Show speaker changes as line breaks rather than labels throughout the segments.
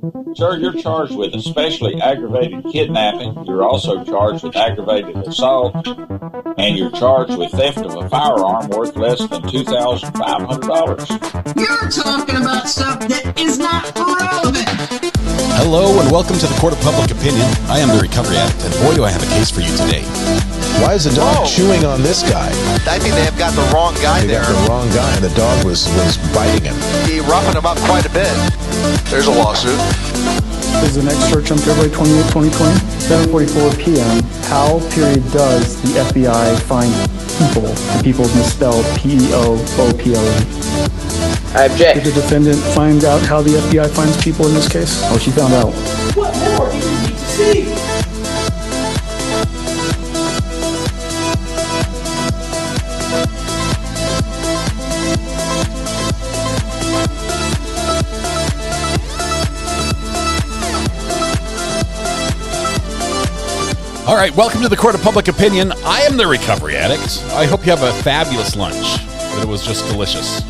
Sir, you're charged with especially aggravated kidnapping. You're also charged with aggravated assault, and you're charged with theft of a firearm worth less than $2,500.
You're talking about stuff that is not relevant.
Hello and welcome to the Court of Public Opinion. I am the Recovery Addict, and boy do I have a case for you today.
Why is the dog chewing on this guy?
I think they have got the wrong guy there.
They got the wrong guy, and the dog was biting him.
He roughing him up quite a bit. There's a lawsuit.
Is the next search on February 28, 2020? 7:44 p.m. How, does the FBI find people? The people is misspelled P-E-O-O-P-L-E.
I object.
Did the defendant find out how the FBI finds people in this case? Oh, she found out.
What more do you need to see?
All right, welcome to the Court of Public Opinion. I am the Recovery Addict. I hope you have a fabulous lunch. That it was just delicious.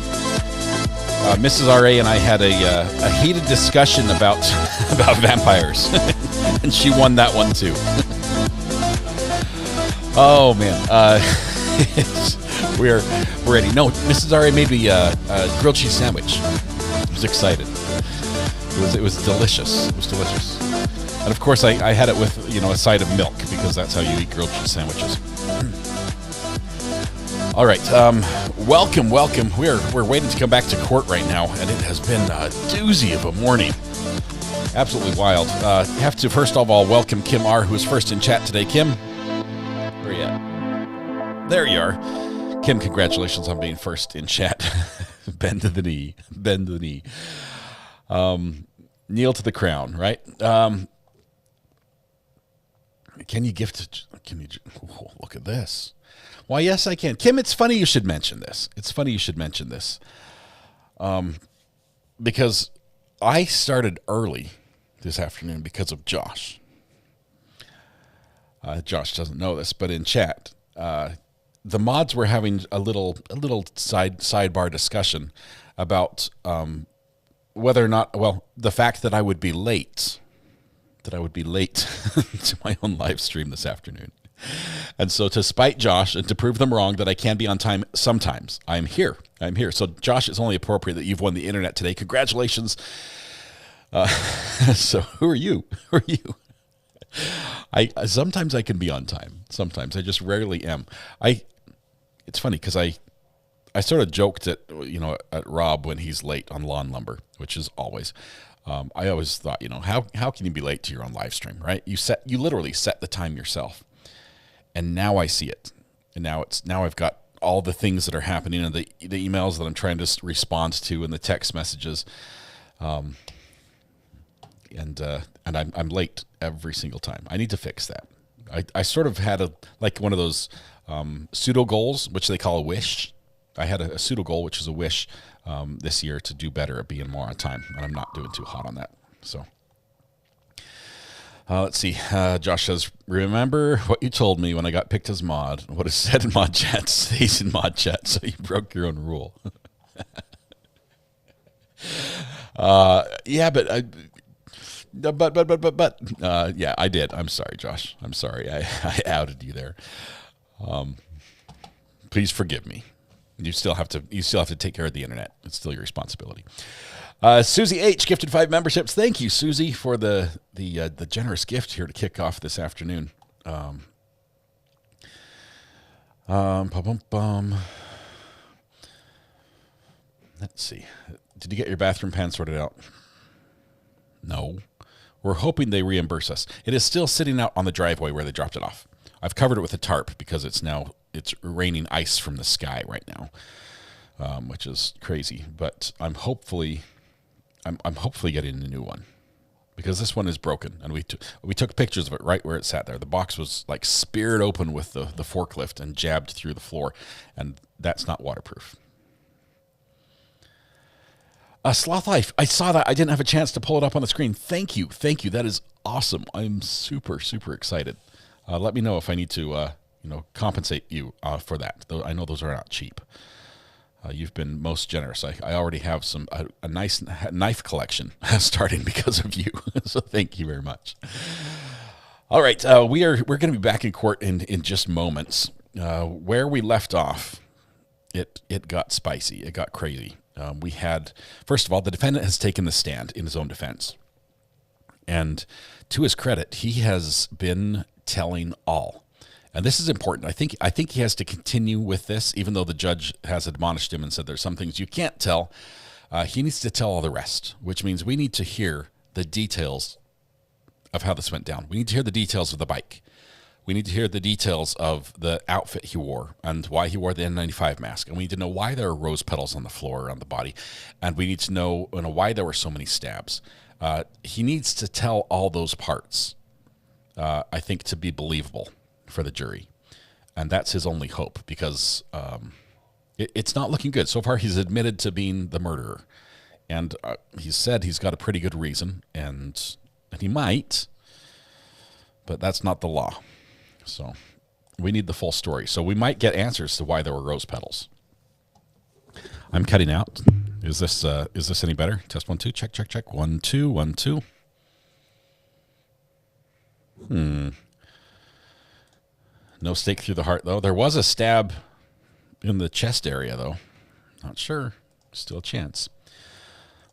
Mrs. R.A. and I had a heated discussion about about vampires, and she won that one too. Oh man, we're ready. No, Mrs. R.A. made me a grilled cheese sandwich. I was excited. It was delicious. It was delicious. And of course, I had it with, a side of milk, because that's how you eat grilled cheese sandwiches. All right, welcome. We're waiting to come back to court right now, and it has been a doozy of a morning. Absolutely wild. Have to first of all welcome Kim R., who is first in chat today. Kim, where are you at? There you are. Kim, congratulations on being first in chat. Bend to the knee. Kneel to the crown, right? Can you gift? Look at this. Why, yes, I can. Kim, it's funny you should mention this. Because I started early this afternoon because of Josh. Josh doesn't know this, but in chat, the mods were having a little sidebar discussion about whether or not, the fact that I would be late to my own live stream this afternoon. And so to spite Josh and to prove them wrong that I can be on time sometimes, I'm here. So Josh, it's only appropriate that you've won the internet today. Congratulations. So who are you? Sometimes I can be on time. Sometimes I just rarely am. It's funny because I sort of joked at Rob when he's late on Lawn Lumber, which is always. I always thought, how can you be late to your own live stream, right? You literally set the time yourself. And now I see it. And now I've got all the things that are happening and the emails that I'm trying to respond to and the text messages. And I'm late every single time. I need to fix that. I sort of had one of those pseudo goals, which they call a wish. I had a pseudo goal, which is a wish this year to do better at being more on time, and I'm not doing too hot on that. So let's see. Josh says, remember what you told me when I got picked as mod. What is said in mod chat stays in mod chat, so you broke your own rule. Yeah, but yeah, I did. I'm sorry, Josh. I'm sorry. I outed you there. Please forgive me. You still have to take care of the internet. It's still your responsibility. Susie H. gifted 5 memberships. Thank you, Susie, for the generous gift here to kick off this afternoon. Let's see. Did you get your bathroom pan sorted out? No. We're hoping they reimburse us. It is still sitting out on the driveway where they dropped it off. I've covered it with a tarp because it's raining ice from the sky right now, which is crazy. But I'm hopefully getting a new one, because this one is broken, and we took pictures of it right where it sat there. The box was like speared open with the forklift and jabbed through the floor, and that's not waterproof. Sloth Life, I saw that. I didn't have a chance to pull it up on the screen. Thank you. That is awesome. I'm super, super excited. Let me know if I need to compensate you for that. Though I know those are not cheap. You've been most generous. I already have a nice knife collection starting because of you. So thank you very much. All right, we're going to be back in court in just moments. Where we left off, it got spicy. It got crazy. We had, first of all, the defendant has taken the stand in his own defense, and to his credit, he has been telling all. And this is important. I think he has to continue with this, even though the judge has admonished him and said there's some things you can't tell. He needs to tell all the rest, which means we need to hear the details of how this went down. We need to hear the details of the bike. We need to hear the details of the outfit he wore and why he wore the N95 mask. And we need to know why there are rose petals on the floor on the body. And we need to know why there were so many stabs. He needs to tell all those parts, I think, to be believable for the jury. And that's his only hope, because it's not looking good. So far, he's admitted to being the murderer. And he's said he's got a pretty good reason, and he might, but that's not the law. So we need the full story. So we might get answers to why there were rose petals. I'm cutting out. Is this any better? Test 1 2. Check check check. 1 2 1 2. No stake through the heart, though. There was a stab in the chest area, though. Not sure. Still a chance.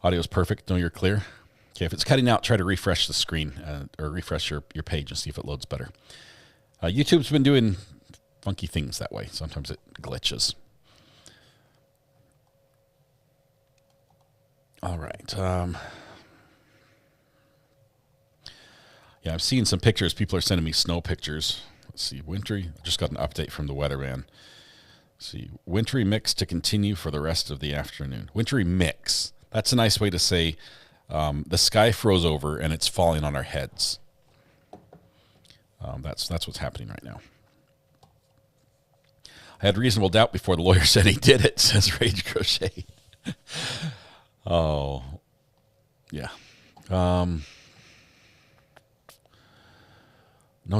Audio's perfect. Know you're clear. Okay, if it's cutting out, try to refresh the screen or refresh your page and see if it loads better. YouTube's been doing funky things that way. Sometimes it glitches. All right. Yeah, I've seen some pictures. People are sending me snow pictures. Let's see, wintry. I just got an update from the weatherman. Let's see, wintry mix to continue for the rest of the afternoon. Wintry mix. That's a nice way to say the sky froze over and it's falling on our heads. That's what's happening right now. I had reasonable doubt before the lawyer said he did it, says Rage Crochet. Oh, yeah. No,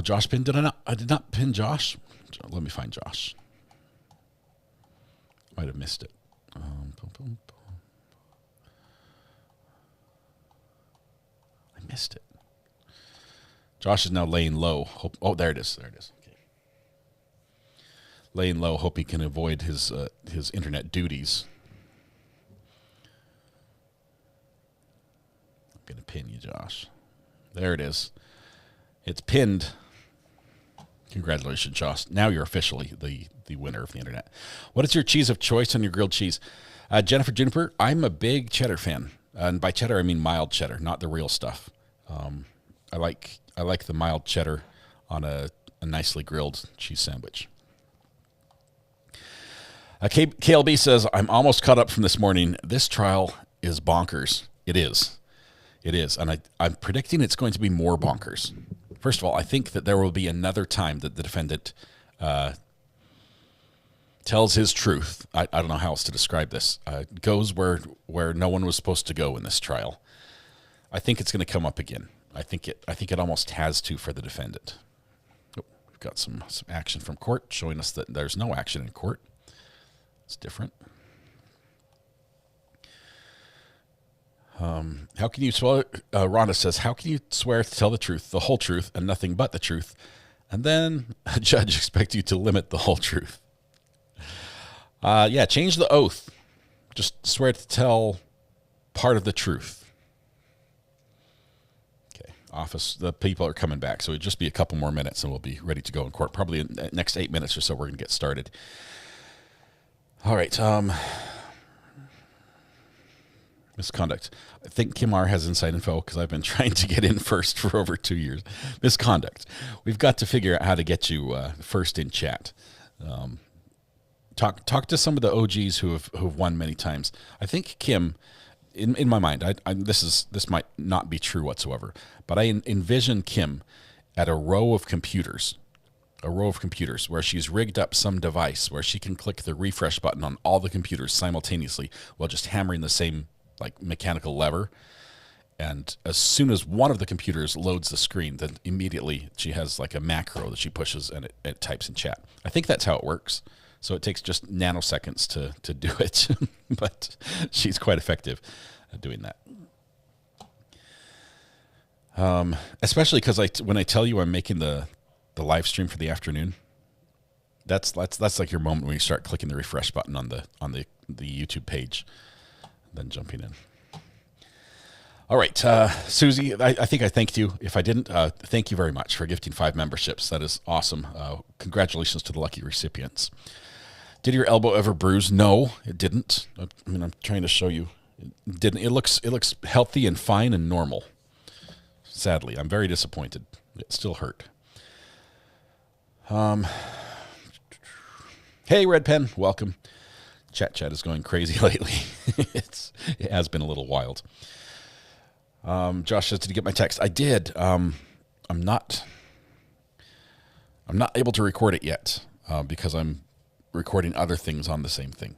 Josh pinned. I did not pin Josh. Let me find Josh. Might have missed it. I missed it. Josh is now laying low. Oh, there it is. There it is. Okay. Laying low. Hope he can avoid his internet duties. I'm gonna pin you, Josh. There it is. It's pinned. Congratulations, Josh. Now you're officially the winner of the internet. What is your cheese of choice on your grilled cheese? Jennifer Juniper, I'm a big cheddar fan. And by cheddar, I mean mild cheddar, not the real stuff. I like the mild cheddar on a nicely grilled cheese sandwich. KLB says, I'm almost caught up from this morning. This trial is bonkers. It is. It is. And I'm predicting it's going to be more bonkers. First of all, I think that there will be another time that the defendant tells his truth. I don't know how else to describe this. Goes where no one was supposed to go in this trial. I think it's going to come up again. I think it almost has to for the defendant. Oh, we've got some action from court showing us that there's no action in court. It's different. How can you swear? Rhonda says, how can you swear to tell the truth, the whole truth, and nothing but the truth, and then a judge expects you to limit the whole truth? Yeah, change the oath. Just swear to tell part of the truth. Okay, office, the people are coming back, so it'll just be a couple more minutes and we'll be ready to go in court. Probably in the next 8 minutes or so we're going to get started. All right, misconduct. I think Kim R has inside info because I've been trying to get in first for over 2 years. Misconduct. We've got to figure out how to get you first in chat. Talk to some of the OGs who've won many times. I think Kim, in my mind, this might not be true whatsoever, but I envision Kim at a row of computers where she's rigged up some device where she can click the refresh button on all the computers simultaneously while just hammering the same like mechanical lever. And as soon as one of the computers loads the screen, then immediately she has like a macro that she pushes and it types in chat. I think that's how it works. So it takes just nanoseconds to do it, but she's quite effective at doing that. Especially because when I tell you I'm making the live stream for the afternoon, that's like your moment when you start clicking the refresh button on the YouTube page, then jumping in. All right, Susie, I think I thanked you. If I didn't, thank you very much for gifting 5 memberships. That is awesome. Congratulations to the lucky recipients. Did your elbow ever bruise? No, it didn't. I mean, I'm trying to show you. It didn't. It looks healthy and fine and normal. Sadly, I'm very disappointed. It still hurt. Hey, Red Pen, welcome. Chat is going crazy lately. It has been a little wild. Josh says, did you get my text? I did. I'm not able to record it yet because I'm recording other things on the same thing.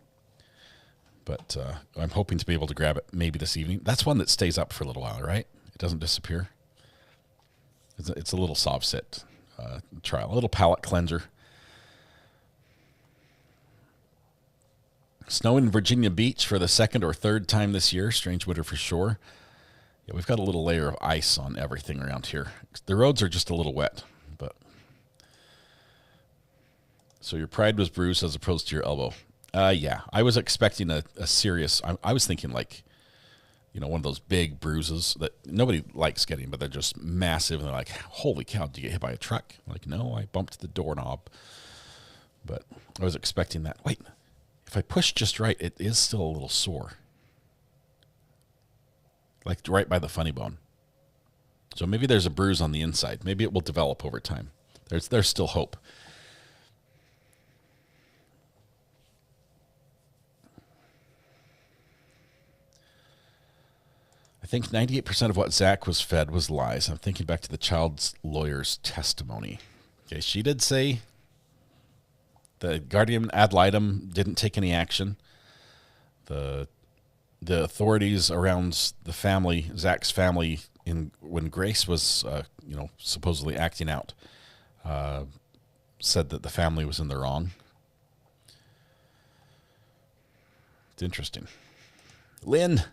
But I'm hoping to be able to grab it maybe this evening. That's one that stays up for a little while, right? It doesn't disappear. It's a little soft sit trial, a little palate cleanser. Snow in Virginia Beach for the 2nd or 3rd time this year. Strange winter for sure. Yeah, we've got a little layer of ice on everything around here. The roads are just a little wet, but. So your pride was bruised as opposed to your elbow. Yeah, I was expecting a serious, I was thinking like, one of those big bruises that nobody likes getting, but they're just massive. And they're like, holy cow, did you get hit by a truck? I'm like, no, I bumped the doorknob. But I was expecting that. Wait, if I push just right, it is still a little sore. Like right by the funny bone. So maybe there's a bruise on the inside. Maybe it will develop over time. There's still hope. I think 98% of what Zach was fed was lies. I'm thinking back to the child's lawyer's testimony. Okay, she did say the guardian ad litem didn't take any action. The authorities around the family, Zach's family, when Grace was, supposedly acting out, said that the family was in the wrong. It's interesting. Lynn,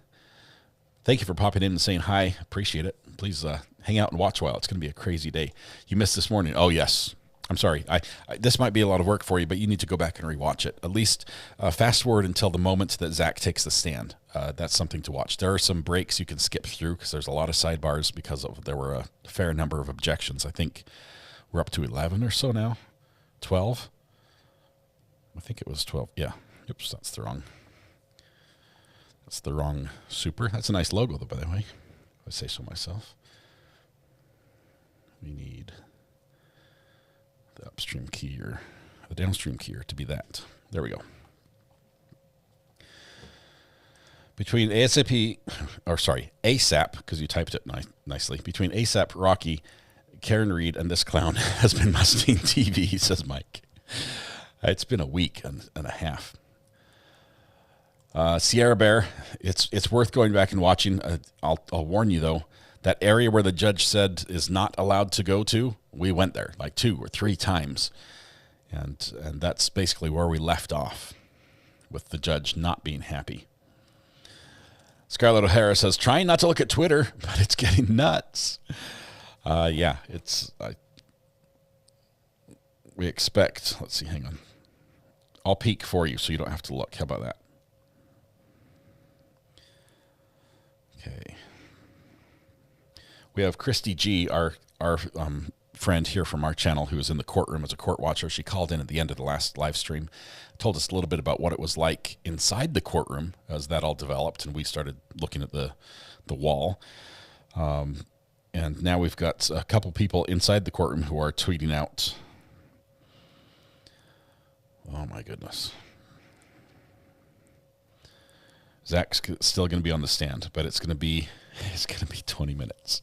thank you for popping in and saying hi. Appreciate it. Please hang out and watch a while. It's going to be a crazy day. You missed this morning. Oh, yes. I'm sorry. This might be a lot of work for you, but you need to go back and rewatch it. At least fast forward until the moment that Zach takes the stand. That's something to watch. There are some breaks you can skip through because there's a lot of sidebars because there were a fair number of objections. I think we're up to 11 or so now. 12? I think it was 12. Yeah. Oops, that's the wrong super. That's a nice logo, though, by the way. If I say so myself. We need the upstream key or the downstream key to be that. There we go. Between ASAP, because you typed it nicely. Between ASAP, Rocky, Karen Reed, and this clown has been musting TV, says Mike. It's been a week and a half. Sierra Bear, it's worth going back and watching. I'll warn you, though, that area where the judge said is not allowed to go to, we went there like 2 or 3 times. And that's basically where we left off, with the judge not being happy. Scarlett O'Hara says, trying not to look at Twitter, but it's getting nuts. We expect, let's see, hang on. I'll peek for you so you don't have to look. How about that? Okay. We have Christy G, our friend here from our channel who was in the courtroom as a court watcher. She called in at the end of the last live stream, told us a little bit about what it was like inside the courtroom as that all developed, and we started looking at the wall. And now we've got a couple people inside the courtroom who are tweeting out. Oh, my goodness. Zach's still going to be on the stand, but it's going to be 20 minutes.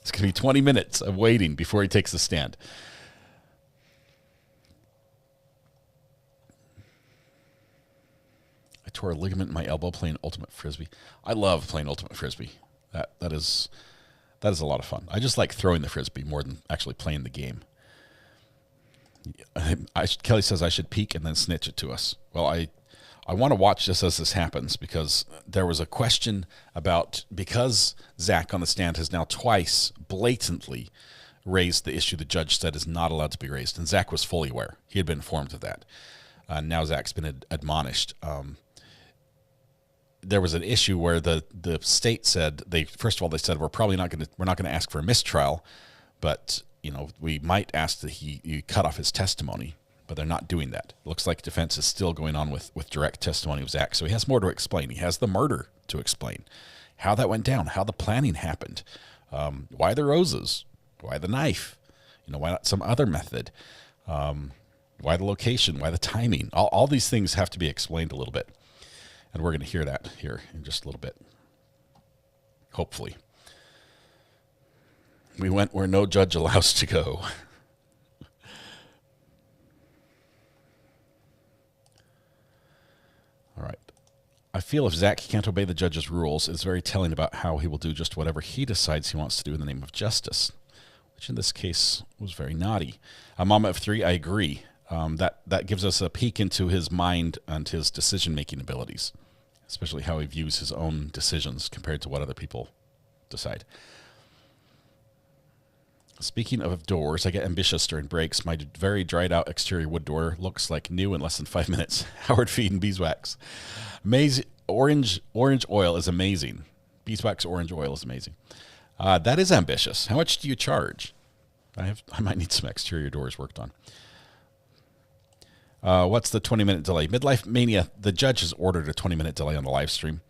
It's going to be 20 minutes of waiting before he takes the stand. I tore a ligament in my elbow playing Ultimate Frisbee. I love playing Ultimate Frisbee. That is a lot of fun. I just like throwing the Frisbee more than actually playing the game. Kelly says I should peek and then snitch it to us. Well, I want to watch this as this happens, because there was a question about, because Zach on the stand has now twice blatantly raised the issue the judge said is not allowed to be raised, and Zach was fully aware. He had been informed of that. Now Zach's been admonished. There was an issue where the state said, first of all they said we're not going to ask for a mistrial, but we might ask that you cut off his testimony. But they're not doing that. It looks like defense is still going on with direct testimony of Zach. So he has more to explain. He has the murder to explain, how that went down, how the planning happened, why the roses, why the knife, why not some other method, why the location, why the timing. All these things have to be explained a little bit. And we're going to hear that here in just a little bit, hopefully. We went where no judge allows to go. All right. I feel if Zach can't obey the judge's rules, it's very telling about how he will do just whatever he decides he wants to do in the name of justice, which in this case was very naughty. Mama of three, I agree. That gives us a peek into his mind and his decision-making abilities, especially how he views his own decisions compared to what other people decide. Speaking of doors, I get ambitious during breaks. My very dried-out exterior wood door looks like new in less than 5 minutes. Howard Feed and beeswax. Amazing. Orange oil is amazing. Beeswax orange oil is amazing. That is ambitious. How much do you charge? I might need some exterior doors worked on. What's the 20-minute delay? Midlife Mania, the judge has ordered a 20-minute delay on the live stream.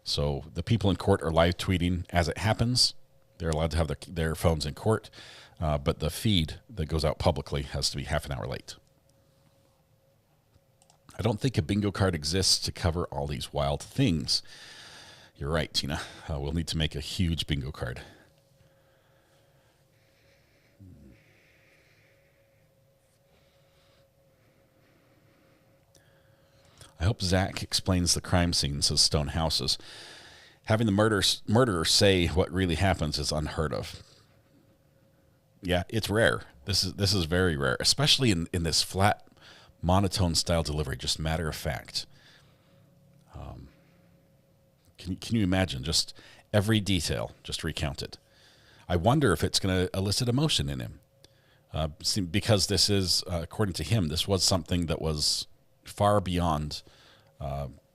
So the people in court are live tweeting as it happens. They're allowed to have their phones in court, but the feed that goes out publicly has to be half an hour late. I don't think a bingo card exists to cover all these wild things. You're right, Tina. We'll need to make a huge bingo card. I hope Zach explains the crime scenes as stone houses. Having the murderer say what really happens is unheard of. Yeah, it's rare. This is very rare, especially in this flat, monotone style delivery, just matter of fact. Can you imagine just every detail just recounted? I wonder if it's going to elicit emotion in him, because this is, according to him, this was something that was far beyond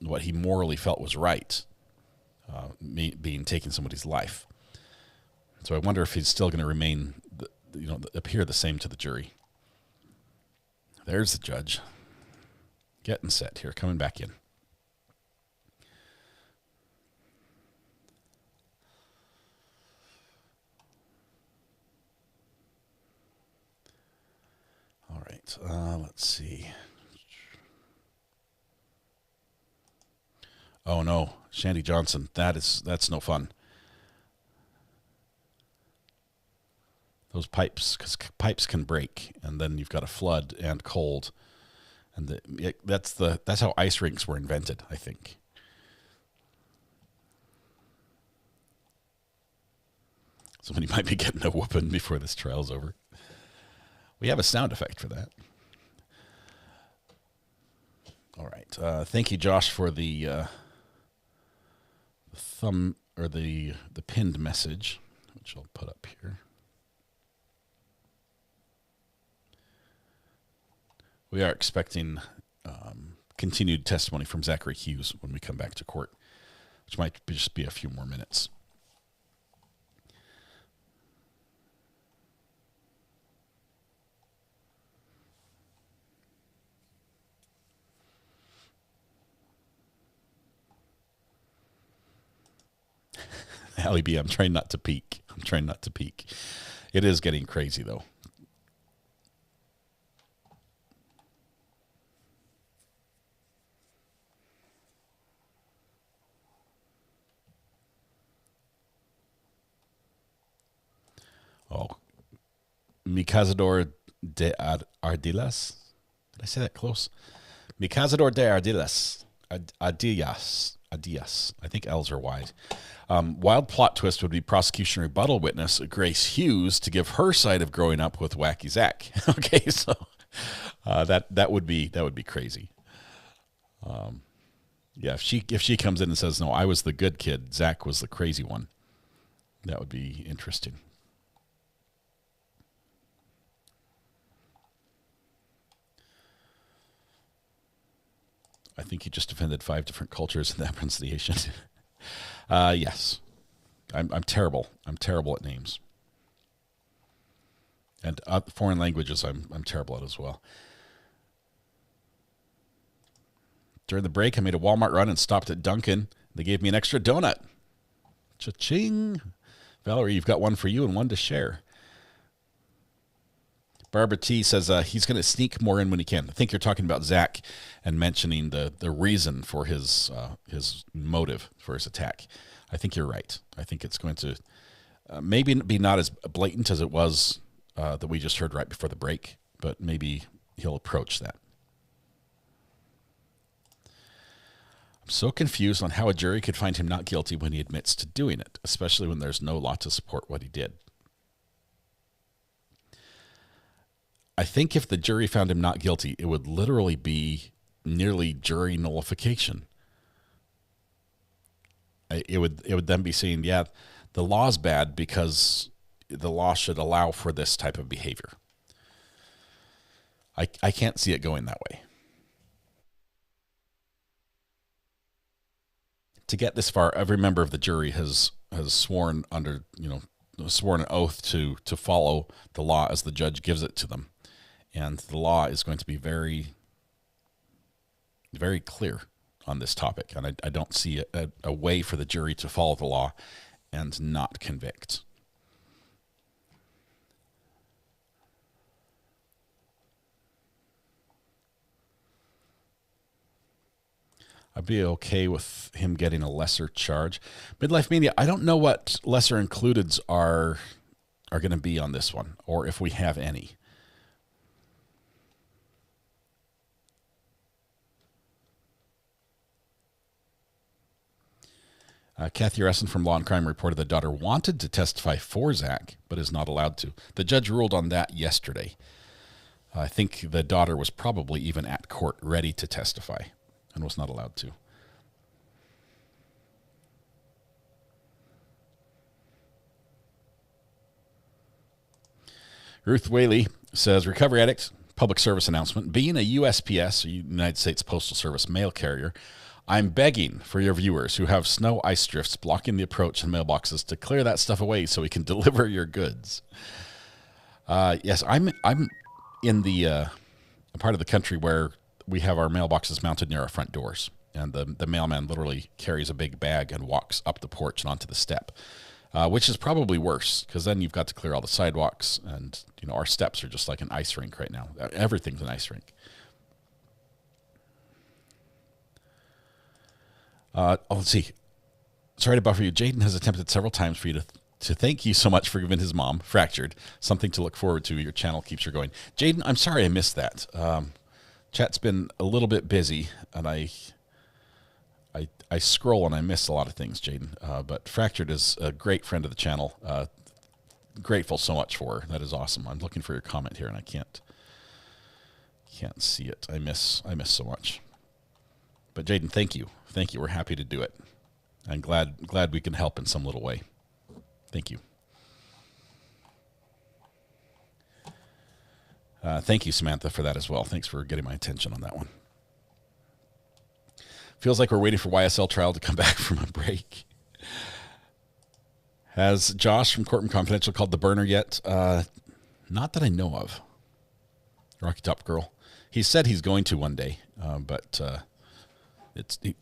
what he morally felt was right. Being taking somebody's life. So I wonder if he's still going to remain, appear the same to the jury. There's the judge. Getting set here, coming back in. All right, let's see. Oh no, Shandy Johnson, that's no fun. Those pipes, because pipes can break, and then you've got a flood and cold, and that's how ice rinks were invented, I think. Somebody might be getting a whooping before this trial's over. We have a sound effect for that. All right, thank you, Josh, for the thumb or the pinned message, which I'll put up here. We are expecting continued testimony from Zachary Hughes when we come back to court, which might just be a few more minutes. Allie B, I'm trying not to peek. It is getting crazy, though. Oh, Mi Cazador de Ardiles. Did I say that close? Mi Cazador de Ardiles. Adillas. I think L's are Y's. Wild plot twist would be prosecution rebuttal witness Grace Hughes to give her side of growing up with Wacky Zach. Okay, so That would be crazy. Yeah, if she comes in and says, "No, I was the good kid, Zach was the crazy one," that would be interesting. I think you just offended 5 different cultures in that pronunciation. Yes, I'm terrible. I'm terrible at names, and foreign languages. I'm terrible at as well. During the break, I made a Walmart run and stopped at Dunkin'. They gave me an extra donut. Cha-ching. Valerie, you've got one for you and one to share. Barbara T says he's going to sneak more in when he can. I think you're talking about Zach and mentioning the reason for his motive for his attack. I think you're right. I think it's going to maybe be not as blatant as it was that we just heard right before the break, but maybe he'll approach that. I'm so confused on how a jury could find him not guilty when he admits to doing it, especially when there's no law to support what he did. I think if the jury found him not guilty, it would literally be nearly jury nullification. It would then be saying, yeah, the law's bad because the law should allow for this type of behavior. I can't see it going that way. To get this far, every member of the jury has sworn sworn an oath to follow the law as the judge gives it to them. And the law is going to be very, very clear on this topic. And I don't see a way for the jury to follow the law and not convict. I'd be okay with him getting a lesser charge. Midlife Media, I don't know what lesser includeds are going to be on this one, or if we have any. Kathy Resson from Law and Crime reported the daughter wanted to testify for Zach, but is not allowed to. The judge ruled on that yesterday. I think the daughter was probably even at court ready to testify and was not allowed to. Ruth Whaley says, Recovery Addict, public service announcement. Being a USPS, or United States Postal Service mail carrier, I'm begging for your viewers who have snow ice drifts blocking the approach and mailboxes to clear that stuff away so we can deliver your goods. Yes, I'm in the part of the country where we have our mailboxes mounted near our front doors, and the mailman literally carries a big bag and walks up the porch and onto the step, which is probably worse because then you've got to clear all the sidewalks, and our steps are just like an ice rink right now. Everything's an ice rink. Let's see. Sorry to buffer you. Jaden has attempted several times for you to thank you so much for giving his mom Fractured something to look forward to. Your channel keeps her going. Jaden, I'm sorry I missed that. Chat's been a little bit busy, and I scroll and I miss a lot of things, Jaden. But Fractured is a great friend of the channel. Grateful so much for her. That is awesome. I'm looking for your comment here, and I can't see it. I miss so much. But Jaden, thank you. Thank you. We're happy to do it. I'm glad we can help in some little way. Thank you. Thank you, Samantha, for that as well. Thanks for getting my attention on that one. Feels like we're waiting for YSL trial to come back from a break. Has Josh from Courtroom Confidential called the burner yet? Not that I know of. Rocky Top Girl. He said he's going to one day, but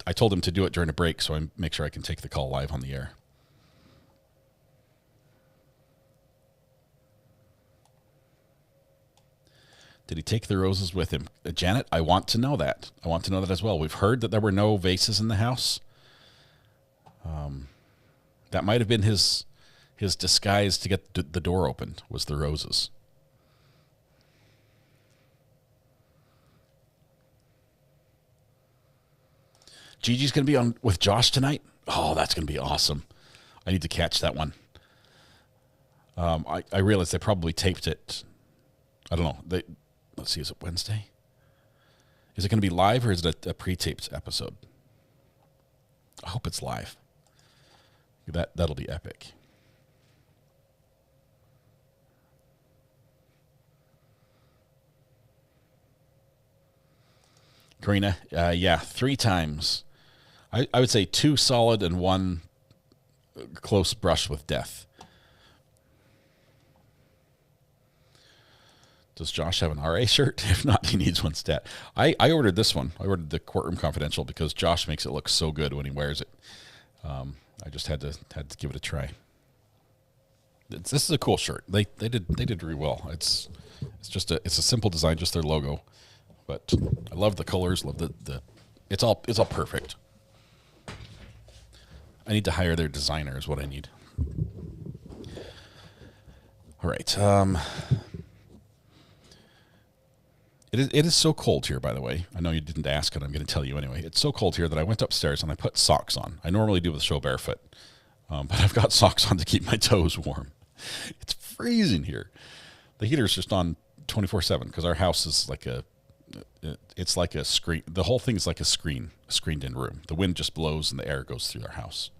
I told him to do it during a break, so I make sure I can take the call live on the air. Did he take the roses with him? Janet, I want to know that. I want to know that as well. We've heard that there were no vases in the house. That might have been his disguise to get the door opened, was the roses. Gigi's going to be on with Josh tonight. Oh, that's going to be awesome. I need to catch that one. I realize they probably taped it. I don't know. Let's see, is it Wednesday? Is it going to be live or is it a pre-taped episode? I hope it's live. That'll be epic. Karina, yeah, 3 times. I would say 2 solid and 1 close brush with death. Does Josh have an RA shirt? If not, he needs one stat. I ordered this one. I ordered the Courtroom Confidential because Josh makes it look so good when he wears it. I just had to give it a try. This is a cool shirt. They did really well. It's a simple design, just their logo. But I love the colors. Love the it's all perfect. I need to hire their designer is what I need. All right. It is so cold here, by the way. I know you didn't ask, and I'm going to tell you anyway. It's so cold here that I went upstairs and I put socks on. I normally do the show barefoot, but I've got socks on to keep my toes warm. It's freezing here. The heater's just on 24/7 because our house is it's like a screen. The whole thing is like a screened-in room. The wind just blows and the air goes through our house.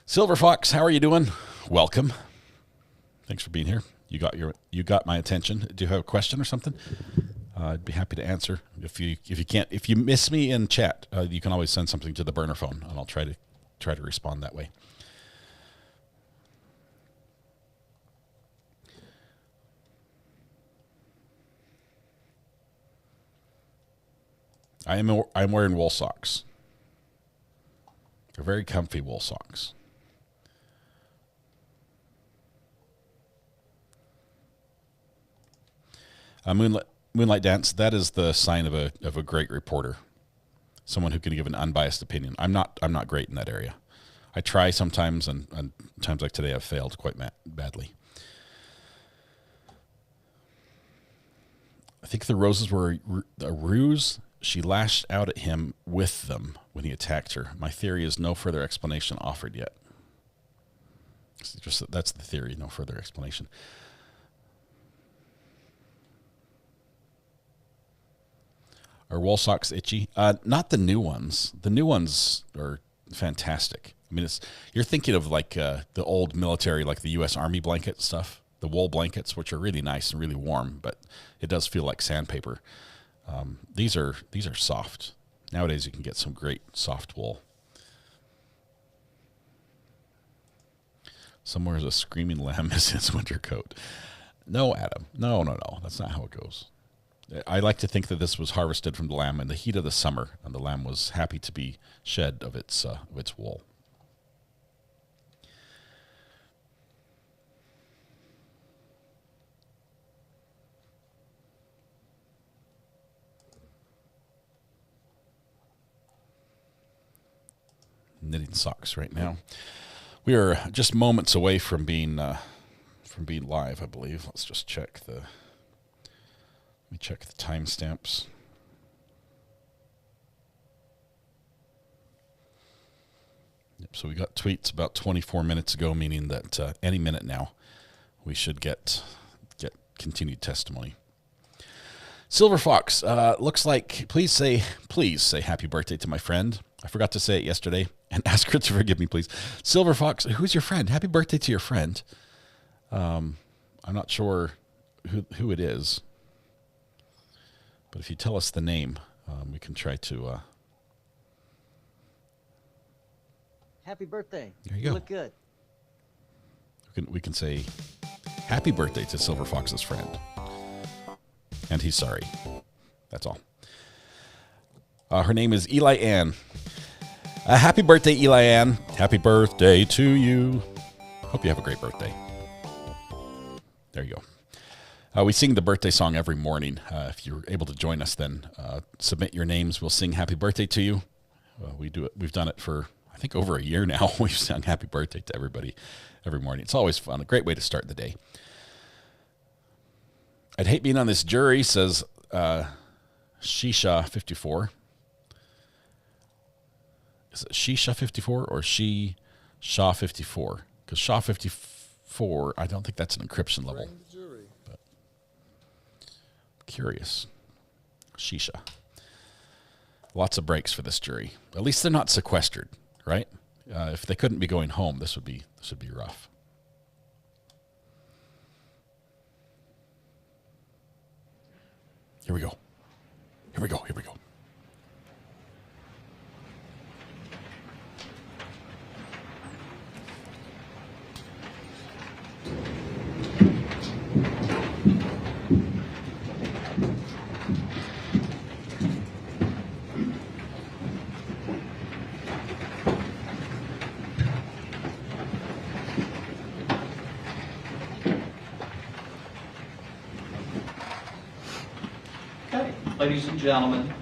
Silver Fox, how are you doing? Welcome. Thanks for being here. You got my attention. Do you have a question or something? I'd be happy to answer. If you miss me in chat, you can always send something to the burner phone, and I'll try to respond that way. I'm wearing wool socks. They're very comfy wool socks. Moonlight Dance, that is the sign of a great reporter. Someone who can give an unbiased opinion. I'm not great in that area. I try sometimes, and times like today I've failed quite badly. I think the roses were a ruse. She lashed out at him with them when he attacked her. My theory is no further explanation offered yet. That's the theory, no further explanation. Are wool socks itchy? Not the new ones. The new ones are fantastic. I mean, you're thinking of like the old military, like the U.S. Army blanket stuff, the wool blankets, which are really nice and really warm, but it does feel like sandpaper. These are soft. Nowadays, you can get some great soft wool. Somewhere's a screaming lamb missing its winter coat. No, Adam. No. That's not how it goes. I like to think that this was harvested from the lamb in the heat of the summer, and the lamb was happy to be shed of its wool. Knitting socks right now. We are just moments away from being live, I believe. Let's just check the timestamps. Yep, so we got tweets about 24 minutes ago, meaning that any minute now we should get continued testimony. Silver Fox, looks like please say happy birthday to my friend. I forgot to say it yesterday, and ask her to forgive me, please. Silver Fox, who's your friend? Happy birthday to your friend. I'm not sure who it is. But if you tell us the name, we can try to...
Happy birthday.
There you go.
Look good.
We can say happy birthday to Silver Fox's friend. And he's sorry. That's all. Her name is Eli Ann. Happy birthday, Eli Ann. Happy birthday to you. Hope you have a great birthday. There you go. We sing the birthday song every morning. If you're able to join us, then submit your names. We'll sing happy birthday to you. We do it. We've done it for, I think, over a year now. We've sung happy birthday to everybody every morning. It's always fun. A great way to start the day. I'd hate being on this jury, says Shisha54. Is it Shisha 54 or Shaw 54? Because Shaw 54, I don't think that's an encryption level. But curious. Shisha. Lots of breaks for this jury. At least they're not sequestered, right? If they couldn't be going home, this would be rough. Here we go. Here we go. Here we go.
Ladies and gentlemen,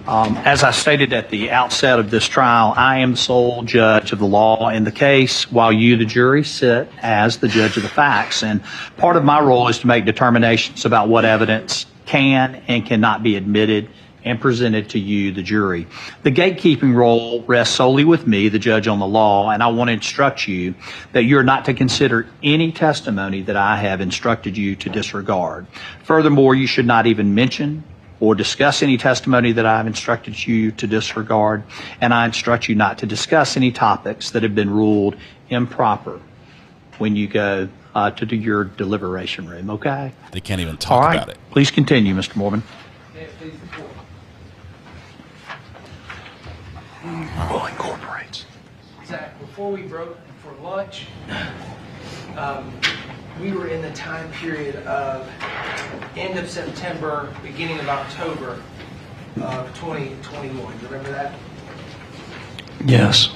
as I stated at the outset of this trial, I am the sole judge of the law in the case, while you, the jury, sit as the judge of the facts. And part of my role is to make determinations about what evidence can and cannot be admitted and presented to you, the jury. The gatekeeping role rests solely with me, the judge on the law, and I want to instruct you that you're not to consider any testimony that I have instructed you to disregard. Furthermore, you should not even mention or discuss any testimony that I've instructed you to disregard, and I instruct you not to discuss any topics that have been ruled improper when you go to do your deliberation room, okay?
They can't even talk about it.
Please continue, Mr. Mormon.
Will incorporates.
Zach, before we broke for lunch, we were in the time period of end of September, beginning of October of 2021. You remember that?
Yes.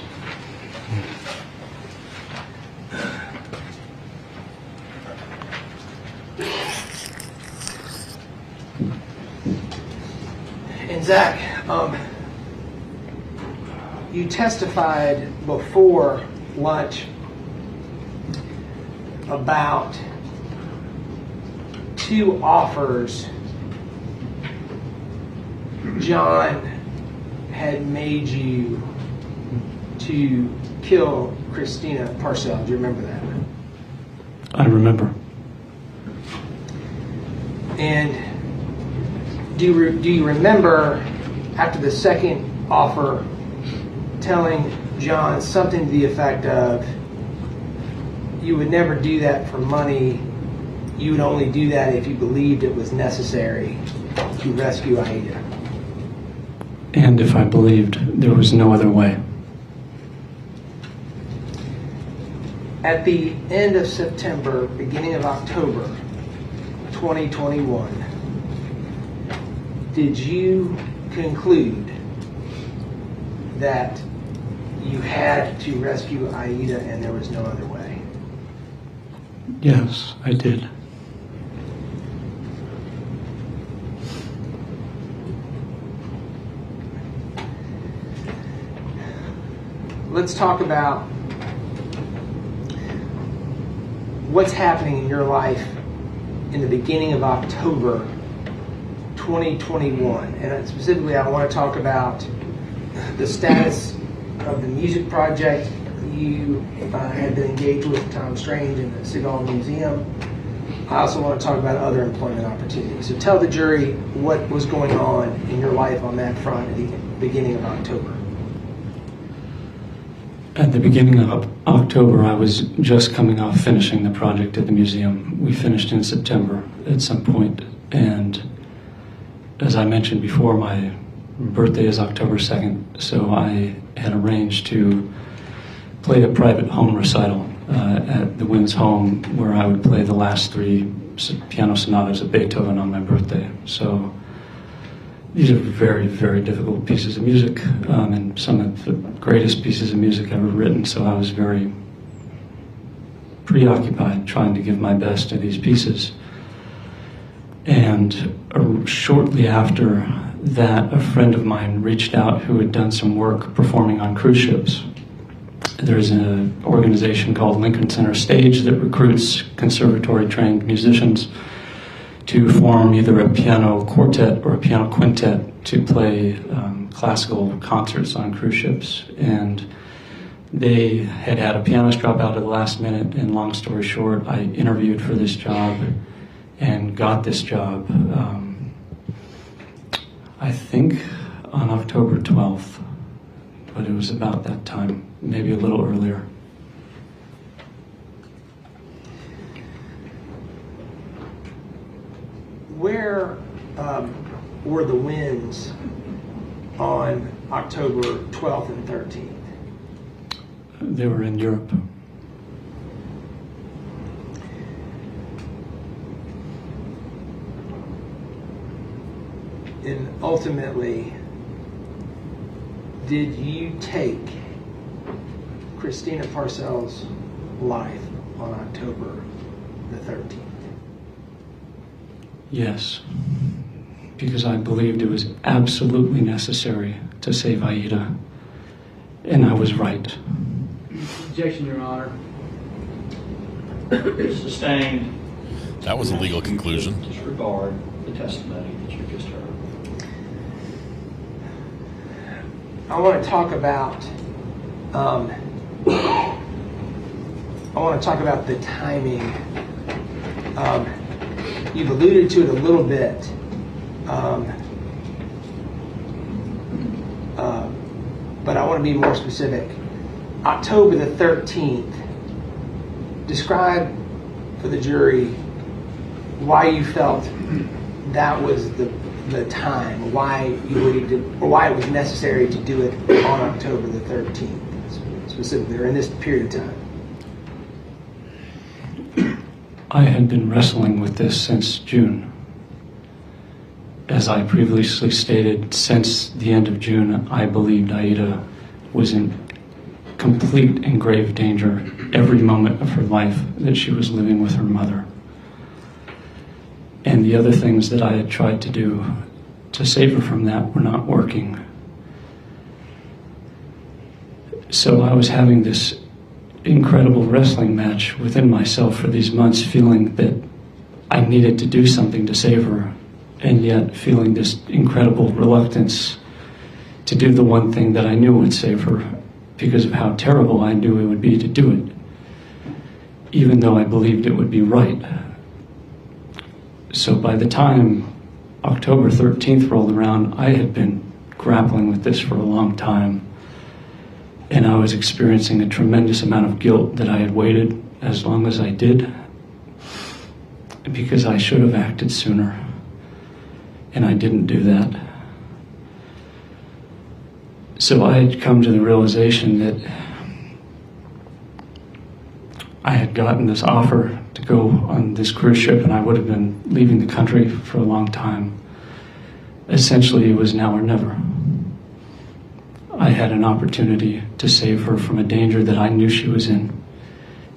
And Zach, you testified before lunch about 2 offers John had made you to kill Christina Parcell. Do you remember that?
I remember.
And do you remember, after the second offer, telling John something to the effect of, you would never do that for money, you would only do that if you believed it was necessary to rescue Ayden?
And if I believed there was no other way.
At the end of September, beginning of October 2021, did you conclude that you had to rescue Ayden and there was no other way?
Yes, I did.
Let's talk about what's happening in your life in the beginning of October 2021. And specifically, I want to talk about the status of the music project you had been engaged with Tom Strange in the Seagull Museum. I also want to talk about other employment opportunities. So tell the jury what was going on in your life on that front at the beginning of October.
At the beginning of October, I was just coming off finishing the project at the museum. We finished in September at some point, and as I mentioned before, my birthday is October 2nd, so I had arranged to play a private home recital at the Wynn's home, where I would play the last 3 piano sonatas of Beethoven on my birthday. So these are very, very difficult pieces of music, and some of the greatest pieces of music ever written, so I was very preoccupied trying to give my best to these pieces. And shortly after that, a friend of mine reached out who had done some work performing on cruise ships. There's an organization called Lincoln Center Stage that recruits conservatory-trained musicians to form either a piano quartet or a piano quintet to play classical concerts on cruise ships, and they had a pianist drop out at the last minute, and long story short, I interviewed for this job and got this job, I think on October 12th, but it was about that time, maybe a little earlier.
Where were the winds on October 12th and 13th?
They were in Europe.
And ultimately, did you take Christina Parcells' life on October the 13th?
Yes, because I believed it was absolutely necessary to save Aida, and I was right.
Objection, Your Honor. Sustained.
That was a legal conclusion.
Disregard the testimony that you just heard.
I want to talk about the timing. You've alluded to it a little bit, but I want to be more specific. October the 13th. Describe for the jury why you felt that was the time, why you believed it, or why it was necessary to do it on October the 13th, specifically, or in this period of time.
I had been wrestling with this since June. As I previously stated, since the end of June, I believed Aida was in complete and grave danger every moment of her life that she was living with her mother. And the other things that I had tried to do to save her from that were not working. So I was having this incredible wrestling match within myself for these months, feeling that I needed to do something to save her, and yet feeling this incredible reluctance to do the one thing that I knew would save her, because of how terrible I knew it would be to do it, even though I believed it would be right. So by the time October 13th rolled around, I had been grappling with this for a long time, and I was experiencing a tremendous amount of guilt that I had waited as long as I did, because I should have acted sooner, and I didn't do that. So I had come to the realization that I had gotten this offer to go on this cruise ship, and I would have been leaving the country for a long time. Essentially, it was now or never. I had an opportunity to save her from a danger that I knew she was in,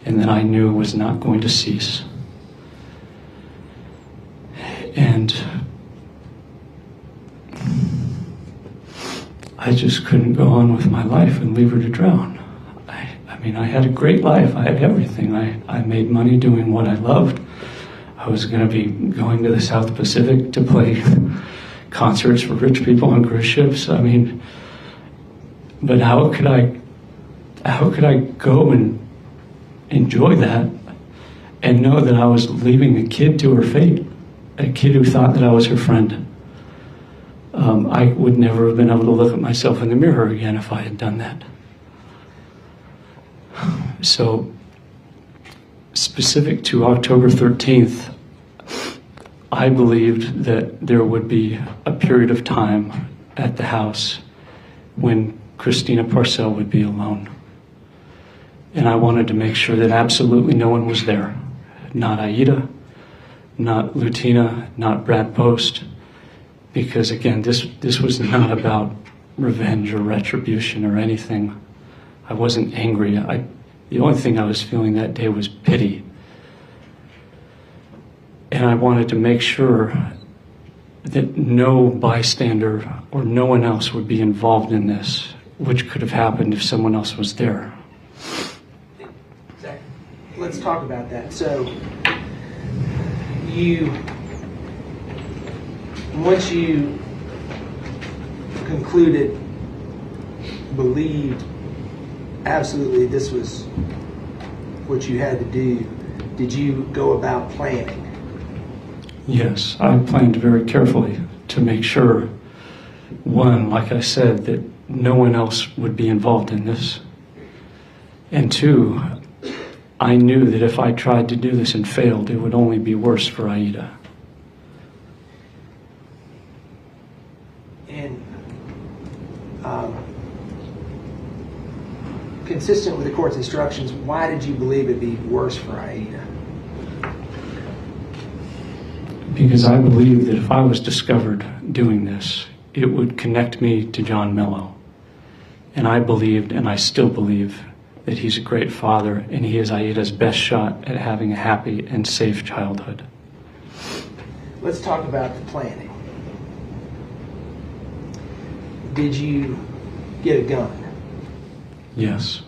and that I knew was not going to cease. And I just couldn't go on with my life and leave her to drown. I mean, I had a great life. I had everything. I made money doing what I loved. I was going to be going to the South Pacific to play concerts for rich people on cruise ships. I mean, but how could I go and enjoy that and know that I was leaving a kid to her fate, a kid who thought that I was her friend? I would never have been able to look at myself in the mirror again if I had done that. So, specific to October 13th, I believed that there would be a period of time at the house when Christina Parcells would be alone. And I wanted to make sure that absolutely no one was there. Not Aida, not Lutina, not Brad Post. Because again, this was not about revenge or retribution or anything. I wasn't angry. The only thing I was feeling that day was pity. And I wanted to make sure that no bystander or no one else would be involved in this, which could have happened if someone else was there.
Zach, let's talk about that. So, once you concluded, believed absolutely this was what you had to do, did you go about planning?
Yes, I planned very carefully to make sure, one, like I said, that no one else would be involved in this. And two, I knew that if I tried to do this and failed, it would only be worse for Aida.
And consistent with the court's instructions, why did you believe it'd be worse for Aida?
Because I believed that if I was discovered doing this, it would connect me to John Mello. And I believed, and I still believe, that he's a great father and he is Aida's best shot at having a happy and safe childhood.
Let's talk about the planning. Did you get a gun?
Yes.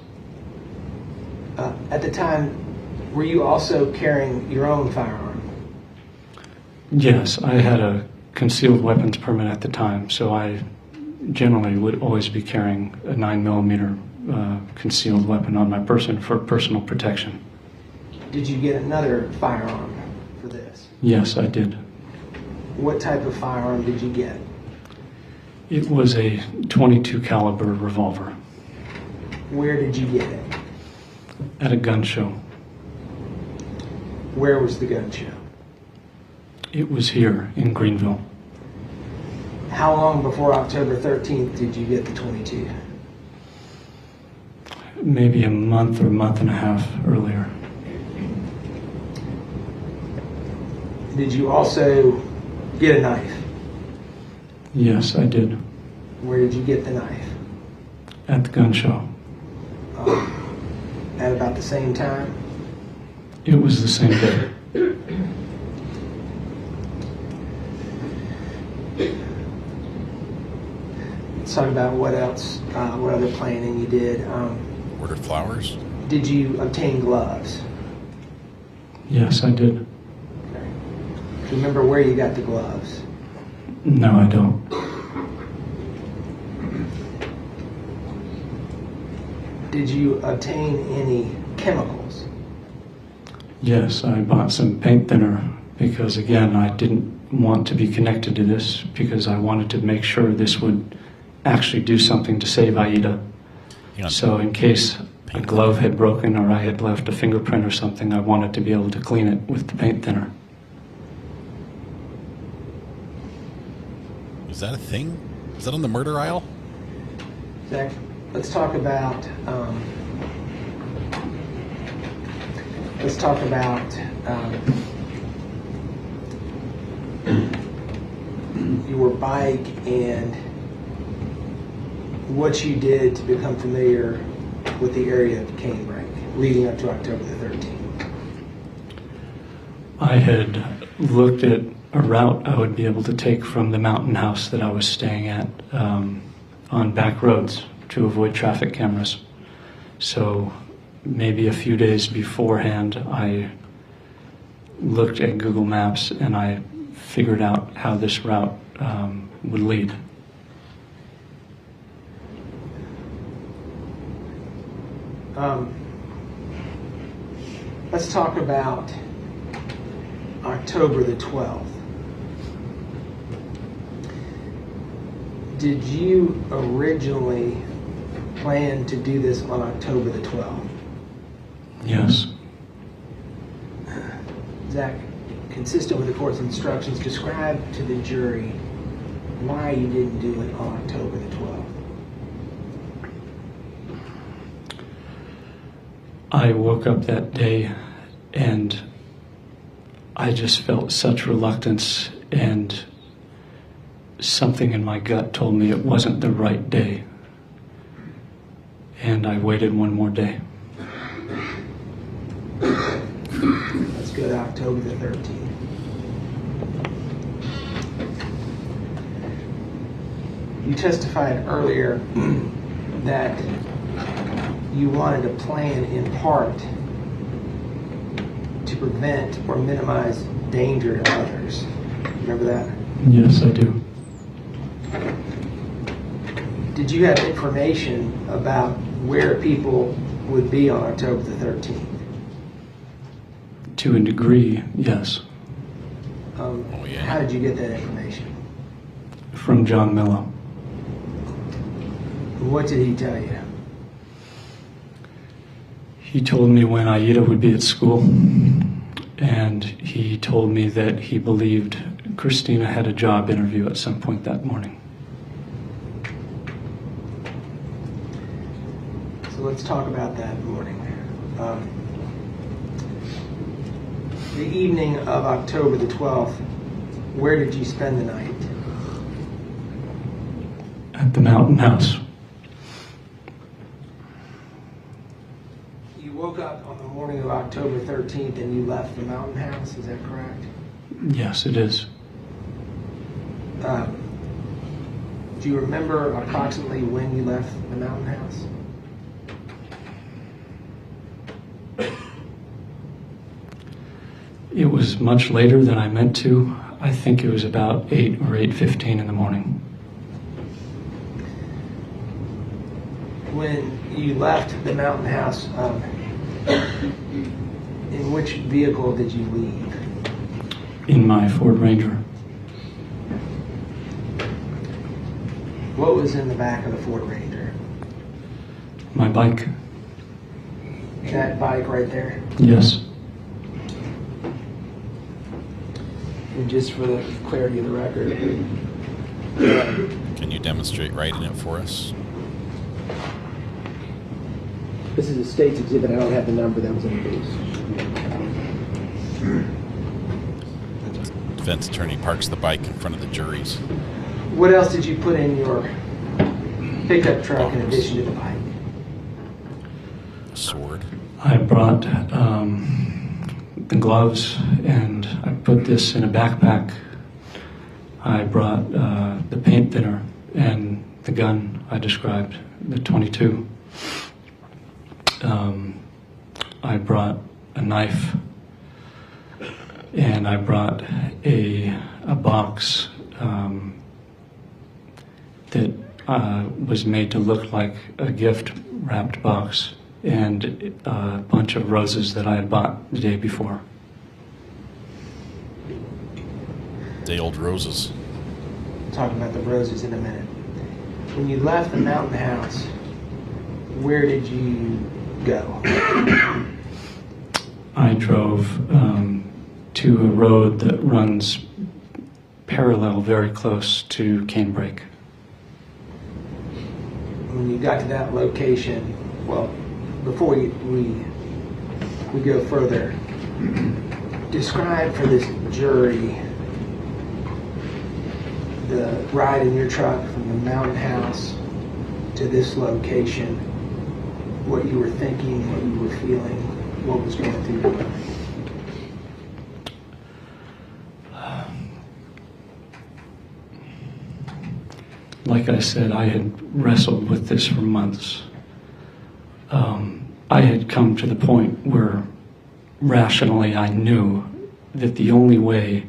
At the time, were you also carrying your own firearm?
Yes, I had a concealed weapons permit at the time, so I generally would always be carrying a 9mm concealed weapon on my person for personal protection.
Did you get another firearm for this?
Yes, I did.
What type of firearm did you get?
It was a .22 caliber revolver.
Where did you get it?
At a gun show.
Where was the gun show?
It was here in Greenville.
How long before October 13th did you get the .22?
Maybe a month or a month and a half earlier.
Did you also get a knife?
Yes, I did.
Where did you get the knife?
At the gun show.
At about the same time?
It was the same day.
Let's talk about what else, what other planning you did.
Ordered flowers?
Did you obtain gloves?
Yes, I did.
Okay. Do you remember where you got the gloves?
No, I don't.
Did you obtain any chemicals?
Yes, I bought some paint thinner because, again, I didn't want to be connected to this because I wanted to make sure this would actually do something to save Aida. So in case a glove had broken or I had left a fingerprint or something, I wanted to be able to clean it with the paint thinner.
Is that a thing? Is that on the murder aisle?
Zach, let's talk about your bike and what you did to become familiar with the area of Canebrake leading up to October the 13th.
I had looked at a route I would be able to take from the mountain house that I was staying at on back roads to avoid traffic cameras. So maybe a few days beforehand, I looked at Google Maps and I figured out how this route would lead.
Let's talk about October the 12th. Did you originally plan to do this on October the 12th?
Yes.
Zach, consistent with the court's instructions, describe to the jury why you didn't do it on October the 12th.
I woke up that day and I just felt such reluctance, and something in my gut told me it wasn't the right day. And I waited one more day.
Let's go to October the 13th. You testified earlier that you wanted a plan in part to prevent or minimize danger to others. Remember that?
Yes, I do.
did you have information about where people would be on October the 13th?
To a degree, yes.
How did you get that information?
From John Mello.
What did he tell you?
He told me when Ayden would be at school, and he told me that he believed Christina had a job interview at some point that morning.
So let's talk about that morning. The evening of October the 12th, where did you spend the night?
At the Mountain House.
You woke up on the morning of October 13th and you left the Mountain House, is that correct?
Yes, it is.
Do you remember approximately when you left the Mountain House?
It was much later than I meant to. I think it was about 8 or 8:15 in the morning.
When you left the Mountain House, in which vehicle did you leave?
In my Ford Ranger.
What was in the back of the Ford Ranger?
My bike.
That bike right there?
Yes.
And just for the clarity of the record.
Can you demonstrate writing it for us?
This is a state's exhibit. I don't have the number that was introduced.
Defense attorney parks the bike in front of the juries.
What else did you put in your pickup truck in addition to the bike?
A sword.
I brought the gloves, and I put this in a backpack. I brought the paint thinner and the gun I described, the .22. I brought a knife, and I brought a box that was made to look like a gift wrapped box, and a bunch of roses that I had bought the day before.
Day-old roses.
Talk about the roses in a minute. When you left the Mountain House, where did you go?
I drove to a road that runs parallel, very close to Canebrake.
When you got to that location, well, before we go further, describe for this jury the ride in your truck from the Mountain House to this location, what you were thinking, what you were feeling, what was going through your mind.
Like I said, I had wrestled with this for months. I had come to the point where rationally I knew that the only way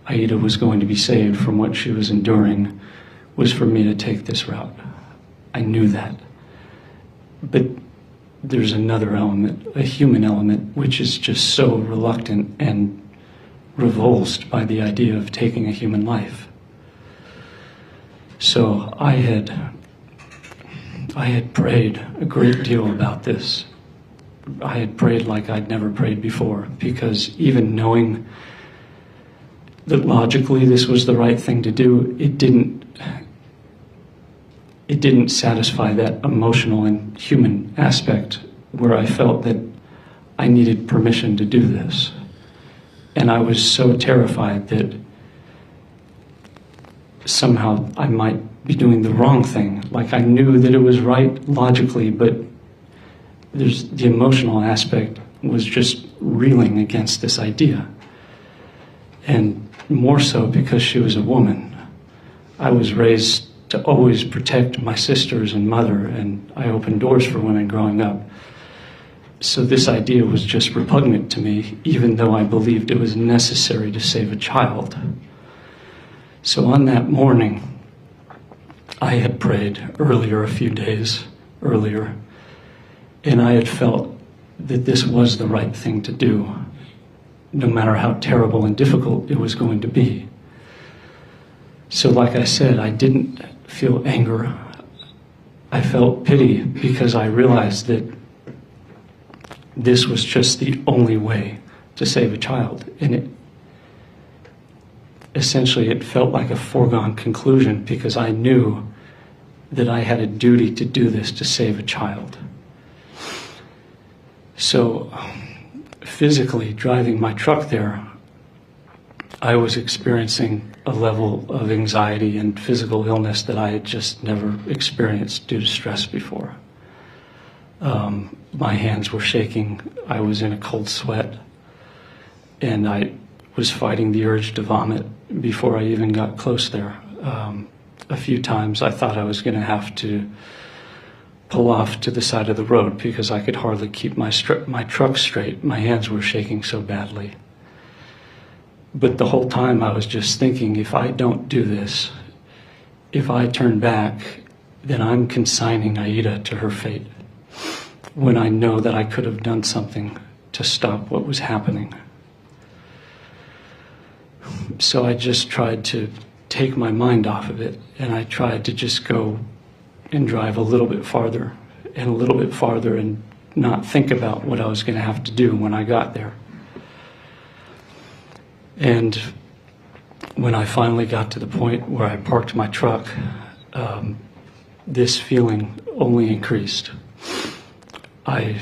Ayden was going to be saved from what she was enduring was for me to take this route. I knew that. But there's another element, a human element, which is just so reluctant and revulsed by the idea of taking a human life. So I had prayed a great deal about this. I had prayed like I'd never prayed before, because even knowing that logically this was the right thing to do, it didn't satisfy that emotional and human aspect where I felt that I needed permission to do this. And I was so terrified that somehow I might be doing the wrong thing. Like, I knew that it was right logically, but the emotional aspect was just reeling against this idea. And more so because she was a woman. I was raised to always protect my sisters and mother, and I opened doors for women growing up. So this idea was just repugnant to me, even though I believed it was necessary to save a child. So on that morning, I had prayed earlier, a few days earlier, and I had felt that this was the right thing to do, no matter how terrible and difficult it was going to be. So like I said, I didn't feel anger. I felt pity because I realized that this was just the only way to save a child. And it felt like a foregone conclusion because I knew that I had a duty to do this to save a child. So physically driving my truck there, I was experiencing a level of anxiety and physical illness that I had just never experienced due to stress before. My hands were shaking, I was in a cold sweat, and I was fighting the urge to vomit before I even got close there. A few times I thought I was going to have to pull off to the side of the road because I could hardly keep my truck straight. My hands were shaking so badly. But the whole time I was just thinking, if I don't do this, if I turn back, then I'm consigning Aida to her fate, when I know that I could have done something to stop what was happening. So I just tried to take my mind off of it, and I tried to just go and drive a little bit farther and a little bit farther and not think about what I was going to have to do when I got there. And when I finally got to the point where I parked my truck, this feeling only increased. I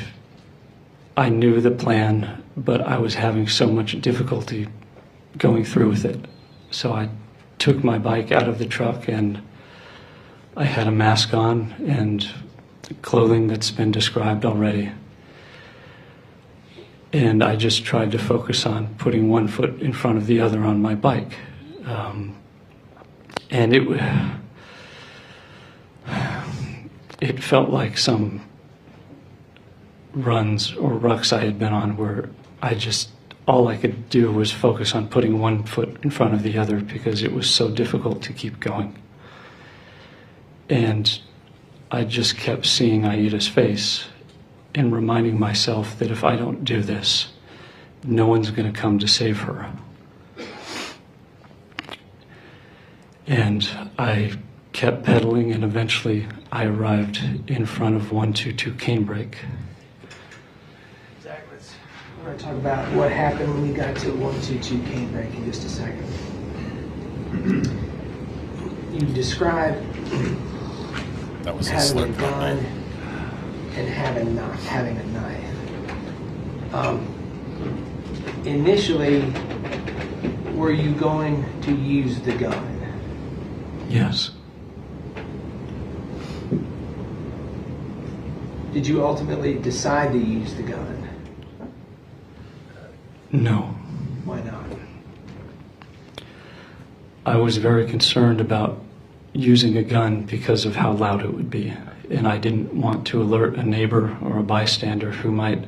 knew the plan, but I was having so much difficulty going through with it. So I took my bike out of the truck, and I had a mask on and clothing that's been described already. And I just tried to focus on putting one foot in front of the other on my bike. And it felt like some runs or rucks I had been on where all I could do was focus on putting one foot in front of the other because it was so difficult to keep going. And I just kept seeing Aida's face and reminding myself that if I don't do this, no one's going to come to save her. And I kept pedaling, and eventually I arrived in front of 122 Canebrake.
Zach, we're going to talk about what happened when we got to 122 Canebrake in just a second. You described
that was
having a gun and having a knife. Initially, were you going to use the gun?
Yes.
Did you ultimately decide to use the gun?
No.
Why not?
I was very concerned about using a gun because of how loud it would be. And I didn't want to alert a neighbor or a bystander who might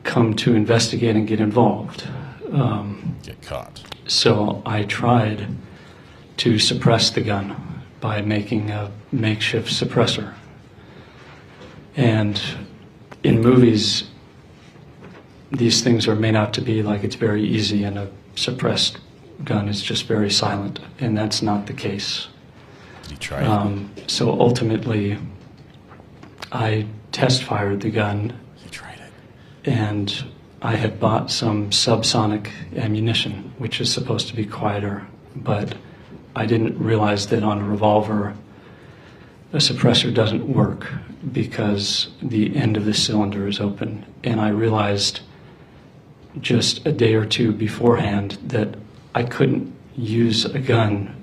come to investigate and get involved.
Get caught.
So I tried to suppress the gun by making a makeshift suppressor. And in movies, these things are made out to be like it's very easy, and a suppressed gun is just very silent, and that's not the case.
You tried it.
So ultimately, I test fired the gun.
You tried it.
And I had bought some subsonic ammunition, which is supposed to be quieter, but I didn't realize that on a revolver, a suppressor doesn't work because the end of the cylinder is open. And I realized just a day or two beforehand that I couldn't use a gun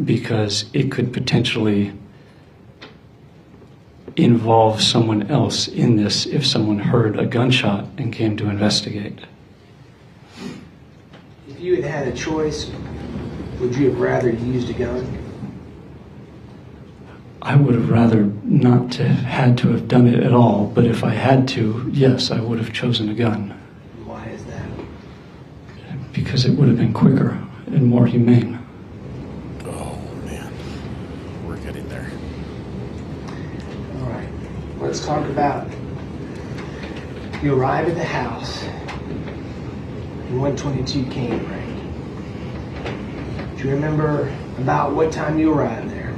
because it could potentially involve someone else in this if someone heard a gunshot and came to investigate.
If you had had a choice, would you have rather used a gun?
I would have rather not had to have done it at all, but if I had to, yes, I would have chosen a gun.
Why is that?
Because it would have been quicker and more humane.
Oh, man.
let's talk about, you arrive at the house and 122 came ring. Do you remember about what time you arrived there?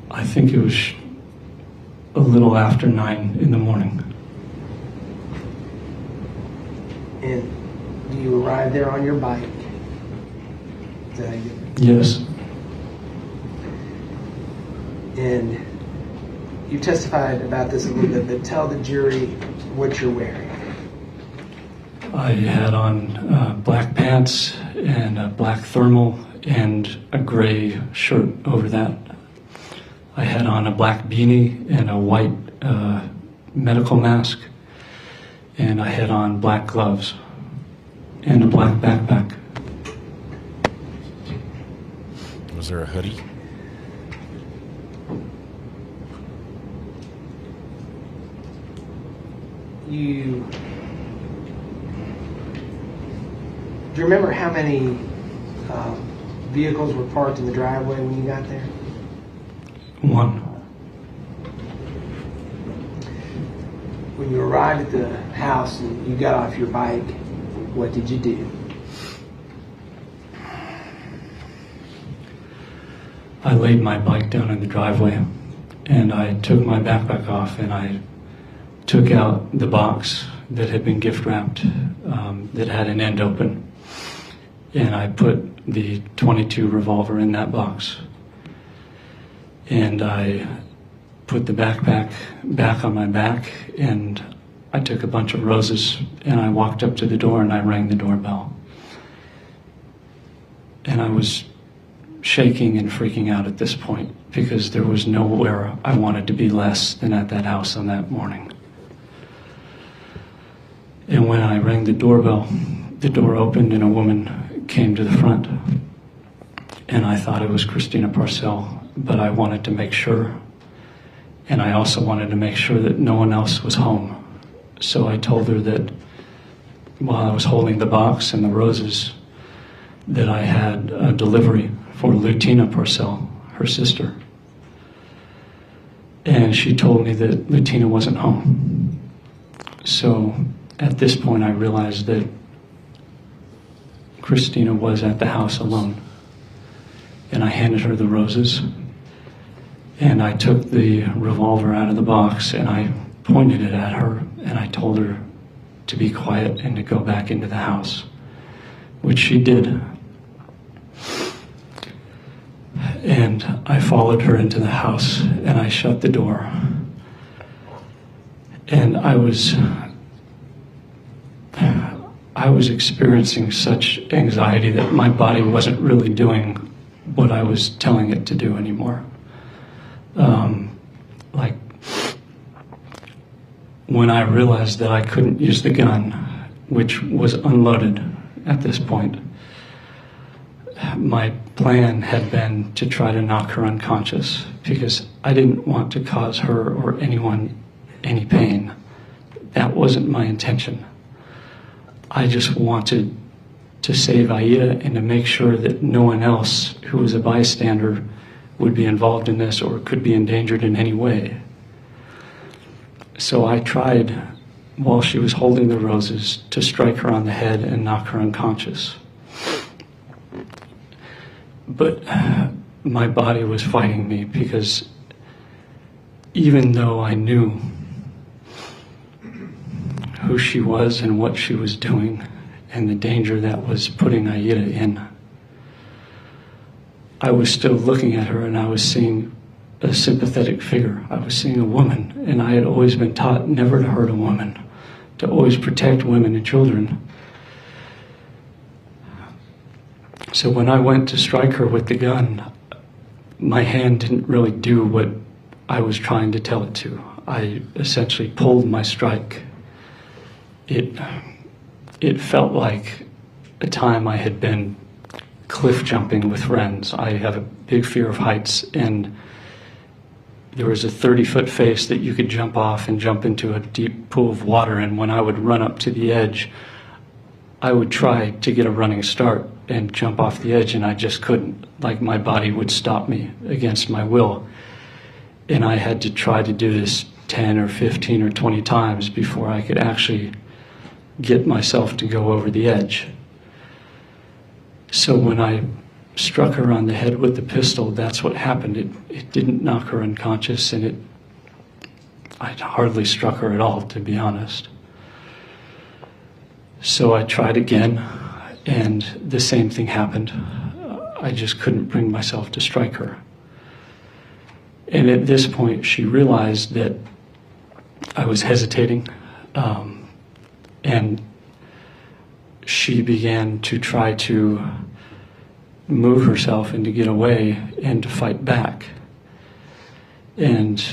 I think it was a little after 9 in the morning.
And do you arrive there on your bike? Is that how you
Yes.
And you testified about this a little bit, but tell the jury what you're wearing.
I had on black pants and a black thermal and a gray shirt over that. I had on a black beanie and a white medical mask, and I had on black gloves and a black backpack.
Was there a hoodie?
Do you remember how many vehicles were parked in the driveway when you got there?
1.
When you arrived at the house and you got off your bike, what did you do?
I laid my bike down in the driveway, and I took my backpack off, and I took out the box that had been gift wrapped that had an end open, and I put the .22 revolver in that box, and I put the backpack back on my back, and I took a bunch of roses, and I walked up to the door and I rang the doorbell, and I was shaking and freaking out at this point because there was nowhere I wanted to be less than at that house on that morning. And when I rang the doorbell, the door opened and a woman came to the front. And I thought it was Christina Parcell, but I wanted to make sure. And I also wanted to make sure that no one else was home. So I told her that while I was holding the box and the roses, that I had a delivery for Lutina Parcell, her sister. And she told me that Lutina wasn't home. So at this point I realized that Christina was at the house alone. And I handed her the roses, and I took the revolver out of the box and I pointed it at her, and I told her to be quiet and to go back into the house, which she did. And I followed her into the house and I shut the door. And I was experiencing such anxiety that my body wasn't really doing what I was telling it to do anymore. Like when I realized that I couldn't use the gun, which was unloaded at this point, my plan had been to try to knock her unconscious because I didn't want to cause her or anyone any pain. That wasn't my intention. I just wanted to save Ayden and to make sure that no one else who was a bystander would be involved in this or could be endangered in any way. So I tried, while she was holding the roses, to strike her on the head and knock her unconscious. But my body was fighting me because even though I knew who she was and what she was doing and the danger that was putting Ayden in, I was still looking at her and I was seeing a sympathetic figure. I was seeing a woman, and I had always been taught never to hurt a woman, to always protect women and children. So when I went to strike her with the gun, my hand didn't really do what I was trying to tell it to. I essentially pulled my strike. It felt like a time I had been cliff jumping with friends. I have a big fear of heights, and there was a 30-foot face that you could jump off and jump into a deep pool of water, and when I would run up to the edge, I would try to get a running start and jump off the edge, and I just couldn't. Like my body would stop me against my will. And I had to try to do this 10 or 15 or 20 times before I could actually get myself to go over the edge. So when I struck her on the head with the pistol, that's what happened. It didn't knock her unconscious, and I hardly struck her at all, to be honest. So I tried again, and the same thing happened. I just couldn't bring myself to strike her. And at this point, she realized that I was hesitating, and she began to try to move herself and to get away and to fight back. And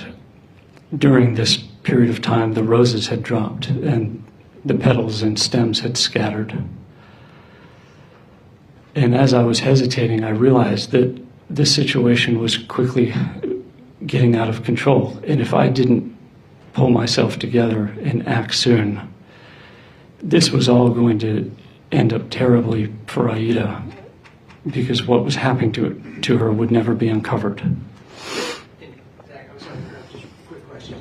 during this period of time, the roses had dropped and the petals and stems had scattered. And as I was hesitating, I realized that the situation was quickly getting out of control. And if I didn't pull myself together and act soon, this was all going to end up terribly for Ayda, because what was happening to her would never be uncovered.
Zach, I'm sorry, just a quick question.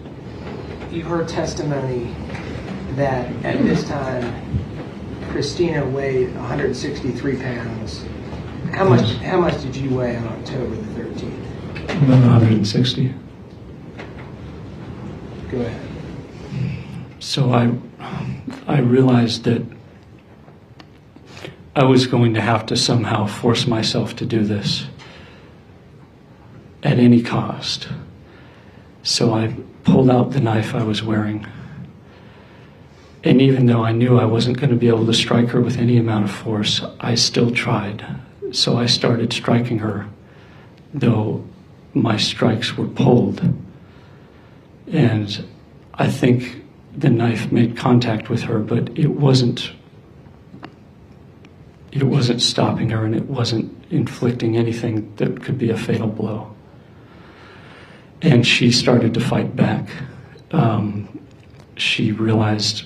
You heard testimony that at this time, Christina weighed 163 pounds. How much did you weigh on October the 13th?
About 160.
Go ahead.
So I realized that I was going to have to somehow force myself to do this at any cost. So I pulled out the knife I was wearing. And even though I knew I wasn't going to be able to strike her with any amount of force, I still tried. So I started striking her, though my strikes were pulled. And I think the knife made contact with her, but it wasn't stopping her, and it wasn't inflicting anything that could be a fatal blow. And she started to fight back. She realized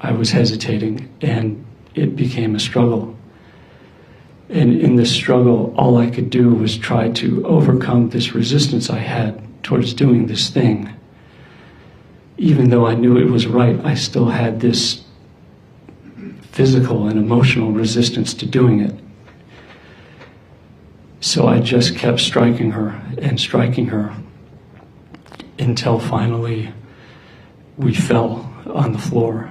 I was hesitating, and it became a struggle. And in this struggle, all I could do was try to overcome this resistance I had towards doing this thing. Even though I knew it was right, I still had this physical and emotional resistance to doing it. So I just kept striking her until finally we fell on the floor.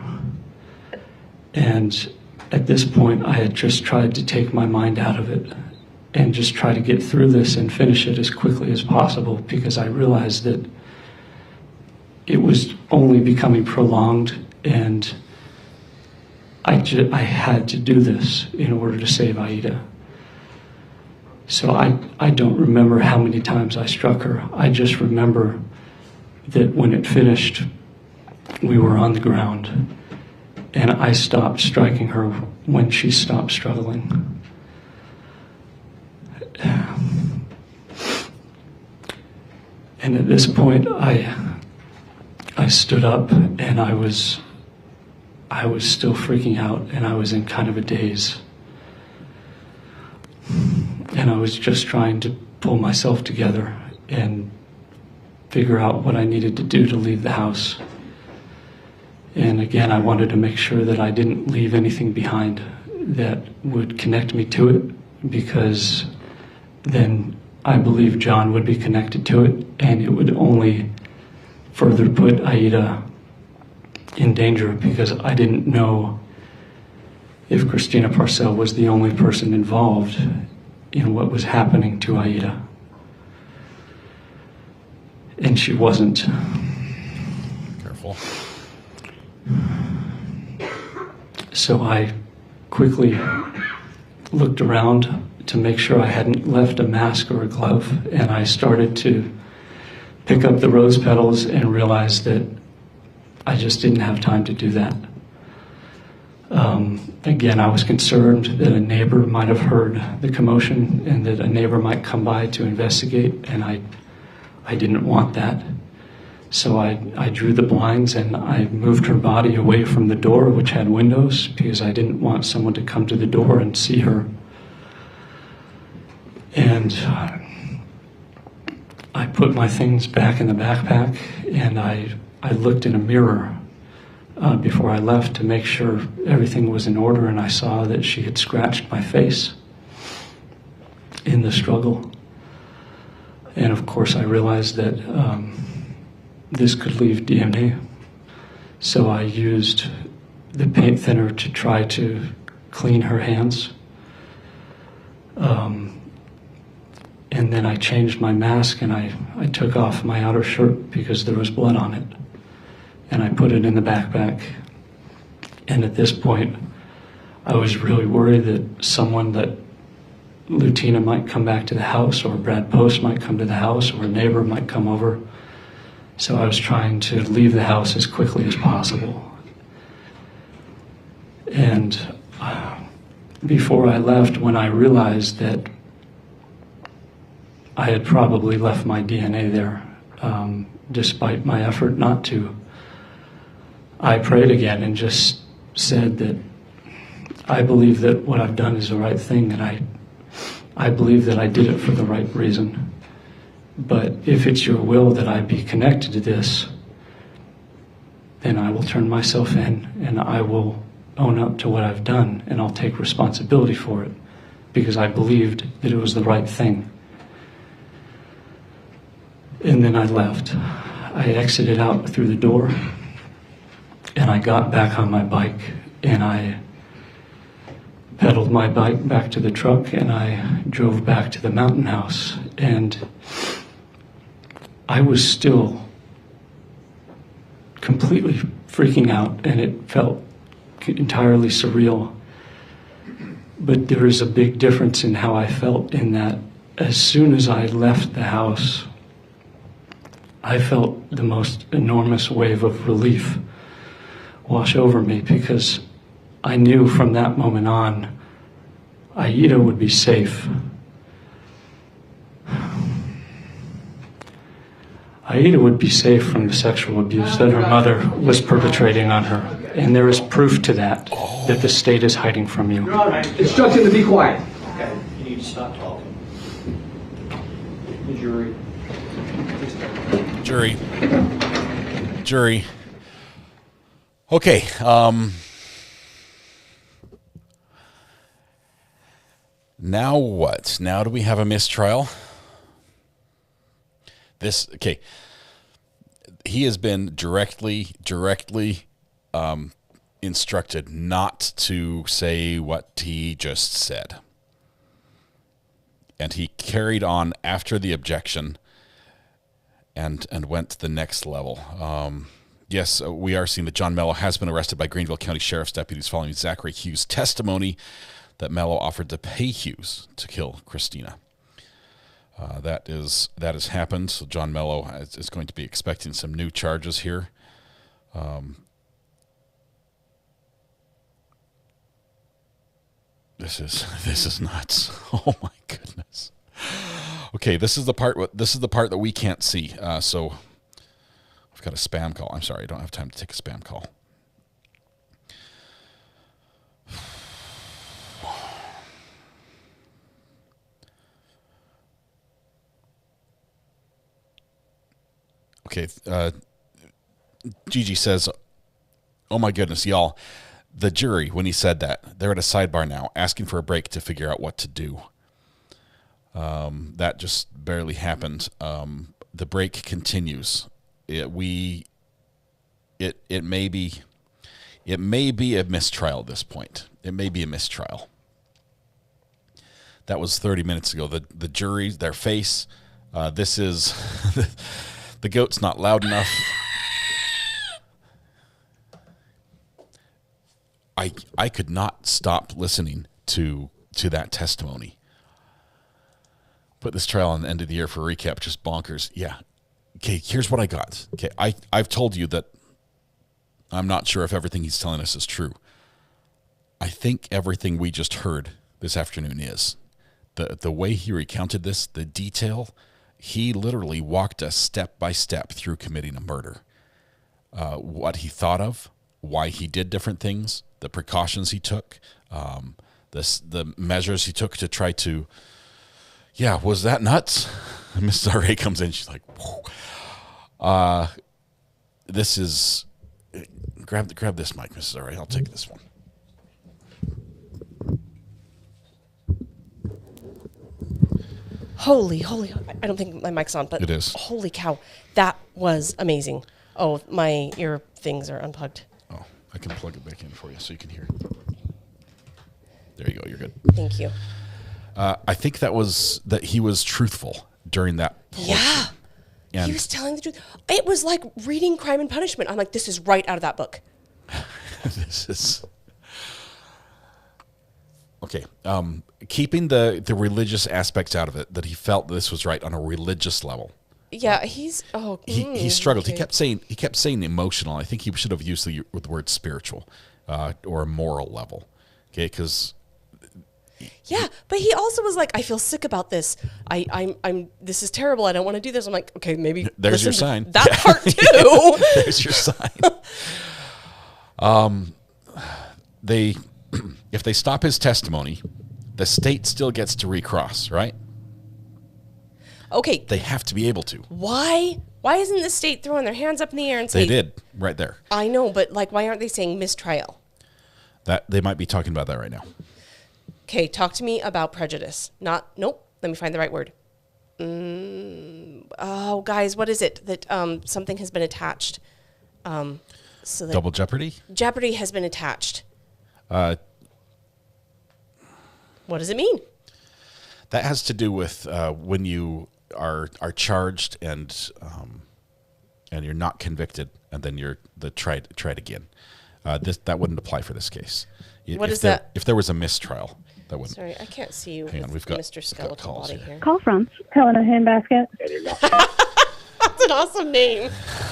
And at this point, I had just tried to take my mind out of it and just try to get through this and finish it as quickly as possible, because I realized that it was only becoming prolonged, and I had to do this in order to save Ayda. So I don't remember how many times I struck her. I just remember that when it finished, we were on the ground, and I stopped striking her when she stopped struggling. And at this point, I stood up, and I was still freaking out, and I was in kind of a daze. And I was just trying to pull myself together and figure out what I needed to do to leave the house. And again, I wanted to make sure that I didn't leave anything behind that would connect me to it, because then I believe John would be connected to it, and it would only further put Ayda in danger, because I didn't know if Christina Parcell was the only person involved in what was happening to Ayda. And she wasn't.
Careful.
So I quickly looked around to make sure I hadn't left a mask or a glove, and I started to pick up the rose petals and realized that I just didn't have time to do that. Again, I was concerned that a neighbor might have heard the commotion and that a neighbor might come by to investigate, and I didn't want that. So I drew the blinds and I moved her body away from the door, which had windows, because I didn't want someone to come to the door and see her. And I put my things back in the backpack, and I I looked in a mirror before I left to make sure everything was in order, and I saw that she had scratched my face in the struggle. And of course I realized that this could leave DNA. So I used the paint thinner to try to clean her hands. And then I changed my mask, and I took off my outer shirt because there was blood on it. And I put it in the backpack. And at this point, I was really worried that someone, that Lutina might come back to the house, or Brad Post might come to the house, or a neighbor might come over. So I was trying to leave the house as quickly as possible. And before I left, when I realized that I had probably left my DNA there, despite my effort not to, I prayed again and just said that I believe that what I've done is the right thing, and I believe that I did it for the right reason. But if it's your will that I be connected to this, then I will turn myself in, and I will own up to what I've done, and I'll take responsibility for it, because I believed that it was the right thing. And then I left. I exited out through the door, and I got back on my bike, and I pedaled my bike back to the truck, and I drove back to the mountain house. And I was still completely freaking out, and it felt entirely surreal. But there is a big difference in how I felt, in that as soon as I left the house, I felt the most enormous wave of relief wash over me, because I knew from that moment on, Ayden would be safe. Ayden would be safe from the sexual abuse that her mother was perpetrating on her. And there is proof to that, that the state is hiding from you.
Your Honor, instruction to be quiet.
Okay, you need to stop talking. The jury.
Jury. Okay. Now what? Now do we have a mistrial? Okay. He has been directly instructed not to say what he just said. And he carried on after the objection and went to the next level. Yes, we are seeing that John Mello has been arrested by Greenville County Sheriff's deputies following Zachary Hughes' testimony that Mello offered to pay Hughes to kill Christina. That has happened. So John Mello is going to be expecting some new charges here. This is nuts. Oh my goodness. Okay, this is the part that we can't see. So I've got a spam call. I'm sorry, I don't have time to take a spam call. Okay, Gigi says, oh my goodness, y'all, the jury, when he said that, they're at a sidebar now, asking for a break to figure out what to do. That just barely happened. The break continues. It may be a mistrial at this point. It may be a mistrial. That was 30 minutes ago. The jury, their face, this is... The goat's not loud enough. I could not stop listening to that testimony. Put this trial on the end of the year for a recap, just bonkers. Yeah. Okay, here's what I got. Okay, I've told you that I'm not sure if everything he's telling us is true. I think everything we just heard this afternoon is. The way he recounted this, the detail, he literally walked us step by step through committing a murder. What he thought of, why he did different things, the precautions he took, the measures he took to try to, was that nuts? Mrs. R.A. comes in, she's like, whoa. this is grab this mic, Mrs. All right, I'll take this one.
Holy! I don't think my mic's on, but
it is.
Holy cow, that was amazing. Oh, my ear things are unplugged.
Oh, I can plug it back in for you so you can hear. There you go. You're good.
Thank you.
I think that he was truthful during that portion.
Yeah.
And
he was telling the truth. It was like reading Crime and Punishment. I'm like, this is right out of that book.
This is okay. Keeping the religious aspects out of it, that he felt this was right on a religious level.
Yeah,
he struggled. Okay. He kept saying emotional. I think he should have used the word spiritual or a moral level. Okay, because.
Yeah, but he also was like, I feel sick about this. I'm this is terrible. I don't want to do this. I'm like, okay, maybe
there's your sign.
That part too.
There's your sign. If they stop his testimony, the state still gets to recross, right?
Okay.
They have to be able to.
Why? Why isn't the state throwing their hands up in the air and saying...
They did, right there.
I know, but like, why aren't they saying mistrial?
That they might be talking about that right now.
Okay, talk to me about prejudice. Nope, let me find the right word. Oh, guys, what is it? That something has been attached. So that
Double jeopardy?
Jeopardy has been attached. What does it mean?
That has to do with when you are charged and you're not convicted, and then you're tried again. That wouldn't apply for this case.
What is that?
If there was a mistrial, that wouldn't.
Sorry, I can't see you.
Hang on, we've got
Mr. Skeletal Body here.
Call from Helena Handbasket.
That's an awesome name.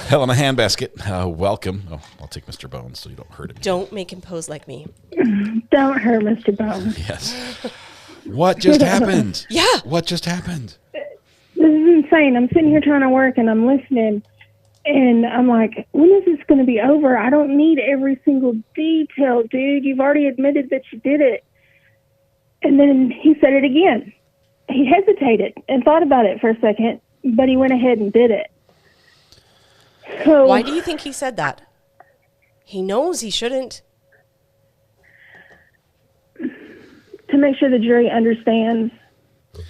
Helena Handbasket, welcome. Oh, I'll take Mr. Bones so you don't hurt him.
Don't make him pose like me.
Don't hurt Mr. Bones.
Yes. What just happened?
Yeah.
What just happened?
This is insane. I'm sitting here trying to work and I'm listening. And I'm like, when is this going to be over? I don't need every single detail, dude. You've already admitted that you did it. And then he said it again. He hesitated and thought about it for a second, but he went ahead and did it. So
why do you think he said that? He knows he shouldn't.
To make sure the jury understands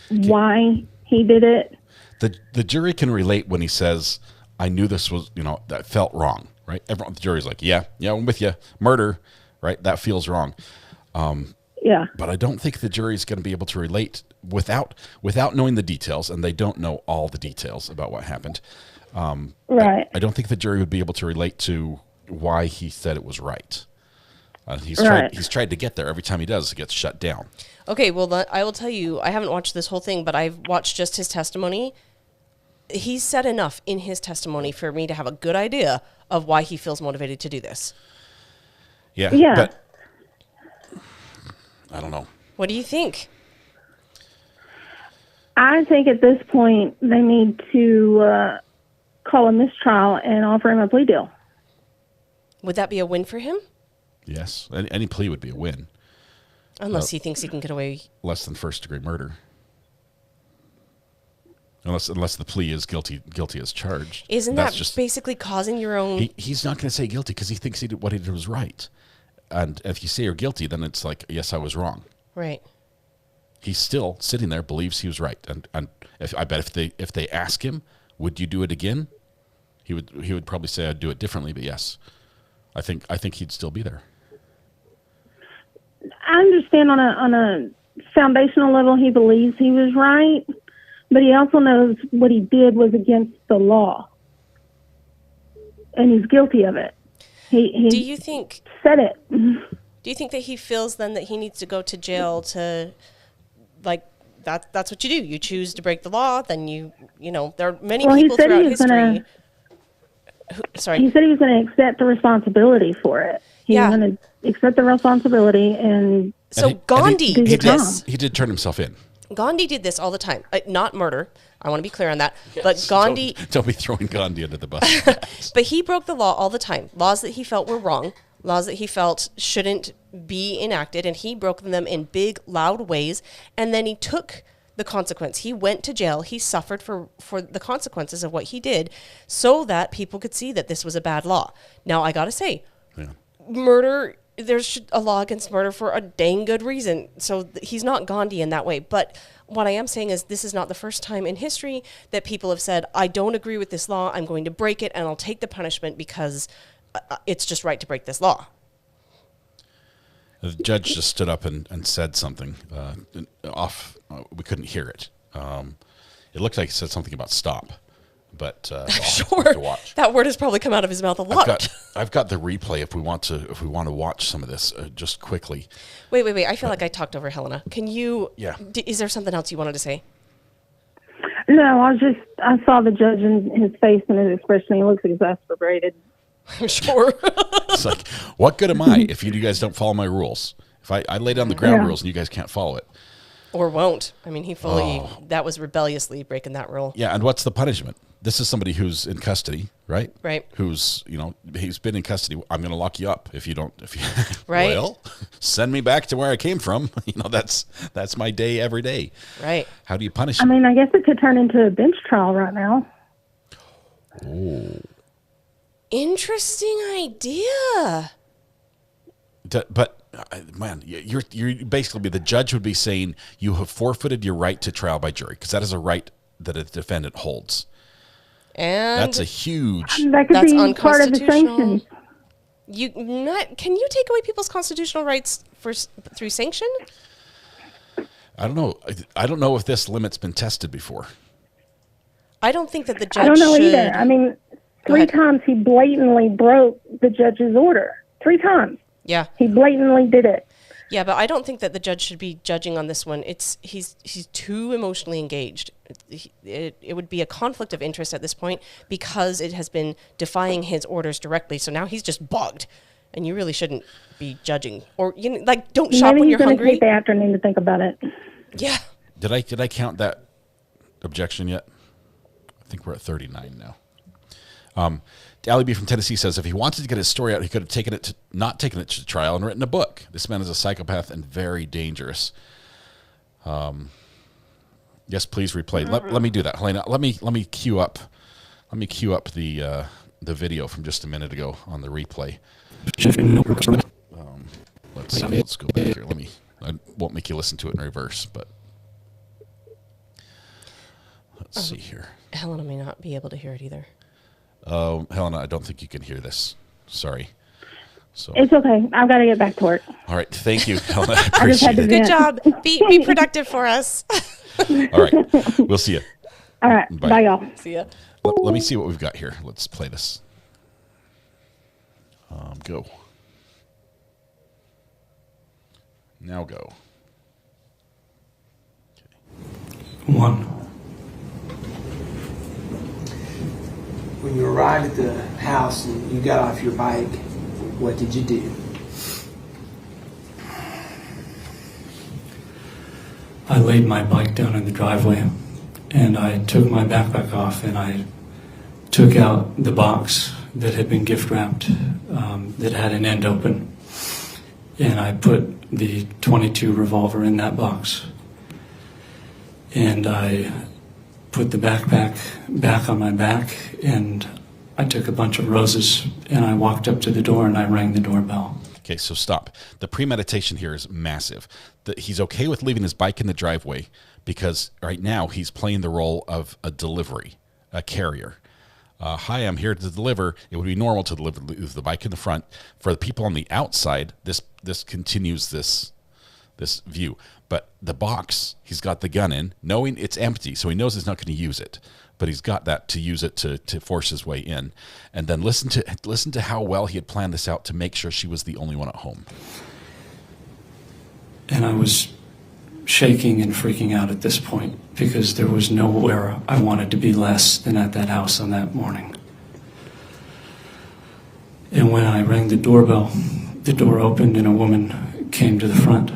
why he did it.
The jury can relate when he says, I knew this was, that felt wrong, right? Everyone, the jury's like, yeah, I'm with you. Murder, right? That feels wrong.
Yeah.
But I don't think the jury's going to be able to relate without knowing the details, and they don't know all the details about what happened.
Right.
I don't think the jury would be able to relate to why he said it was right. He's tried to get there. Every time he does, it gets shut down.
Okay, well, I will tell you, I haven't watched this whole thing, but I've watched just his testimony. He's said enough in his testimony for me to have a good idea of why he feels motivated to do this.
Yeah. But I don't know.
What do you think?
I think at this point they need to call a mistrial and offer him a plea deal.
Would that be a win for him?
Yes. Any plea would be a win.
Unless he thinks he can get away.
Less than first-degree murder. Unless the plea is guilty as charged.
Isn't that just basically causing your own...
He's not going to say guilty because he thinks what he did was right. And if you say you're guilty, then it's like, yes, I was wrong.
Right.
He's still sitting there, believes he was right. And I bet if they ask him, would you do it again? He would probably say, I'd do it differently, but yes. I think he'd still be there.
I understand on a foundational level he believes he was right. But he also knows what he did was against the law. And he's guilty of it. He
do you think
said it.
Do you think that he feels then that he needs to go to jail to, like, that's what you do. You choose to break the law, then there are many people throughout history. Sorry.
He said he was going to accept the responsibility for it. He was going to accept the responsibility and...
So Gandhi did this.
He did turn himself in.
Gandhi did this all the time. Not murder. I want to be clear on that. Yes, but Gandhi...
Don't be throwing Gandhi under the bus.
But he broke the law all the time. Laws that he felt were wrong. Laws that he felt shouldn't be enacted. And he broke them in big, loud ways. And then he took the consequence. He went to jail. He suffered for the consequences of what he did so that people could see that this was a bad law. Now, I got to say, murder, there's a law against murder for a dang good reason. So he's not Gandhi in that way. But what I am saying is this is not the first time in history that people have said, I don't agree with this law. I'm going to break it and I'll take the punishment because it's just right to break this law.
The judge just stood up and said something we couldn't hear it. It looked like he said something about stop, but
sure,
to watch.
That word has probably come out of his mouth a lot.
I've got the replay if we want to watch some of this just quickly.
Wait. I feel like I talked over Helena. Can you?
Yeah.
Is there something else you wanted to say?
No, I saw the judge in his face and his expression. He looks exasperated.
I'm sure.
It's like, what good am I if you guys don't follow my rules? If I lay down the ground rules and you guys can't follow it.
Or won't. I mean, that was rebelliously breaking that rule.
Yeah, and what's the punishment? This is somebody who's in custody, right?
Right.
Who's, he's been in custody. I'm going to lock you up if you
right.
Well, send me back to where I came from. That's my day every day.
Right.
How do you punish him?
I mean, I guess it could turn into a bench trial right now.
Oh.
Interesting idea.
But man, you're basically, the judge would be saying you have forfeited your right to trial by jury, because that is a right that a defendant holds.
And
that's a huge.
That could be part of the sanctions.
Can you take away people's constitutional rights through sanction?
I don't know. I don't know if this limit's been tested before.
I don't think that the judge.
I don't know either. I mean, 3 times he blatantly broke the judge's order. 3 times.
Yeah.
He blatantly did it.
Yeah, but I don't think that the judge should be judging on this one. He's too emotionally engaged. It would be a conflict of interest at this point because it has been defying his orders directly. So now he's just bugged, and you really shouldn't be judging. Or don't shop when you're hungry.
Maybe he's going to take the afternoon to think about it.
Yeah.
Did I count that objection yet? I think we're at 39 now. Allie B from Tennessee says if he wanted to get his story out, he could have not taken it to trial and written a book. This man is a psychopath and very dangerous. Yes, please replay. Let me do that, Helena. Let me queue up the video from just a minute ago on the replay. Let's see. Let's go back here. I won't make you listen to it in reverse, but let's see here.
Helena may not be able to hear it either.
Helena, I don't think you can hear this. Sorry. So
it's okay. I've got to get back to work.
All right. Thank you, Helena. I appreciate it.
Good job. Be productive for us.
All right. We'll see you.
All right. Bye y'all.
See ya.
Let me see what we've got here. Let's play this. Go. Now go.
Okay. 1.
When you arrived at the house and you got off your bike, what did you do?
I laid my bike down in the driveway and I took my backpack off and I took out the box that had been gift wrapped that had an end open, and I put the .22 revolver in that box, and I put the backpack back on my back, and I took a bunch of roses and I walked up to the door and I rang the doorbell.
Okay, so stop. The premeditation here is massive. He's okay with leaving his bike in the driveway because right now he's playing the role of a carrier. Hi, I'm here to deliver. It would be normal to deliver the bike in the front. For the people on the outside, this continues this view. But the box, he's got the gun in, knowing it's empty, so he knows he's not going to use it. But he's got that to use it to force his way in. And then listen to how well he had planned this out to make sure she was the only one at home.
And I was shaking and freaking out at this point because there was nowhere I wanted to be less than at that house on that morning. And when I rang the doorbell, the door opened and a woman came to the front.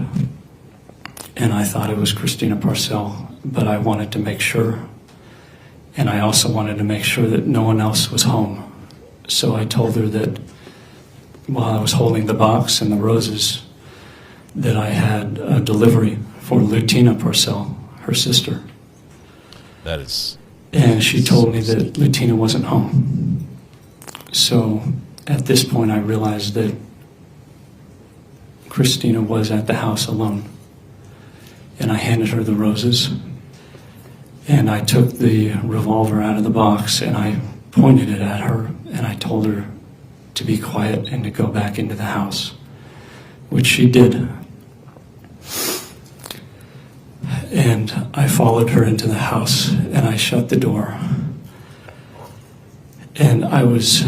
And I thought it was Christina Parcell, but I wanted to make sure. And I also wanted to make sure that no one else was home. So I told her that while I was holding the box and the roses, that I had a delivery for Lutina Parcell, her sister.
That is...
And she told me that Latina wasn't home. So at this point, I realized that Christina was at the house alone. And I handed her the roses. And I took the revolver out of the box and I pointed it at her. And I told her to be quiet and to go back into the house, which she did. And I followed her into the house and I shut the door. And I was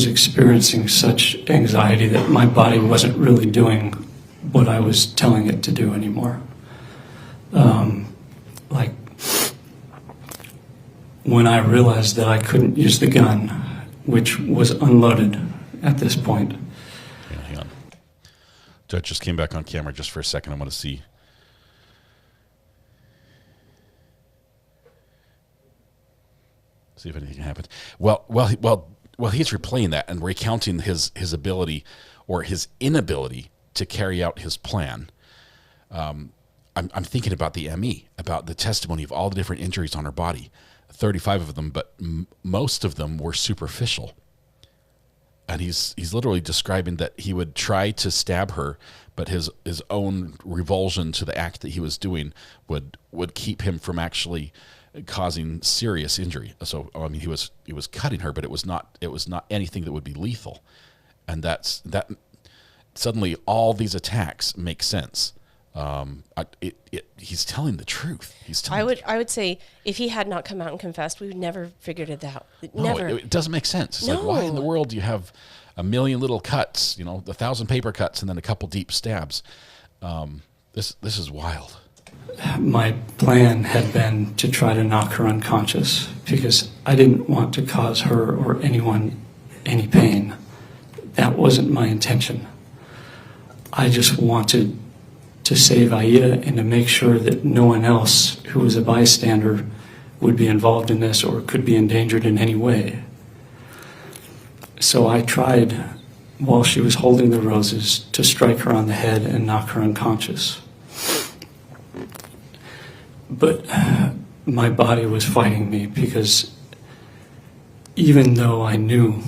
experiencing such anxiety that my body wasn't really doing what I was telling it to do anymore. Like when I realized that I couldn't use the gun, which was unloaded at this point.
Yeah, hang on. Judge just came back on camera just for a second. I want to see. See if anything happened. Well, he's replaying that and recounting his ability or his inability to carry out his plan. I'm thinking about the ME, about the testimony of all the different injuries on her body, 35 of them, but most of them were superficial. And he's literally describing that he would try to stab her, but his own revulsion to the act that he was doing would keep him from actually causing serious injury. So I mean, he was cutting her, but it was not anything that would be lethal. And that suddenly all these attacks make sense. He's telling the truth.
I would say if he had not come out and confessed, we would never figured it out.
No, it doesn't make sense. It's like, why in the world do you have a million little cuts, 1,000 paper cuts and then a couple deep stabs? This is wild.
My plan had been to try to knock her unconscious because I didn't want to cause her or anyone any pain. That wasn't my intention. I just wanted to save Ayden and to make sure that no one else who was a bystander would be involved in this or could be endangered in any way. So I tried, while she was holding the roses, to strike her on the head and knock her unconscious. But my body was fighting me because even though I knew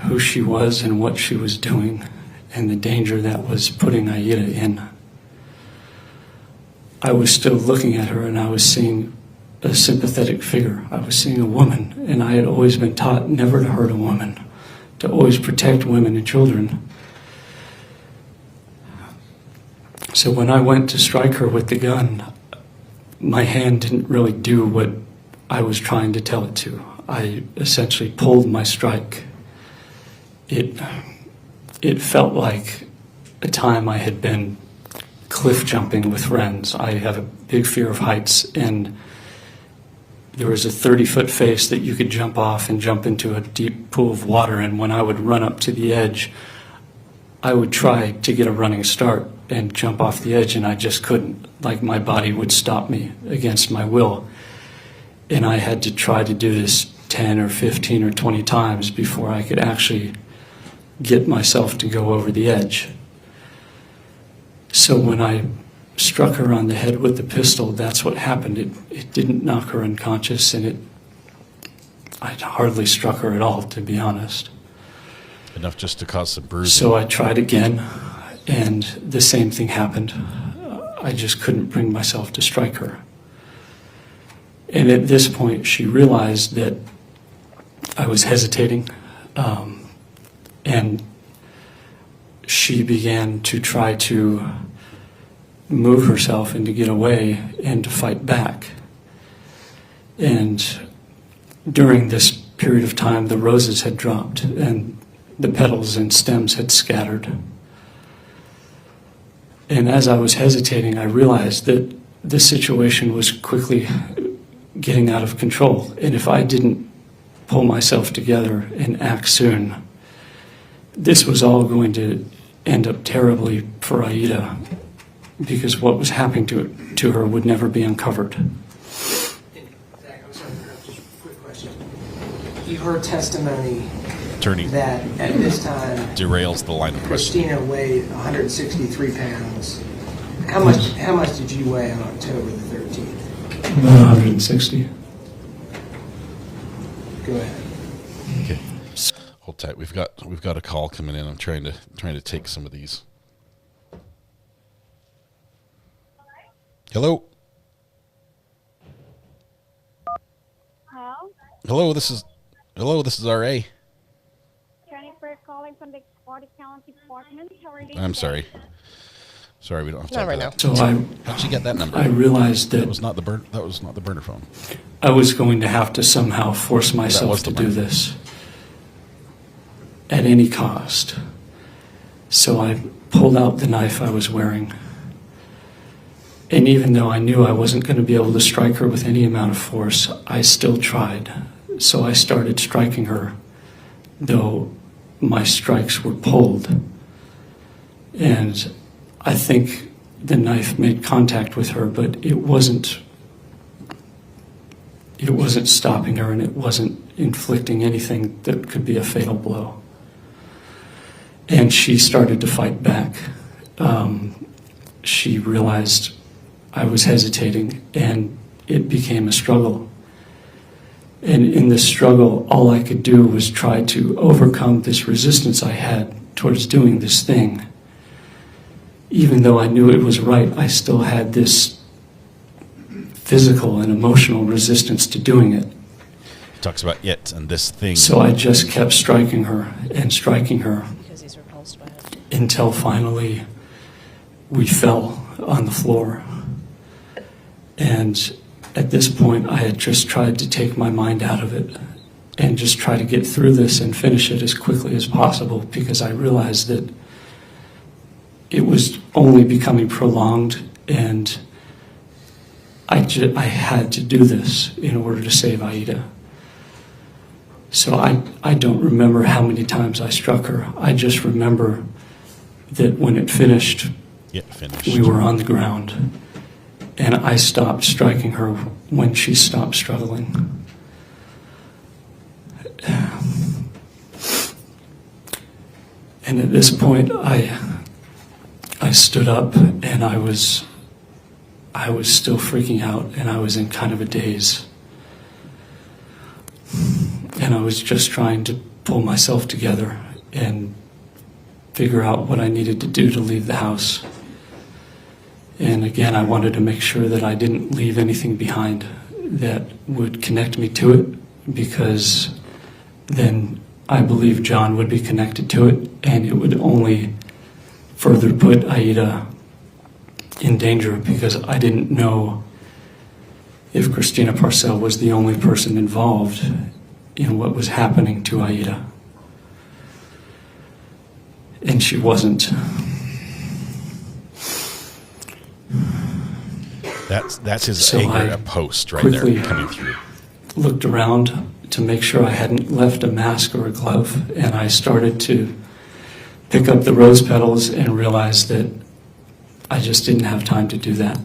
who she was and what she was doing and the danger that was putting Ayden in, I was still looking at her and I was seeing a sympathetic figure. I was seeing a woman, and I had always been taught never to hurt a woman, to always protect women and children. So when I went to strike her with the gun, my hand didn't really do what I was trying to tell it to. I essentially pulled my strike. It felt like a time I had been cliff jumping with friends. I have a big fear of heights, and there was a 30-foot face that you could jump off and jump into a deep pool of water, and when I would run up to the edge, I would try to get a running start and jump off the edge, and I just couldn't. Like my body would stop me against my will. And I had to try to do this 10 or 15 or 20 times before I could actually get myself to go over the edge. So when I struck her on the head with the pistol, that's what happened. It didn't knock her unconscious, and I hardly struck her at all, to be honest.
Enough just to cause some bruising.
So I tried again, and the same thing happened. I just couldn't bring myself to strike her. And at this point, she realized that I was hesitating, and she began to try to move herself and to get away and to fight back. And during this period of time, the roses had dropped and the petals and stems had scattered. And as I was hesitating, I realized that the situation was quickly getting out of control. And if I didn't pull myself together and act soon, this was all going to end up terribly for Ayden, because what was happening to her would never be uncovered.
Zach, I'm sorry to interrupt, just a quick question. You heard testimony
attorney
that at this time
derails the line of questioning.
Christina weighed 163 pounds. How much did you weigh on October the 13th?
About 160.
Go ahead.
Okay. Hold tight. We've got a call coming in. I'm trying to take some of these. Hello. Hello. This is RA.
Jennifer calling from the Florida County Department. How are you?
I'm sorry. Sorry, we don't have time.
Not right now.
So
how'd you get that number?
I realized that
that was not the burner phone.
I was going to have to somehow force myself to do this at any cost. So I pulled out the knife I was wearing. And even though I knew I wasn't going to be able to strike her with any amount of force, I still tried. So I started striking her, though my strikes were pulled. And I think the knife made contact with her, but it wasn't stopping her, and it wasn't inflicting anything that could be a fatal blow. And she started to fight back. She realized I was hesitating, and it became a struggle. And in this struggle, all I could do was try to overcome this resistance I had towards doing this thing. Even though I knew it was right, I still had this physical and emotional resistance to doing it.
He talks about it and this thing.
So I just kept striking her and striking her
Because he's repulsed by it.
until finally we fell on the floor. And at this point, I had just tried to take my mind out of it and just try to get through this and finish it as quickly as possible, because I realized that it was only becoming prolonged, and I had to do this in order to save Aida. So I don't remember how many times I struck her. I just remember that when it finished, we were on the ground, and I stopped striking her when she stopped struggling. And at this point, I stood up, and I was still freaking out, and I was in kind of a daze. And I was just trying to pull myself together and figure out what I needed to do to leave the house. And again, I wanted to make sure that I didn't leave anything behind that would connect me to it, because then I believe John would be connected to it, and it would only further put Aida in danger, because I didn't know if Christina Parcell was the only person involved in what was happening to Aida. And she wasn't.
That's his
So
anger,
I
a post right
quickly
there coming through.
Looked around to make sure I hadn't left a mask or a glove, and I started to pick up the rose petals and realized that I just didn't have time to do that.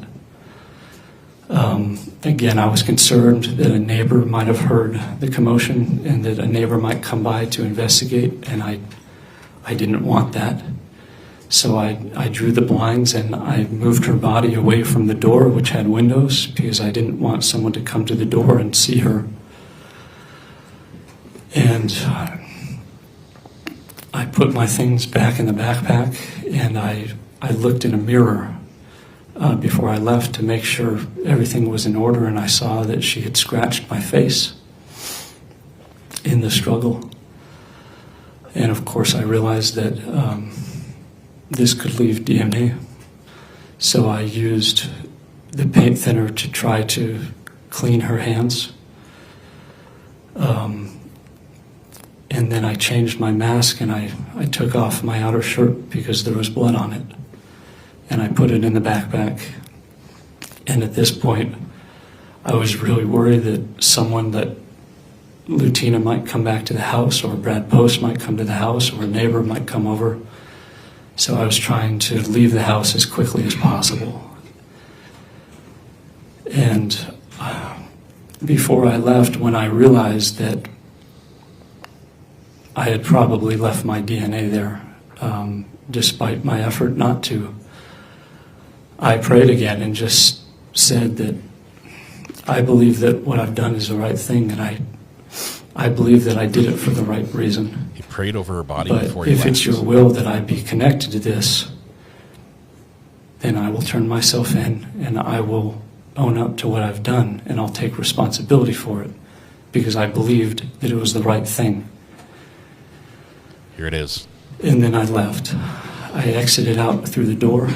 Again, I was concerned that a neighbor might have heard the commotion and that a neighbor might come by to investigate, and I didn't want that. So I drew the blinds and I moved her body away from the door, which had windows, because I didn't want someone to come to the door and see her. And I put my things back in the backpack, and I looked in a mirror before I left to make sure everything was in order, and I saw that she had scratched my face in the struggle. And of course I realized that this could leave DNA. So I used the paint thinner to try to clean her hands. And then I changed my mask, and I took off my outer shirt because there was blood on it. And I put it in the backpack. And at this point, I was really worried that someone, that Lutina might come back to the house, or Brad Post might come to the house, or a neighbor might come over. So I was trying to leave the house as quickly as possible. And before I left, when I realized that I had probably left my DNA there, despite my effort not to. I prayed again and just said that I believe that what I've done is the right thing, and I believe that I did it for the right reason.
He prayed over her body
But
before he
if
left.
it's your will that I be connected to this, then I will turn myself in and I will own up to what I've done, and I'll take responsibility for it because I believed that it was the right thing.
Here it is.
And then I left. I exited out through the door,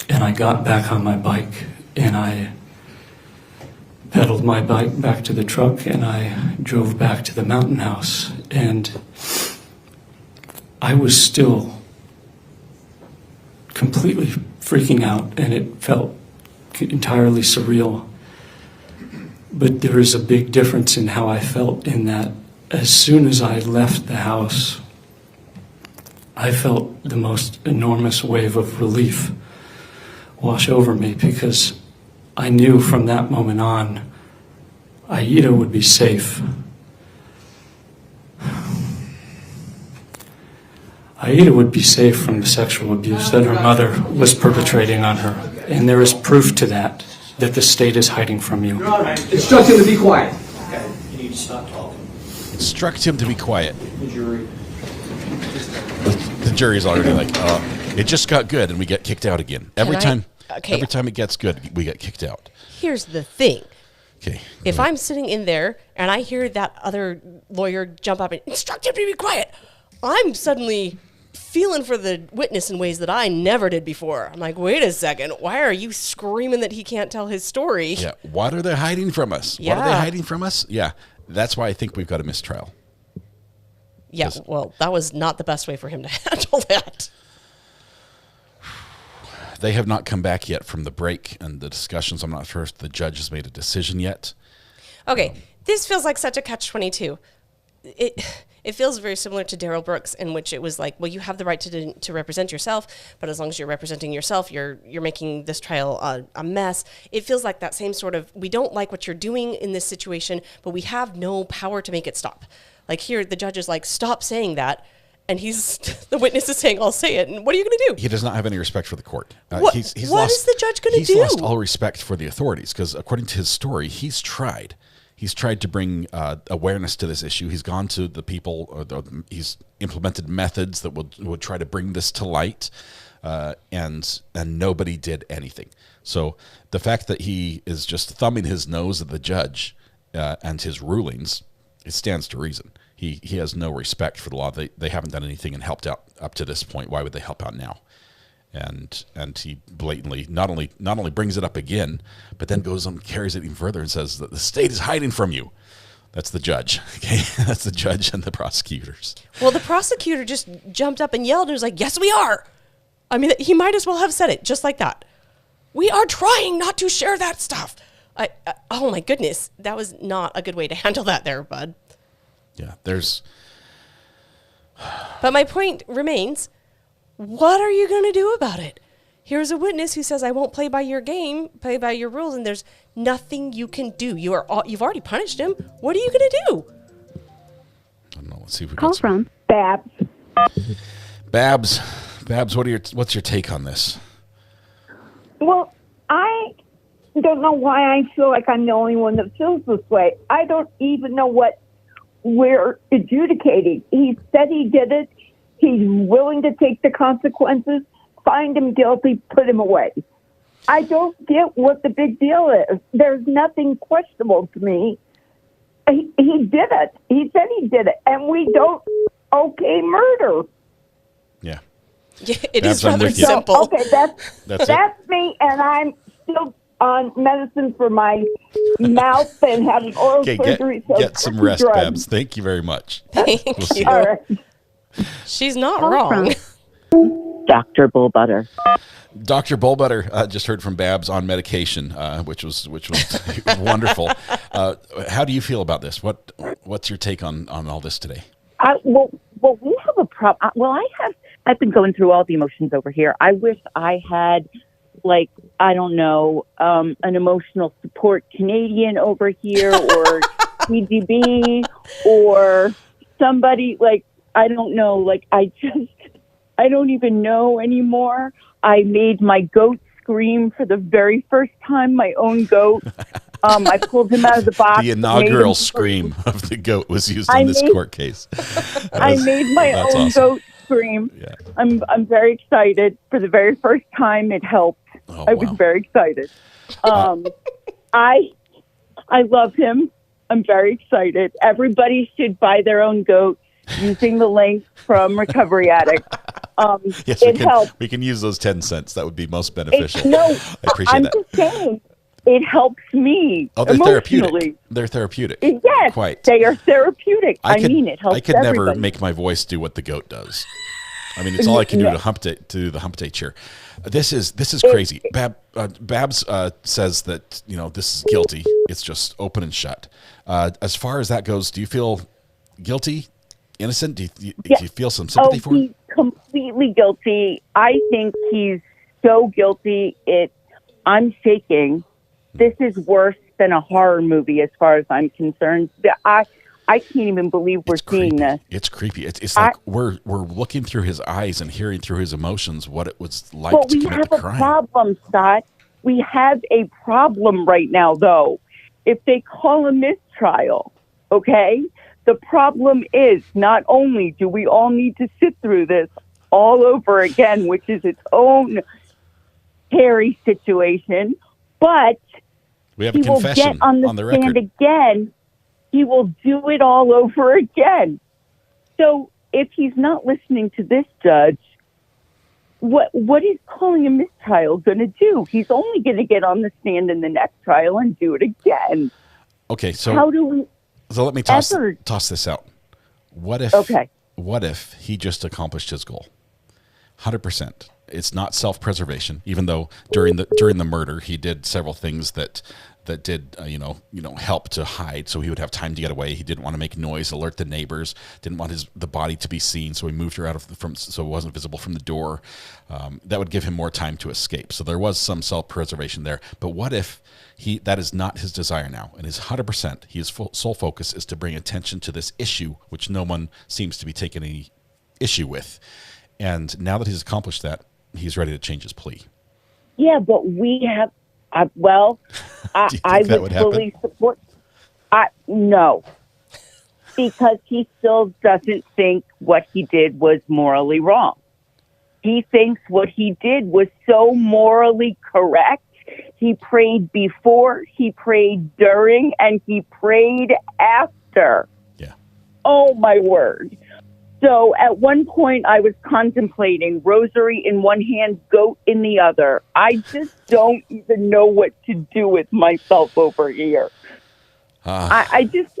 and I got back on my bike, and I pedaled my bike back to the truck, and I drove back to the mountain house. And I was still completely freaking out, and it felt entirely surreal. But there is a big difference in how I felt, in that as soon as I left the house, I felt the most enormous wave of relief wash over me, because I knew from that moment on Ayden would be safe. Ayden would be safe from the sexual abuse that her mother was perpetrating on her. And there is proof to that the state is hiding from you.
Instruct him to be quiet.
Okay, you need to stop talking.
Instruct him to be quiet.
The jury.
The jury's already like, it just got good and we get kicked out again. Every time it gets good, we get kicked out.
Here's the thing.
Okay.
If I'm sitting in there and I hear that other lawyer jump up and instruct him to be quiet, I'm suddenly feeling for the witness in ways that I never did before. I'm like, wait a second, why are you screaming that he can't tell his story?
Yeah. What are they hiding from us?
Yeah.
What are they hiding from us? Yeah. That's why I think we've got a mistrial.
Yeah, well, that was not the best way for him to handle that.
They have not come back yet from the break and the discussions. I'm not sure if the judge has made a decision yet.
Okay, this feels like such a catch-22. It feels very similar to Darrell Brooks, in which it was like, well, you have the right to represent yourself, but as long as you're representing yourself, you're making this trial a mess. It feels like that same sort of, we don't like what you're doing in this situation, but we have no power to make it stop. Like here, the judge is like, stop saying that. And the witness is saying, I'll say it. And what are you going to do?
He does not have any respect for the court.
What is the judge going to do?
He's lost all respect for the authorities because according to his story, he's tried. He's tried to bring awareness to this issue. He's gone to the people, he's implemented methods that would try to bring this to light, and nobody did anything. So the fact that he is just thumbing his nose at the judge and his rulings, it stands to reason. He has no respect for the law. They haven't done anything and helped out up to this point. Why would they help out now? And he blatantly not only brings it up again, but then goes and carries it even further and says that the state is hiding from you. That's the judge. Okay, that's the judge and the prosecutors.
Well, the prosecutor just jumped up and yelled and was like, "Yes, we are." I mean, he might as well have said it just like that. We are trying not to share that stuff. Oh my goodness, that was not a good way to handle that there, bud.
Yeah,
But my point remains, what are you going to do about it? Here's a witness who says, I won't play by your game, play by your rules, and there's nothing you can do. You've already punished him. What are you going to do?
I don't know. Let's see if we
Call from Babs.
Babs, what's your take on this?
Well, I don't know why I feel like I'm the only one that feels this way. I don't even know what we're adjudicating. He said he did it. He's willing to take the consequences, find him guilty, put him away. I don't get what the big deal is. There's nothing questionable to me. He did it. He said he did it. And we don't okay murder.
Yeah.
Yeah, it is rather simple.
So, okay, that's me, and I'm still on medicine for my mouth and having oral surgery.
Get some rest, Babs. Thank you very much.
Thank you.
All right.
She's not wrong.
Dr. Bullbutter.
Dr. Bullbutter just heard from Babs on medication, which was wonderful. How do you feel about this? What's your take on all this today?
Well, we have a problem. Well, I've been going through all the emotions over here. I wish I had, an emotional support Canadian over here, or TGB, or somebody, like, I don't know, like, I don't even know anymore. I made my goat scream for the very first time, my own goat. I pulled him out of the box.
The inaugural scream of the goat was used in this court case.
I made my own goat scream.
Yeah.
I'm very excited. For the very first time, it helped. I was very excited. I love him. I'm very excited. Everybody should buy their own goat using the link from Recovery Addict.
Yes, we can use those 10 cents. That would be most beneficial. I appreciate that.
I'm just saying, it helps me.
Oh, they're
emotionally.
therapeutic. They're therapeutic.
Yes,
quite.
They are therapeutic. I mean, it helps.
I could
everybody.
never make my voice do what the goat does. I mean, it's all I can do to the hump day chair. This is crazy. Babs says that this is guilty. It's just open and shut. As far as that goes, do you feel guilty, innocent? Do you feel some sympathy for him?
He's completely guilty. I think he's so guilty. I'm shaking. This is worse than a horror movie as far as I'm concerned. I can't even believe we're seeing this.
It's creepy. It's like we're looking through his eyes and hearing through his emotions what it was like to commit the crime.
We have a problem, Scott. We have a problem right now, though. If they call a mistrial, okay, the problem is not only do we all need to sit through this all over again, which is its own scary situation, but
we have a confession
will get on the stand
record
again. He will do it all over again. So if he's not listening to this judge, what is calling a mistrial going to do? He's only going to get on the stand in the next trial and do it again.
Okay, so
how do we?
So let me toss this out. What if he just accomplished his goal? 100%. It's not self-preservation, even though during the murder he did several things that did help to hide, so he would have time to get away. He didn't want to make noise, alert the neighbors, didn't want the body to be seen, so he moved her so it wasn't visible from the door. That would give him more time to escape. So there was some self-preservation there. But what if that is not his desire now, and his 100%, his sole focus is to bring attention to this issue, which no one seems to be taking any issue with. And now that he's accomplished that, he's ready to change his plea.
Yeah, but we have. I would fully support. No, because he still doesn't think what he did was morally wrong. He thinks what he did was so morally correct. He prayed before, he prayed during, and he prayed after.
Yeah.
Oh, my word. So at one point I was contemplating rosary in one hand, goat in the other. I just don't even know what to do with myself over here. It's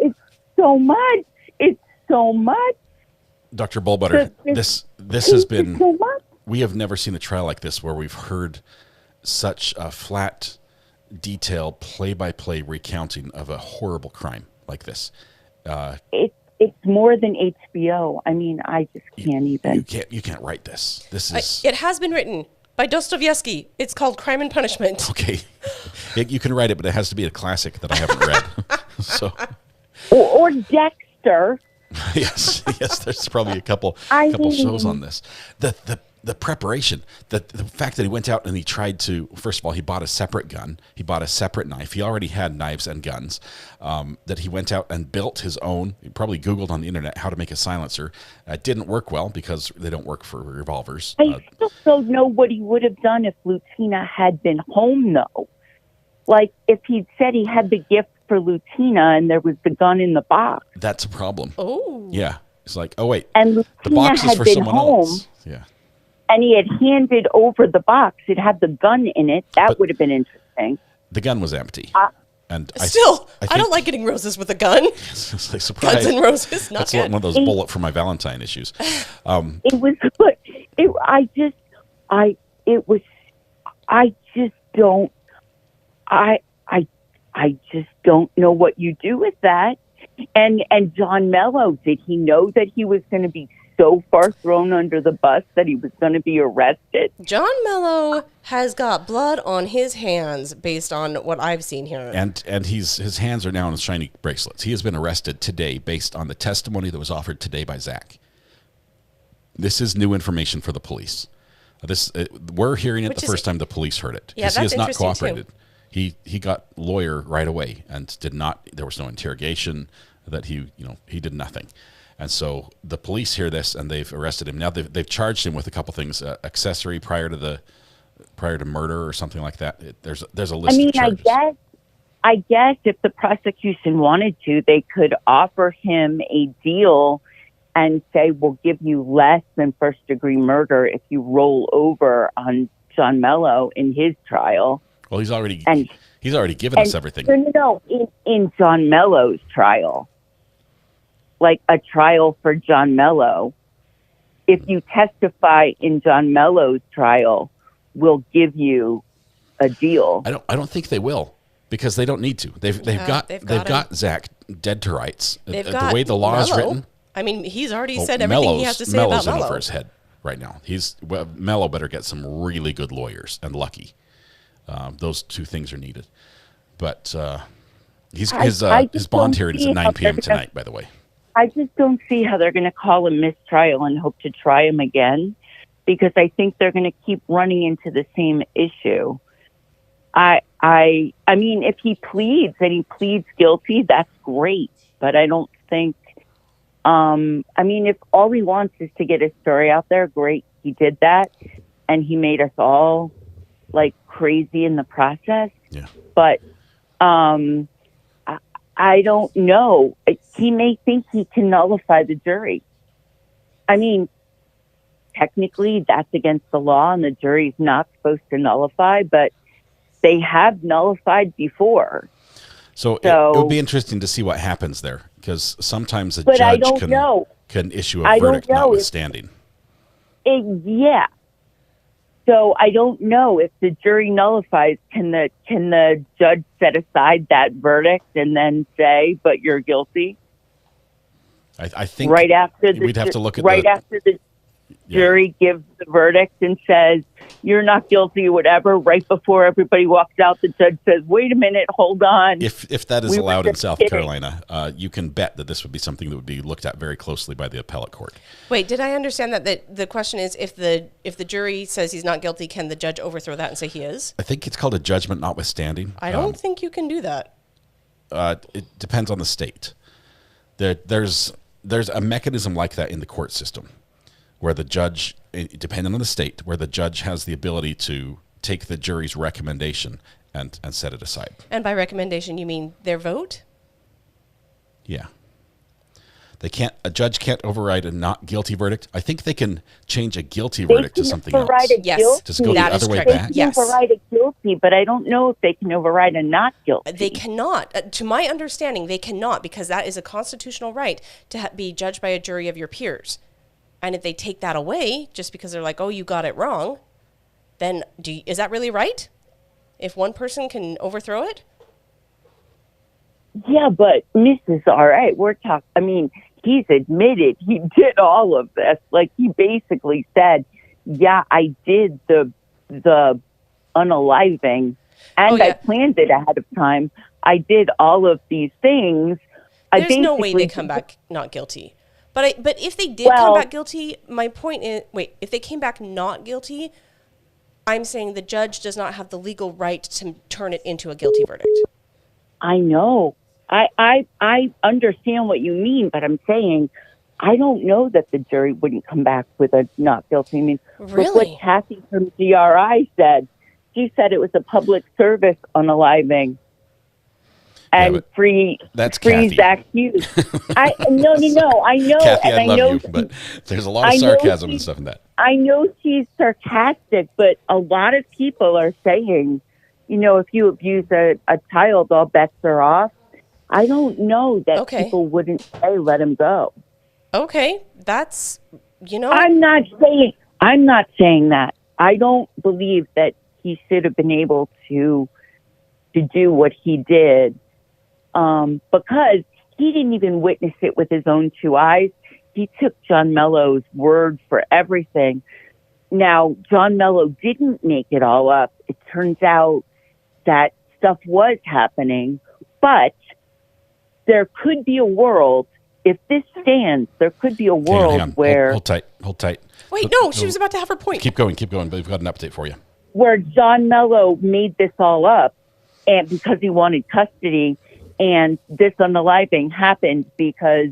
so much. It's so much.
Dr. Bullbutter, this has been, so much. We have never seen a trial like this where we've heard such a flat, detailed, play-by-play recounting of a horrible crime like this.
It's more than HBO. I mean, I just can't even.
You can't write this. This is.
It has been written by Dostoevsky. It's called Crime and Punishment.
Okay, you can write it, but it has to be a classic that I haven't read. So.
Or Dexter.
Yes. There's probably a couple shows on this. The preparation, the fact that he went out and he tried to, first of all, he bought a separate gun. He bought a separate knife. He already had knives and guns. That he went out and built his own. He probably Googled on the internet how to make a silencer. It didn't work well because they don't work for revolvers.
I still don't know what he would have done if Lutina had been home, though. Like, if he'd said he had the gift for Lutina and there was the gun in the box.
That's a problem.
Oh.
Yeah. It's like, oh, wait.
And Lutina
the box is for someone else. Yeah.
And he had handed over the box. It had the gun in it. That would have been interesting.
The gun was empty. And
I don't like getting roses with a gun.
It's like, surprise.
Guns and roses, not
That's
good.
one of those bullet for my Valentine issues.
It was good. I just don't know what you do with that. And John Mello, did he know that he was going to be so far thrown under the bus that he was going to be arrested.
John Mello has got blood on his hands based on what I've seen here.
And his hands are now in shiny bracelets. He has been arrested today based on the testimony that was offered today by Zach. This is new information for the police. We're hearing it the first time the police heard it.
Yeah,
because he has not cooperated.
Too.
He got lawyer right away and did not. There was no interrogation. That he did nothing, and so the police hear this and they've arrested him. Now they've charged him with a couple things: accessory prior to murder or something like that. There's a list. Of charges.
I guess if the prosecution wanted to, they could offer him a deal and say, we'll give you less than first-degree murder if you roll over on John Mello in his trial.
Well, he's already given us everything.
No, in John Mello's trial, like a trial for John Mello, if you testify in John Mello's trial, we'll give you a deal.
I don't think they will. Because they don't need to. They've got Zach dead to rights. The way the law is written.
I mean, he's already said everything he has to say about Mello.
Mello's in over his head right now. Mello better get some really good lawyers and lucky. Those two things are needed. But his bond hearing is at 9 p.m. tonight, by the way.
I just don't see how they're going to call a mistrial and hope to try him again, because I think they're going to keep running into the same issue. I mean, if he pleads and he pleads guilty, that's great. But I don't think, I mean, if all he wants is to get his story out there, great. He did that and he made us all like crazy in the process.
Yeah.
But, I don't know. He may think he can nullify the jury. I mean, technically that's against the law and the jury's not supposed to nullify, but they have nullified before.
So it would be interesting to see what happens there, because sometimes a judge can issue a verdict notwithstanding.
Yeah. So I don't know if the jury nullifies. Can the judge set aside that verdict and then say, "But you're guilty"?
I think
right after
we'd have to look at
after the jury gives the verdict and says you're not guilty or whatever. Right before everybody walks out, the judge says, "Wait a minute, hold on."
If that is allowed in South Carolina, you can bet that this would be something that would be looked at very closely by the appellate court.
Wait, did I understand that the question is if the jury says he's not guilty, can the judge overthrow that and say he is?
I think it's called a judgment notwithstanding.
I don't think you can do that.
It depends on the state. There's a mechanism like that in the court system, where the judge, depending on the state, where the judge has the ability to take the jury's recommendation and set it aside.
And by recommendation, you mean their vote?
Yeah. A judge can't override a not guilty verdict. I think they can change a guilty verdict to something else.
Yes.
Just go the other way back.
They can override a guilty, but I don't know if they can override a not guilty.
They cannot. To my understanding, they cannot, because that is a constitutional right to be judged by a jury of your peers. And if they take that away just because they're like, "Oh, you got it wrong," then is that really right? If one person can overthrow it?
Yeah, but Mrs. All right, we're talking. I mean, he's admitted he did all of this. Like, he basically said, "Yeah, I did the unaliving, and I planned it ahead of time. I did all of these things."
There's no way they come back not guilty. But if they did come back guilty, my point is, if they came back not guilty, I'm saying the judge does not have the legal right to turn it into a guilty verdict.
I know. I understand what you mean, but I'm saying I don't know that the jury wouldn't come back with a not guilty. I mean,
really?
Look what Kathy from GRI said. She said it was a public service unaliving. And free Zach Hughes. No. I know,
Kathy,
and
I love you, but there's a lot of sarcasm and stuff in that.
I know she's sarcastic, but a lot of people are saying, if you abuse a child, all bets are off. I don't know that people wouldn't say let him go.
Okay, that's
I'm not saying that. I don't believe that he should have been able to do what he did. Because he didn't even witness it with his own two eyes. he took John Mello's word for everything. Now, John Mello didn't make it all up. It turns out that stuff was happening, but there could be a world, if this stands, there could be a world where...
Hold tight.
Wait, no, she was about to have her point.
Keep going, but we've got an update for you.
Where John Mello made this all up, and because he wanted custody, and this unaliving happened because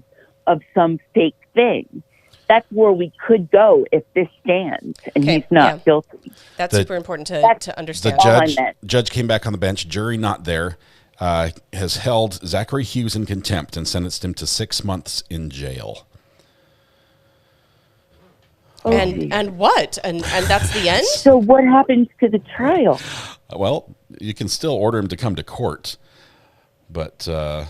of some fake thing. That's where we could go if this stands and he's not guilty.
That's super important to understand.
The judge came back on the bench, jury not there, has held Zachary Hughes in contempt and sentenced him to 6 months in jail.
And what? And that's the end?
So what happens to the trial?
Well, you can still order him to come to court, but...
so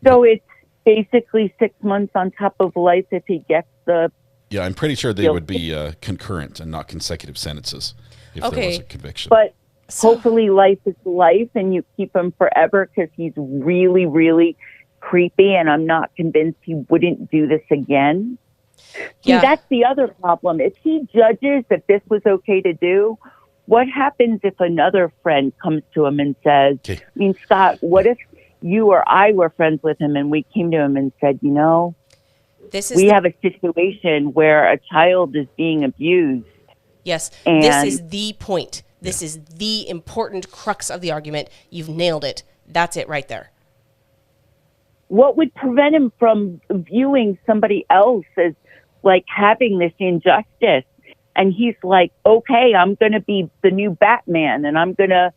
it's basically 6 months on top of life if he gets the...
Yeah, I'm pretty sure they would be concurrent and not consecutive sentences if there was a conviction.
But hopefully life is life and you keep him forever because he's really, really creepy and I'm not convinced he wouldn't do this again. See, that's the other problem. If he judges that this was okay to do, what happens if another friend comes to him and says, I mean, Scott, what if you or I were friends with him and we came to him and said, you know, we have a situation where a child is being abused.
Yes, this is the point. This is the important crux of the argument. You've nailed it. That's it right there.
What would prevent him from viewing somebody else as like having this injustice? And he's like, okay, I'm going to be the new Batman and I'm going to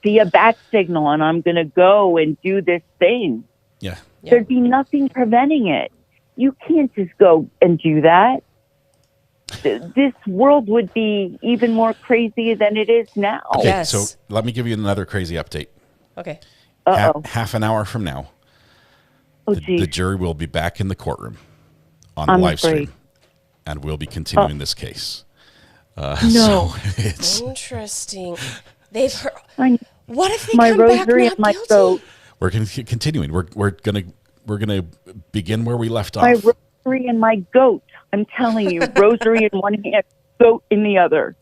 see a bat signal and I'm going to go and do this thing.
Yeah.
There'd be nothing preventing it. You can't just go and do that. This world would be even more crazy than it is now.
Okay, so let me give you another crazy update.
Okay.
Half an hour from now, the jury will be back in the courtroom on the live stream, and we'll be continuing this case.
No.
So it's
interesting. They've heard. What if they
my
come
rosary
back
and my
not
goat.
We're going to continuing. We're gonna begin where we left off.
My rosary and my goat. I'm telling you, rosary in one hand, goat in the other.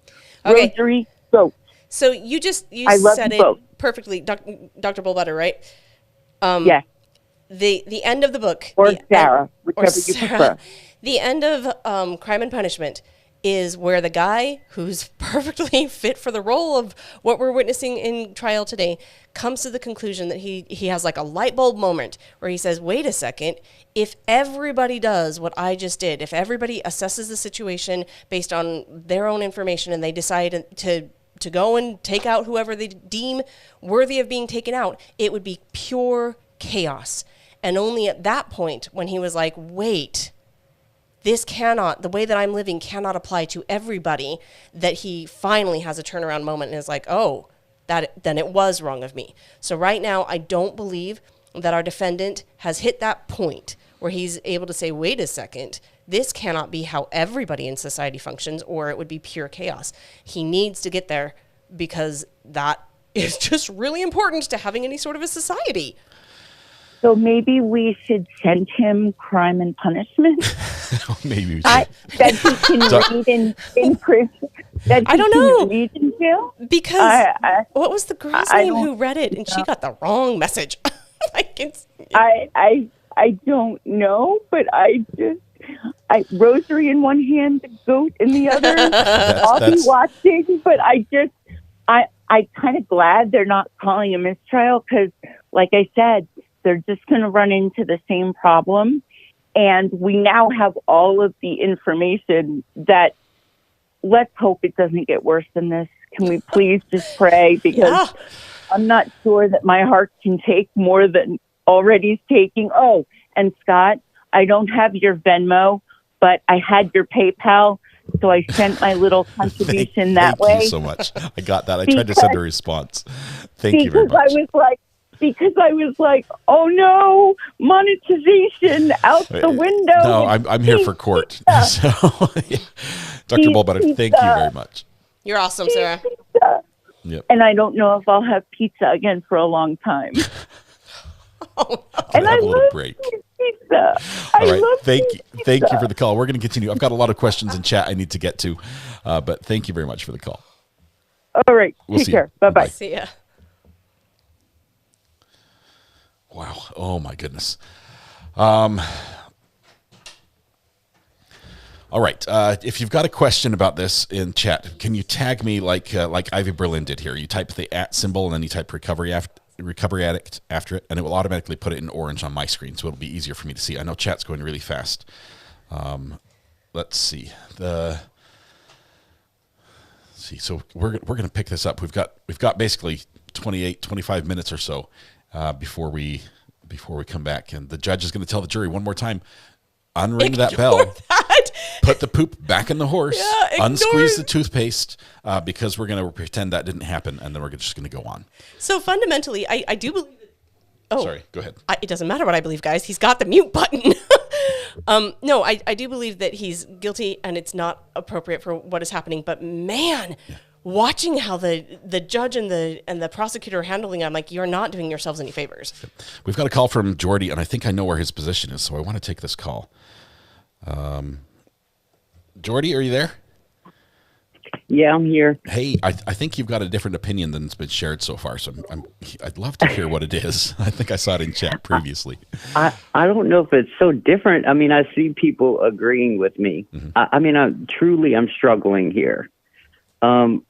Okay.
Rosary, goat.
So you
I love
said
you
it
both.
perfectly, Dr. Bullbutter, right?
Yes.
The end of the book,
Or Sarah, whichever you prefer.
The end of Crime and Punishment is where the guy who's perfectly fit for the role of what we're witnessing in trial today comes to the conclusion that he has like a light bulb moment where he says, wait a second, if everybody does what I just did, if everybody assesses the situation based on their own information and they decide to go and take out whoever they deem worthy of being taken out, it would be pure chaos. And only at that point when he was like, wait, the way that I'm living cannot apply to everybody, that he finally has a turnaround moment and is like, oh, then it was wrong of me. So right now, I don't believe that our defendant has hit that point where he's able to say, wait a second, this cannot be how everybody in society functions, or it would be pure chaos. He needs to get there because that is just really important to having any sort of a society.
So maybe we should send him Crime and Punishment.
Maybe we should.
That he can read in prison.
I don't know.
Read in jail?
Because what was the girl's name who read it and she got the wrong message?
I don't know, but I rosary in one hand, the goat in the other. I'll be watching, but I kind of glad they're not calling a mistrial because, like I said, they're just going to run into the same problem. And we now have all of the information that, let's hope it doesn't get worse than this. Can we please just pray? Because I'm not sure that my heart can take more than already is taking. Oh, and Scott, I don't have your Venmo, but I had your PayPal. So I sent my little contribution that way.
Thank you so much. I got that. I tried to send a response. Thank you very much.
Because I was like, oh no, monetization out the window.
No, I'm here for court. So, Dr. Bullbutter, thank you very much.
You're awesome, Sarah.
Yep.
And I don't know if I'll have pizza again for a long time.
Oh, no.
And I
have a little
love
break.
pizza.
All right. Thank you for the call. We're going to continue. I've got a lot of questions in chat I need to get to, but thank you very much for the call.
All right.
We'll
Take
see
care.
you.
Bye-bye.
See ya.
Wow. Oh my goodness. All right. If you've got a question about this in chat, can you tag me like Ivy Berlin did here? You type the @ symbol and then you type Recovery Addict after it, and it will automatically put it in orange on my screen, so it'll be easier for me to see. I know chat's going really fast. Let's see. So we're going to pick this up. We've got basically 25 minutes or so before we come back, and the judge is going to tell the jury one more time, unring that bell, put the poop back in the horse, unsqueeze the toothpaste, because we're going to pretend that didn't happen, and then we're just going to go on.
So fundamentally, I do believe that... Oh,
sorry, go ahead.
It doesn't matter what I believe, guys. He's got the mute button. No, I do believe that he's guilty, and it's not appropriate for what is happening. But man, watching how the judge and the prosecutor are handling it, I'm like, you're not doing yourselves any favors.
We've got a call from Jordy, and I think I know where his position is, so I want to take this call. Jordy, are you there?
Yeah, I'm here.
Hey, I think you've got a different opinion than's been shared so far, so I'd love to hear what it is. I think I saw it in chat previously.
I don't know if it's so different. I mean, I see people agreeing with me. Mm-hmm. I'm struggling here. The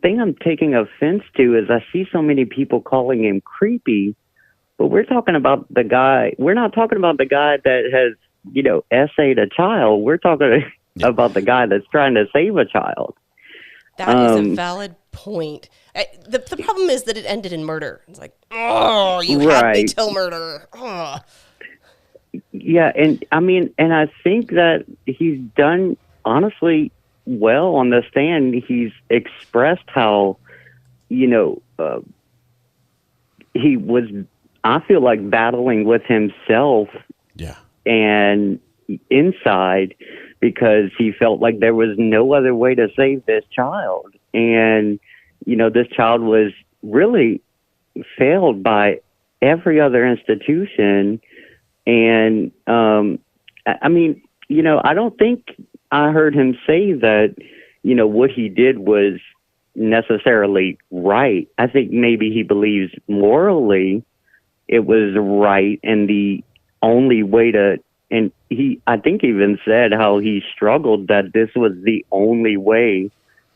thing I'm taking offense to is I see so many people calling him creepy, but we're talking about the guy. We're not talking about the guy that has, essayed a child. We're talking about the guy that's trying to save a child.
That is a valid point. The problem is that it ended in murder. It's like, oh, you had me till murder. Oh.
Yeah, and I think that he's done, honestly, well on the stand. He's expressed how, he was, I feel like, battling with himself.
Yeah.
And inside, because he felt like there was no other way to save this child. And, this child was really failed by every other institution. And, I don't think I heard him say that, what he did was necessarily right. I think maybe he believes morally it was right, and the only way to, and I think even said how he struggled that this was the only way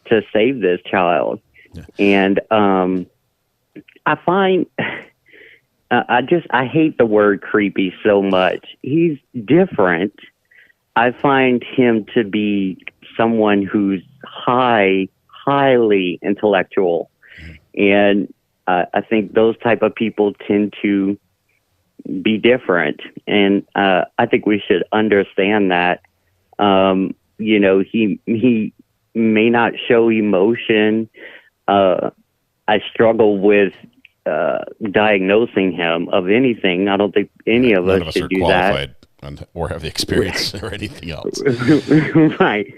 to save this child. Yeah. And I find, I hate the word creepy so much. He's different. I find him to be someone who's highly intellectual. And I think those type of people tend to be different. And I think we should understand that. He may not show emotion. I struggle with diagnosing him of anything. I don't think any of us should do that.
Or have the experience or anything else.
Right.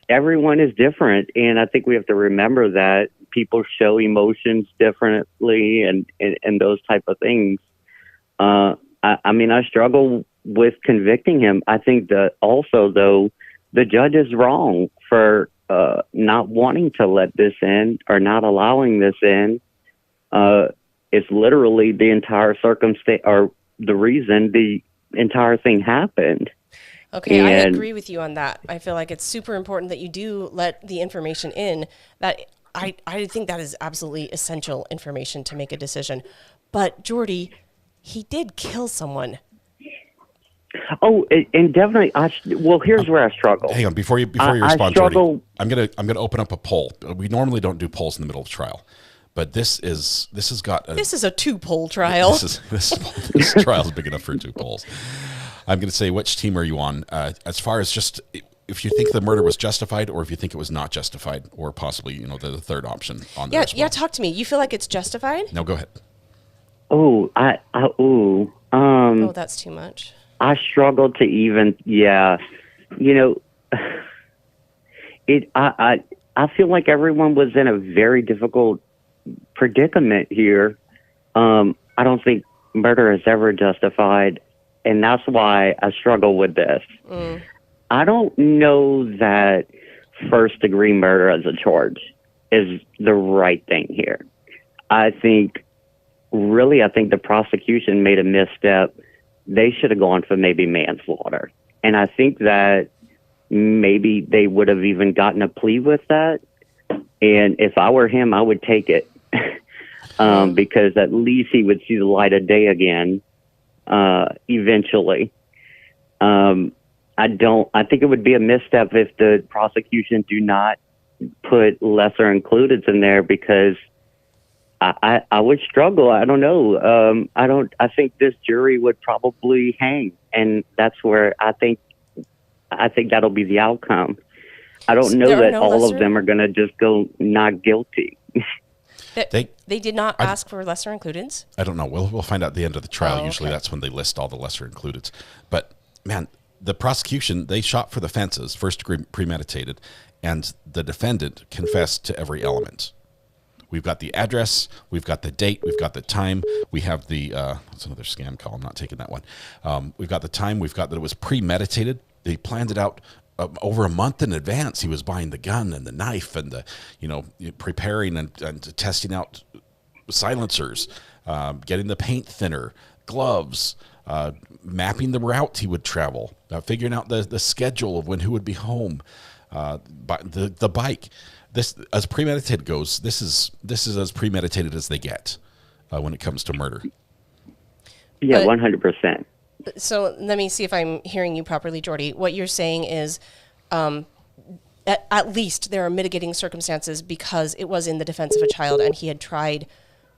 Everyone is different. And I think we have to remember that people show emotions differently and those type of things. I struggle with convicting him. I think that also, though, the judge is wrong for not wanting to let this in or not allowing this in. It's literally the entire circumstance or the reason the entire thing happened.
Okay, I agree with you on that. I feel like it's super important that you do let the information in. That I think that is absolutely essential information to make a decision. But Jordy, he did kill someone.
Oh, and definitely. Here's where I struggle.
Hang on, before you respond, Jordy, I'm gonna open up a poll. We normally don't do polls in the middle of trial, but this is a
2-poll trial.
This trial is big enough for 2 polls. I'm going to say, which team are you on? As far as just if you think the murder was justified, or if you think it was not justified, or possibly the third option on there.
Yeah. Talk to me. You feel like it's justified?
No, go ahead.
Oh,
that's too much.
I struggle to even. Yeah, I feel like everyone was in a very difficult predicament here. I don't think
murder is ever justified, and that's why I struggle with this. I don't know that first-degree murder as a charge is the right thing here. I think the prosecution made a misstep. They should have gone for maybe manslaughter. And I think that maybe they would have even gotten a plea with that. And if I were him, I would take it. Because at least he would see the light of day again, eventually. I think it would be a misstep if the prosecution do not put lesser included in there, because I would struggle. I don't know. I think this jury would probably hang, and that's where I think that'll be the outcome. I don't know that all of them are going to just go not guilty.
They did not ask for lesser includeds?
I don't know. We'll find out at the end of the trial. Usually that's when they list all the lesser includeds. But, man, the prosecution, they shot for the fences, first degree premeditated, and the defendant confessed to every element. We've got the address, we've got the date, we've got the time, we have the, that's another scam call, I'm not taking that one. We've got the time, we've got that it was premeditated. They planned it out over a month in advance. He was buying the gun and the knife and the, preparing and testing out silencers, getting the paint thinner, gloves, mapping the route he would travel, figuring out the schedule of when he would be home, the bike. This, as premeditated goes, this is as premeditated as they get when it comes to murder.
Yeah, 100%.
So let me see if I'm hearing you properly, Jordy. What you're saying is, at least there are mitigating circumstances because it was in the defense of a child, and he had tried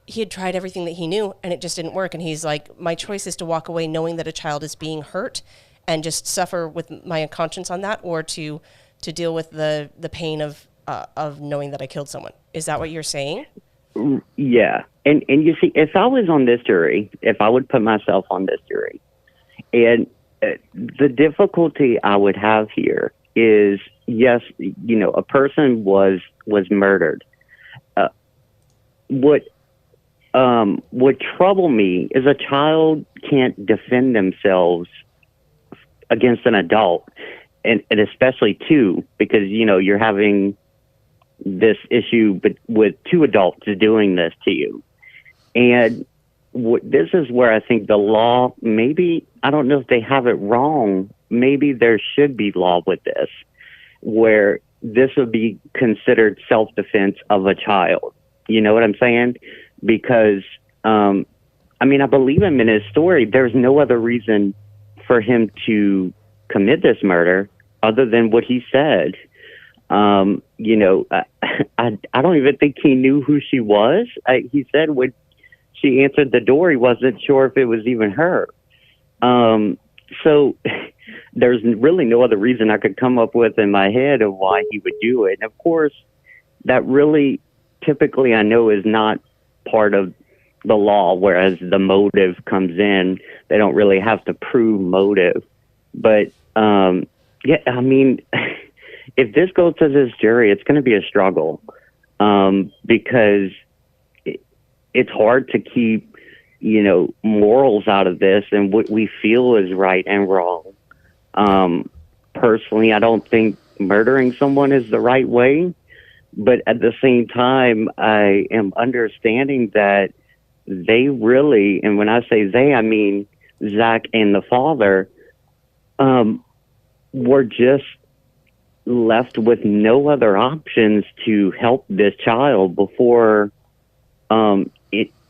everything that he knew, and it just didn't work. And he's like, my choice is to walk away knowing that a child is being hurt, and just suffer with my conscience on that, or to deal with the pain of knowing that I killed someone. Is that what you're saying?
Yeah. And you see, if I was on this jury, if I would put myself on this jury, and the difficulty I would have here is, yes, a person was murdered. What trouble me is a child can't defend themselves against an adult, and especially two, because, you're having this issue with two adults doing this to you. And this is where I think the law, maybe, I don't know if they have it wrong, maybe there should be law with this, where this would be considered self-defense of a child. You know what I'm saying? Because, I believe him in his story. There's no other reason for him to commit this murder other than what he said. I don't even think he knew who she was. He said when she answered the door, he wasn't sure if it was even her. So there's really no other reason I could come up with in my head of why he would do it. And of course, that really typically I know is not part of the law, whereas the motive comes in. They don't really have to prove motive. But, if this goes to this jury, it's going to be a struggle, because it's hard to keep, morals out of this and what we feel is right and wrong. Personally, I don't think murdering someone is the right way, but at the same time, I am understanding that they really, and when I say they, I mean Zach and the father, were just left with no other options to help this child before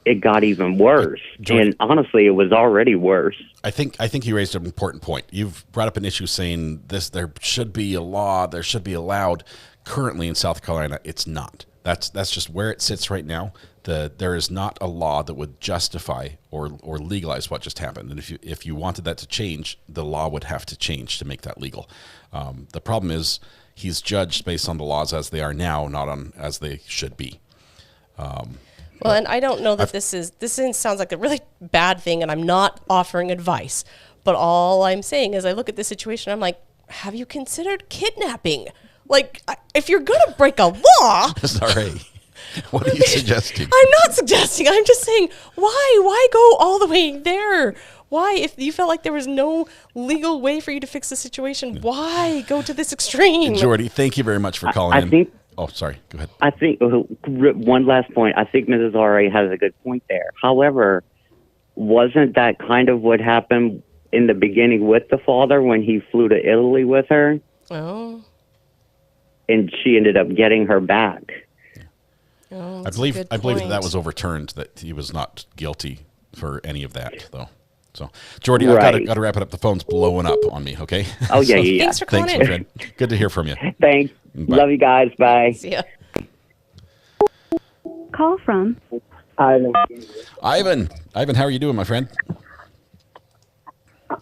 it got even worse. Jordan, and honestly, it was already worse.
I think you raised an important point. You've brought up an issue saying there should be a law, there should be allowed. Currently in South Carolina, it's not. That's just where it sits right now. There is not a law that would justify or legalize what just happened. And if you wanted that to change, the law would have to change to make that legal. The problem is he's judged based on the laws as they are now, not on as they should be.
Well, and I don't know that this sounds like a really bad thing, and I'm not offering advice. But all I'm saying is I look at this situation, I'm like, have you considered kidnapping? Like, if you're going to break a law...
Sorry. What are you suggesting?
I'm not suggesting. I'm just saying, why go all the way there? Why, if you felt like there was no legal way for you to fix the situation, why go to this extreme?
Jordy, thank you very much for calling in. Oh, sorry. Go ahead.
I think one last point. I think Mrs. R.A. has a good point there. However, wasn't that kind of what happened in the beginning with the father when he flew to Italy with her?
Oh.
And she ended up getting her back.
Oh,
I believe that was overturned, that he was not guilty for any of that, though. So, Jordy,
Right.
I've got to wrap it up. The phone's blowing up on me, okay?
Oh, yeah, yeah.
Thanks for calling
Thanks,
in.
my friend. Good to hear from you.
Thanks.
Bye.
Love you guys. Bye.
See ya.
Call from
Ayden.
Ivan, how are you doing, my friend?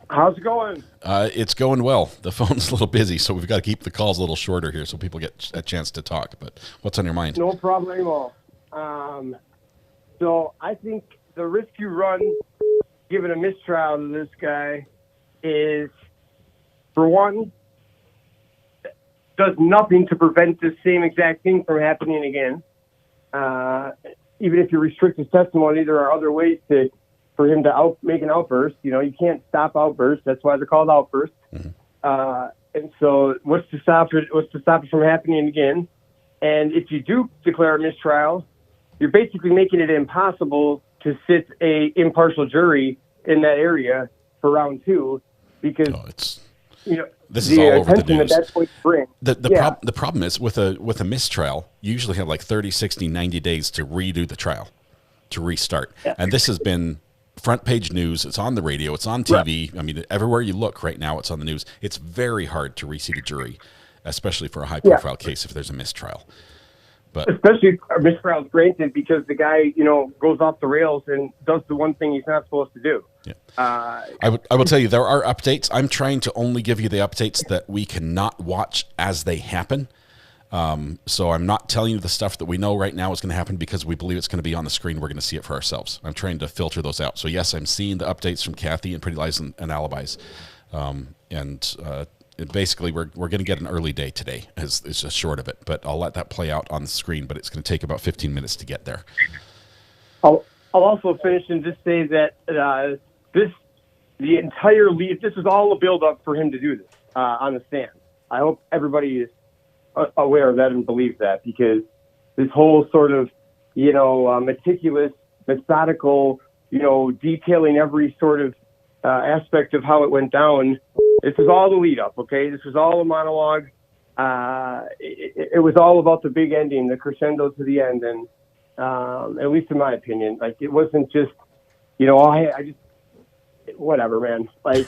How's it going?
It's going well. The phone's a little busy, so we've got to keep the calls a little shorter here so people get a chance to talk. But what's on your mind?
No problem at all. So I think the risk you run giving a mistrial to this guy is, for one, does nothing to prevent the same exact thing from happening again. Even if you restrict his testimony, there are other ways for him to make an outburst. You know, you can't stop outbursts. That's why they're called outbursts.
Mm-hmm.
And so what's to stop it from happening again? And if you do declare a mistrial, you're basically making it impossible to sit a impartial jury in that area for round two, because
this is all over the news.
That's what bring.
The problem is with a mistrial, you usually have like 30, 60, 90 days to redo the trial, to restart. Yeah. And this has been front page news. It's on the radio. It's on TV. Right. I mean, everywhere you look right now, it's on the news. It's very hard to reseat a jury, especially for a high profile case if there's a mistrial. But
especially a mistrial is granted because the guy, goes off the rails and does the one thing he's not supposed to do.
Yeah. I will tell you, there are updates. I'm trying to only give you the updates that we cannot watch as they happen. So I'm not telling you the stuff that we know right now is going to happen because we believe it's going to be on the screen. We're going to see it for ourselves. I'm trying to filter those out. So yes, I'm seeing the updates from Kathy and Pretty Lies and Alibis. Basically, we're going to get an early day today, is just short of it. But I'll let that play out on the screen, but it's going to take about 15 minutes to get there.
I'll also finish and just say that the entire lead, this is all a build-up for him to do this on the stand. I hope everybody is aware of that and believes that, because this whole sort of, meticulous, methodical, detailing every sort of aspect of how it went down, this is all the lead up, okay? This was all a monologue. It was all about the big ending, the crescendo to the end. And at least in my opinion, like, it wasn't just, I just, whatever, man. Like,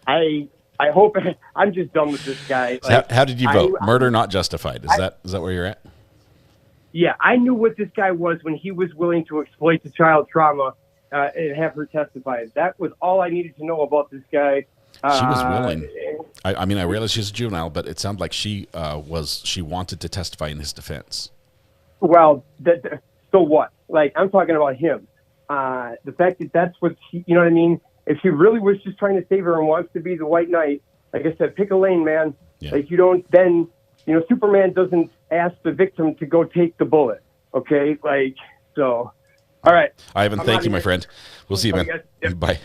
I hope I'm just done with this guy. Like,
how did you vote? Murder not justified. Is that where you're at?
Yeah, I knew what this guy was when he was willing to exploit the child trauma and have her testify. That was all I needed to know about this guy.
She was willing. I mean, I realize she's a juvenile, but it sounded like she wanted to testify in his defense.
Well, so what? Like, I'm talking about him. The fact that that's what she, you know what I mean? If she really was just trying to save her and wants to be the white knight, like I said, pick a lane, man. Yeah. Like, you don't then, Superman doesn't ask the victim to go take the bullet. Okay? Like, so, all right.
Ivan, thank you, my friend. We'll see you, man. Yep. Bye.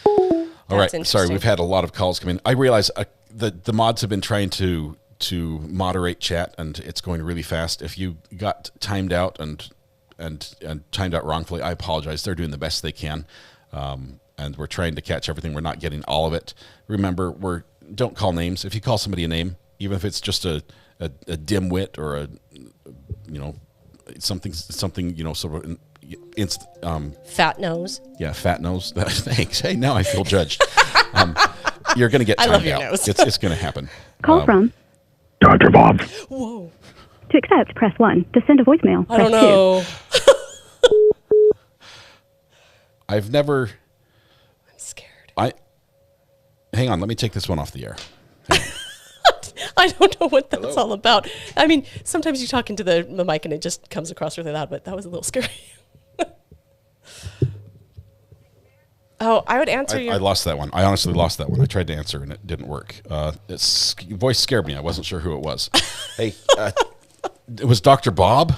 All right. Sorry, we've had a lot of calls come in. I realize the mods have been trying to moderate chat, and it's going really fast. If you got timed out and timed out wrongfully, I apologize. They're doing the best they can, and we're trying to catch everything. We're not getting all of it. Remember, don't call names. If you call somebody a name, even if it's just a dimwit or a something sort of.
Fat nose.
Yeah, fat nose. Thanks. Hey, now I feel judged. You're going to get timed
I love your
out.
nose.
It's going to happen.
Call from
Dr. Bob.
Whoa.
To accept, press 1. To send a voicemail,
I don't
press
know.
2.
I've never.
I'm scared.
Hang on. Let me take this one off the air.
I don't know what that's all about. I mean, sometimes you talk into the mic and it just comes across really loud, but that was a little scary. Oh, I would answer
I lost that one. I honestly lost that one. I tried to answer and it didn't work. Voice scared me. I wasn't sure who it was. Hey, it was Dr. Bob.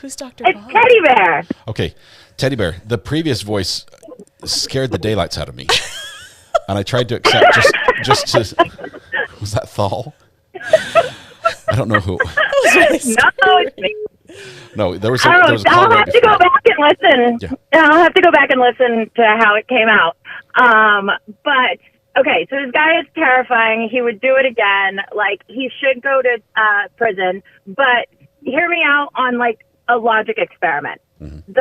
Who's Dr.
It's
Bob?
Teddy Bear.
Okay, Teddy Bear. The previous voice scared the daylights out of me, and I tried to accept just to. Was that Thal? I don't know who.
No, it's me.
No, there was a,
I
there
don't
was a
know.
call
I'll
right
have to
before.
go back and listen.
Yeah.
I'll have to go back and listen to how it came out. But okay, so this guy is terrifying. He would do it again. Like, he should go to prison. But hear me out on like a logic experiment.
Mm-hmm.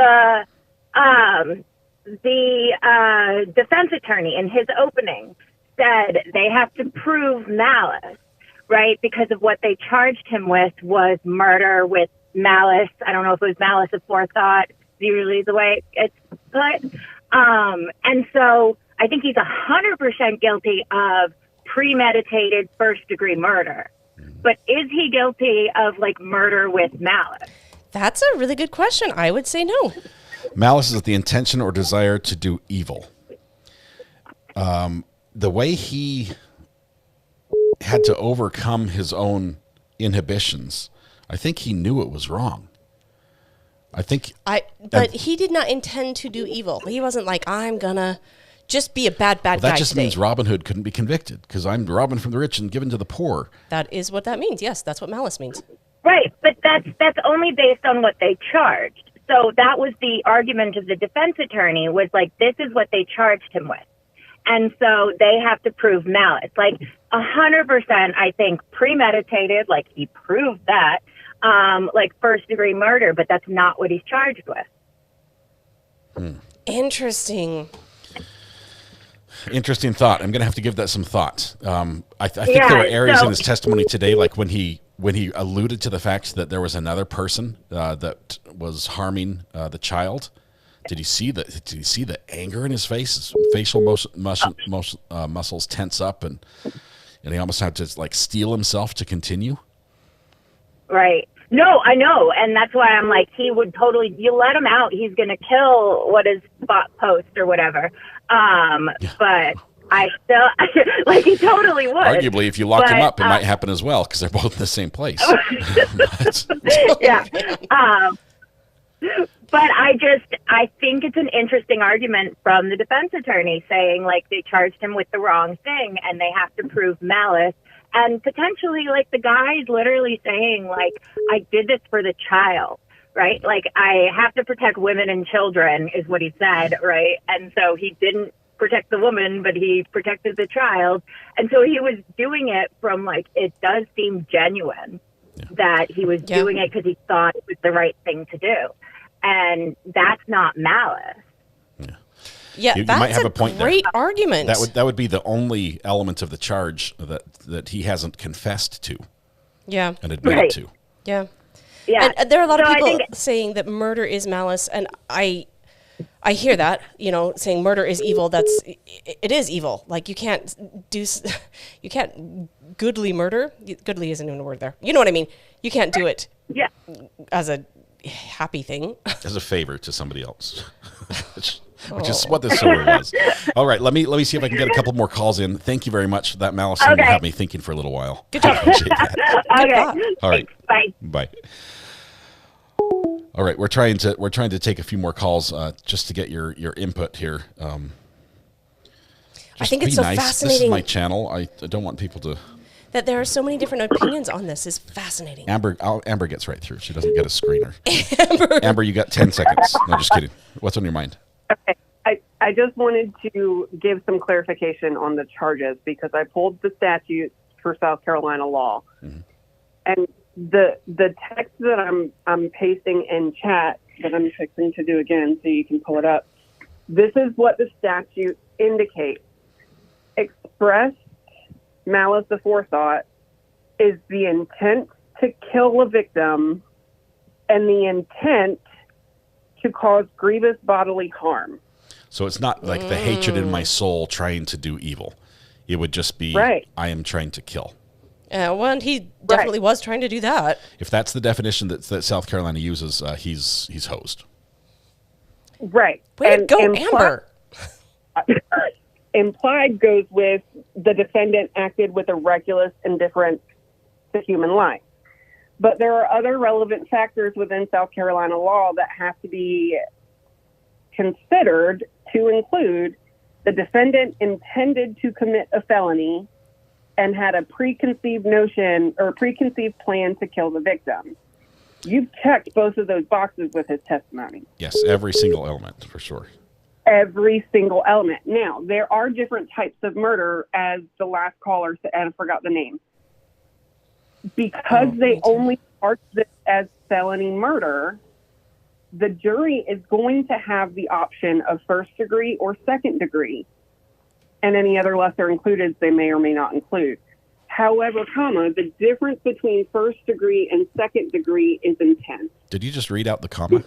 The defense attorney in his opening said they have to prove malice, right? Because of what they charged him with was murder with malice. I don't know if it was malice of forethought, usually the way it's put. And so I think he's 100% guilty of premeditated first-degree murder. But is he guilty of, like, murder with malice?
That's a really good question. I would say no.
Malice is the intention or desire to do evil. The way he had to overcome his own inhibitions, I think he knew it was wrong.
But he did not intend to do evil. He wasn't like, I'm gonna just be a bad guy.
That just
today.
means Robin Hood couldn't be convicted because I'm robbing from the rich and given to the poor.
That is what that means. Yes, that's what malice means.
Right, but that's only based on what they charged. So that was the argument of the defense attorney, was like, this is what they charged him with. And so they have to prove malice. Like 100%, I think, premeditated, like he proved that, like first-degree murder, but that's not what he's charged with.
Interesting.
Interesting thought. I'm going to have to give that some thought. I think there were areas in his testimony today, like when he alluded to the fact that there was another person that was harming the child. Did you see the anger in his face? His facial muscles tense up, and he almost had to like steel himself to continue.
Right. No, I know, and that's why I'm like, he would totally. You let him out, he's gonna kill what is spot post or whatever. But I still like he totally would.
Arguably, if you lock him up, it might happen as well because they're both in the same place.
Yeah. But I think it's an interesting argument from the defense attorney saying, like, they charged him with the wrong thing and they have to prove malice. And potentially, like, the guy's literally saying, like, I did this for the child, right? Like, I have to protect women and children is what he said, right? And so he didn't protect the woman, but he protected the child. And so he was doing it from, like, it does seem genuine that he was doing it because he thought it was the right thing to do. And that's not malice.
Yeah,
you
that's
might have a point
great
there.
argument.
That would be the only element of the charge that he hasn't confessed to.
Yeah.
And admitted to.
Yeah.
Yeah.
And there are a lot of
So I
people
think
saying that murder is malice, and I hear that, saying murder is evil. It is evil. Like, you can't goodly murder. Goodly isn't even a word there. You know what I mean? You can't do it as a happy thing.
As a favor to somebody else. Which is what this story was. All right, let me see if I can get a couple more calls in. Thank you very much. That malice thing had me thinking for a little while.
Good job.
Appreciate that.
Okay.
All right.
Bye.
All right, we're trying to take a few more calls just to get your input here.
I think it's so
fascinating. This is my channel. I don't want people to.
That there are so many different opinions on this is fascinating.
Amber gets right through. She doesn't get a screener. Amber, you got 10 seconds. No, just kidding. What's on your mind?
Okay. I just wanted to give some clarification on the charges because I pulled the statute for South Carolina law. Mm-hmm. And the text that I'm pasting in chat that I'm fixing to do again so you can pull it up. This is what the statute indicates. Expressed malice aforethought is the intent to kill a victim and the intent to cause grievous bodily harm.
So it's not like the hatred in my soul trying to do evil. It would just be, I am trying to kill.
Well, and he definitely was trying to do that.
If that's the definition that South Carolina uses, he's hosed.
Right.
Way to go, Amber.
Implied goes with the defendant acted with a reckless indifference to human life. But there are other relevant factors within South Carolina law that have to be considered to include the defendant intended to commit a felony and had a preconceived notion or preconceived plan to kill the victim. You've checked both of those boxes with his testimony.
Yes, every single element, for sure.
Every single element. Now, there are different types of murder, as the last caller said, and I forgot the name. Because they only charge this as felony murder, the jury is going to have the option of first degree or second degree, and any other lesser included they may or may not include. However, the difference between first degree and second degree is intent.
Did you just read out the comma?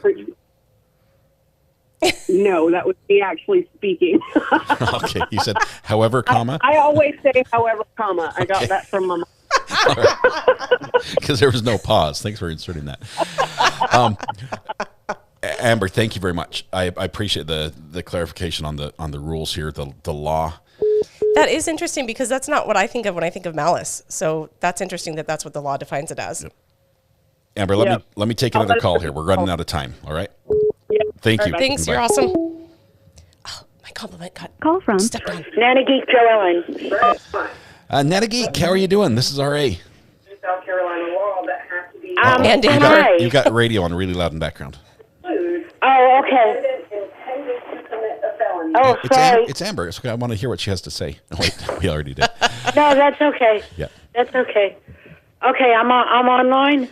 No, that was me actually speaking.
Okay, you said however, comma?
I always say however, comma. I got that from my mom.
Because there was no pause. Thanks for inserting that. Amber, thank you very much. I appreciate the clarification on the rules here, the law.
That is interesting because that's not what I think of when I think of malice. So that's interesting that that's what the law defines it as.
Yep. Amber, let me take another call here. We're running out of time. All right.
Yep.
Thank you.
Thanks.
Bye.
You're awesome. Oh, my compliment got
Call from
stepped on.
Nana Geek Caroline.
Natageek, how are you doing? This is RA.
South Carolina law that has to be.
And
You've got radio on really loud in the background.
Oh, okay. Oh, sorry.
It's Amber. It's okay. I want to hear what she has to say. Oh, wait, we already did.
No, that's okay.
Yeah.
That's okay. Okay, I'm online.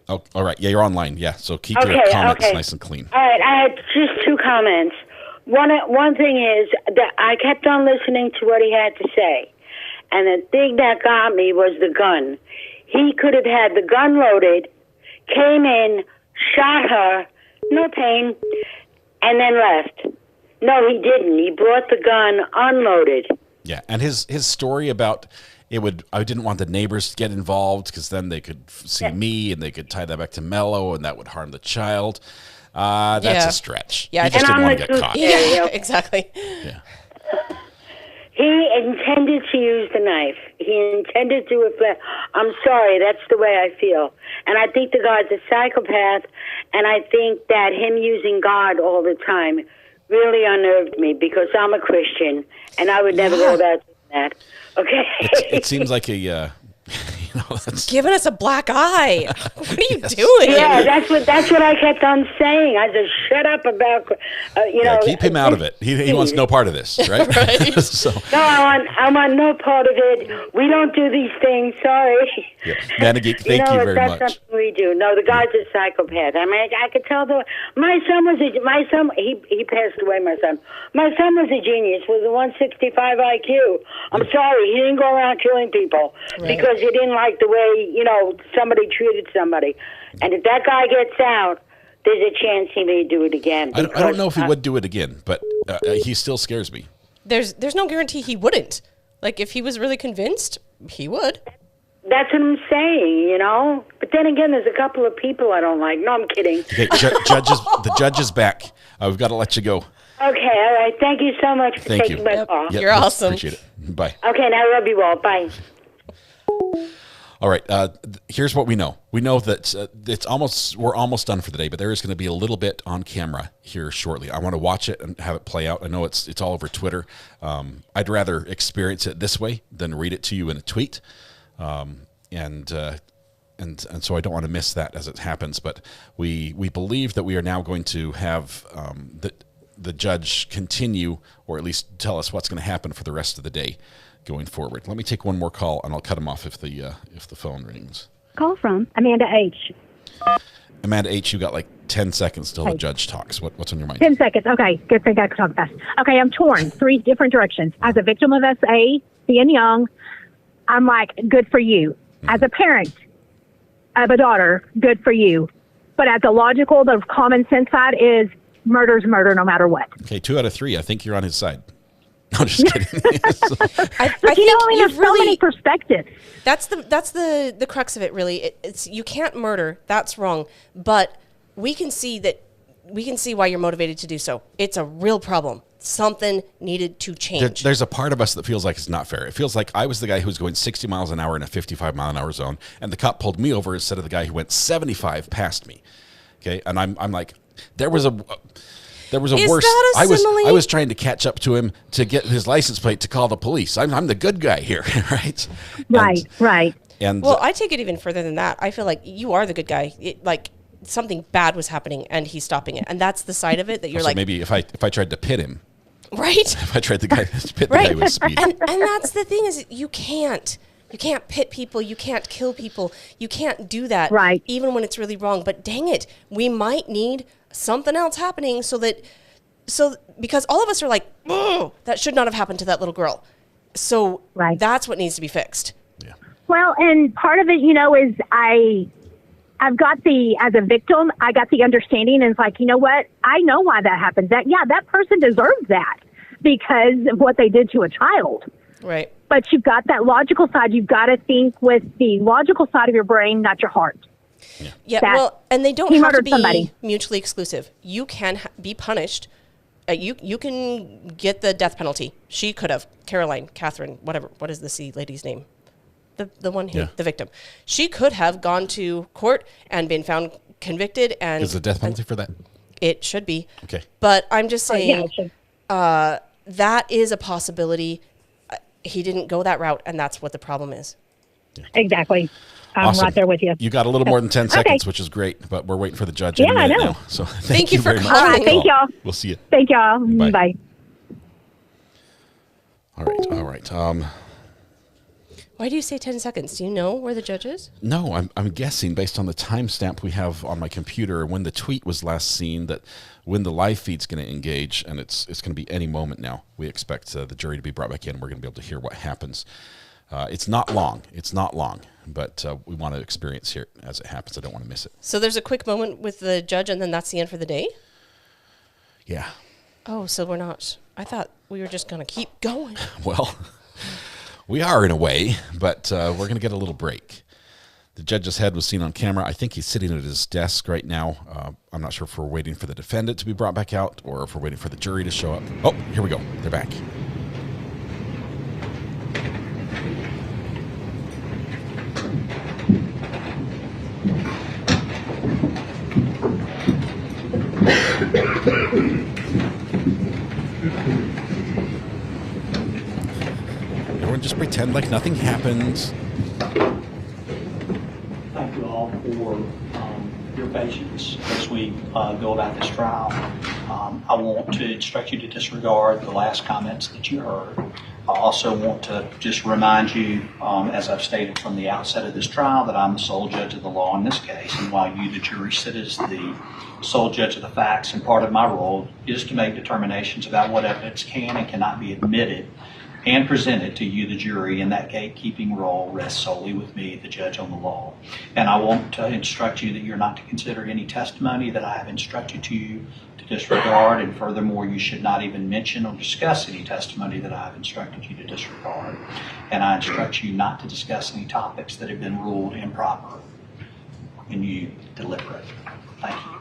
Oh, all right. Yeah, you're online. Yeah, so keep your comments nice and clean.
All right, I had just two comments. One thing is that I kept on listening to what he had to say, and the thing that got me was the gun. He could have had the gun loaded, came in, shot her, no pain, and then left. No, he didn't. He brought the gun unloaded.
Yeah, and his story about I didn't want the neighbors to get involved because then they could see me and they could tie that back to Mello and that would harm the child. That's a stretch.
Yeah,
he just didn't want to get caught.
Yeah, exactly.
Yeah.
He intended to use the knife. He intended to reflect. I'm sorry, that's the way I feel. And I think the guy's a psychopath, and I think that him using God all the time really unnerved me because I'm a Christian, and I would never go about that. Okay.
It seems like a that's
giving us a black eye. What are you doing?
Yeah, that's what I kept on saying. I said, shut up about,
keep him out of it. He wants no part of this, right?
Right.
So.
No, I want no part of it. We don't do these things. Sorry.
Yeah. Nanageek, thank you very much.
That's something we do. No, the guy's a psychopath. I mean, I could tell my son, he passed away, my son. My son was a genius with a 165 IQ. I'm sorry, he didn't go around killing people because he didn't like the way, somebody treated somebody. And if that guy gets out, there's a chance he may do it again.
I don't know if he would do it again, but he still scares me.
There's no guarantee he wouldn't. Like, if he was really convinced, he would.
That's what I'm saying, But then again, there's a couple of people I don't like. No, I'm kidding.
Okay, the judge is back. We've got to let you go.
Okay, all right. Thank you so much for taking my call.
Yep,
you're awesome.
Appreciate it. Bye.
Okay, now I love you all. Bye.
All right. Here's what we know. We know that we're almost done for the day, but there is going to be a little bit on camera here shortly. I want to watch it and have it play out. I know it's all over Twitter. I'd rather experience it this way than read it to you in a tweet. And so I don't want to miss that as it happens. But we believe that we are now going to have the judge continue, or at least tell us what's going to happen for the rest of the day going forward. Let me take one more call, and I'll cut him off if the phone rings.
Call from Amanda H.
Amanda H., you got like 10 seconds till the judge talks. What's on your mind?
10 seconds. Okay, good thing I could talk fast. Okay, I'm torn. 3 different directions. As a victim of SA, being young, I'm like, good for you. As a parent of a daughter, good for you. But as the common sense side is murder's murder no matter what.
Okay, 2 out of 3. I think you're on his side. No, I'm just kidding.
I
think there's so many perspectives.
That's the crux of it, really. It's you can't murder. That's wrong. But we can see why you're motivated to do so. It's a real problem. something needed to change.
There's a part of us that feels like it's not fair. It feels like I was the guy who was going 60 miles an hour in a 55 mile an hour zone, and the cop pulled me over instead of the guy who went 75 past me. Okay, and I'm like, there was a worse. I was trying to catch up to him to get his license plate to call the police. I'm the good guy here, right?
Right.
And
well, I take it even further than that. I feel like you are the good guy. Like something bad was happening, and he's stopping it, and that's the side of it that you're
so
like.
Maybe if I tried to pit him,
right?
If I tried to pit the guy with speed,
and that's the thing is you can't pit people, you can't kill people, you can't do that,
right?
Even when it's really wrong. But dang it, we might need something else happening because all of us are like, oh, that should not have happened to that little girl. So that's what needs to be fixed.
Well, and part of it, is I've got as a victim, I got the understanding, and it's like, you know what? I know why that happens. That person deserves that because of what they did to a child.
Right.
But you've got that logical side. You've got to think with the logical side of your brain, not your heart.
Yeah, well, and they don't have to be mutually exclusive. You can be punished. You can get the death penalty. She could have. Catherine, whatever. What is the C lady's name? The one who, the victim. She could have gone to court and been found convicted. And
is the death penalty for that?
It should be.
Okay.
But I'm just saying that is a possibility. He didn't go that route, and that's what the problem is.
Yeah. Exactly. I'm
awesome.
right there with you.
You got a little more than 10 seconds, which is great, but we're waiting for the judge in a minute now. So thank you
for
very
calling.
much.
Thank y'all.
We'll see you.
Thank y'all.
Bye.
Bye.
All right.
Why do you say 10 seconds? Do you know where the judge is?
No, I'm guessing based on the timestamp we have on my computer when the tweet was last seen that when the live feed's going to engage, and it's going to be any moment now. We expect the jury to be brought back in. We're going to be able to hear what happens. It's not long, but we want to experience here as it happens. I don't want to miss it.
So there's a quick moment with the judge, and then that's the end for the day?
Yeah.
Oh, so we're not. I thought we were just going to keep going.
Well, we are in a way, but we're going to get a little break. The judge's head was seen on camera. I think he's sitting at his desk right now. I'm not sure if we're waiting for the defendant to be brought back out or if we're waiting for the jury to show up. Oh, here we go. They're back. Everyone just pretend like nothing happened.
Thank you all for your patience as we go about this trial. I want to instruct you to disregard the last comments that you heard. I also want to just remind you, as I've stated from the outset of this trial, that I'm the sole judge of the law in this case, and while you, the jury, sit as the sole judge of the facts, and part of my role is to make determinations about what evidence can and cannot be admitted and presented to you, the jury, and that gatekeeping role rests solely with me, the judge on the law. And I want to instruct you that you're not to consider any testimony that I have instructed you to disregard, and furthermore, you should not even mention or discuss any testimony that I have instructed you to disregard. And I instruct you not to discuss any topics that have been ruled improper when you deliberate. Thank you.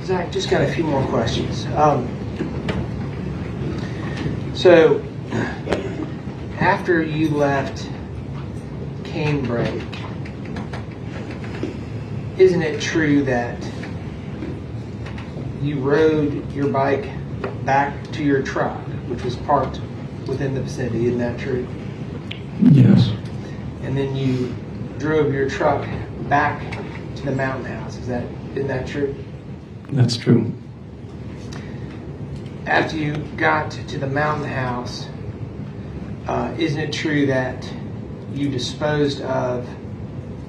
Zach, just got a few more questions. So, after you left Canebrake, isn't it true that you rode your bike back to your truck, which was parked within the vicinity? Isn't that true?
Yes.
And then you drove your truck back to the mountain house. Isn't that true?
That's true.
After you got to the mountain house, isn't it true that you disposed of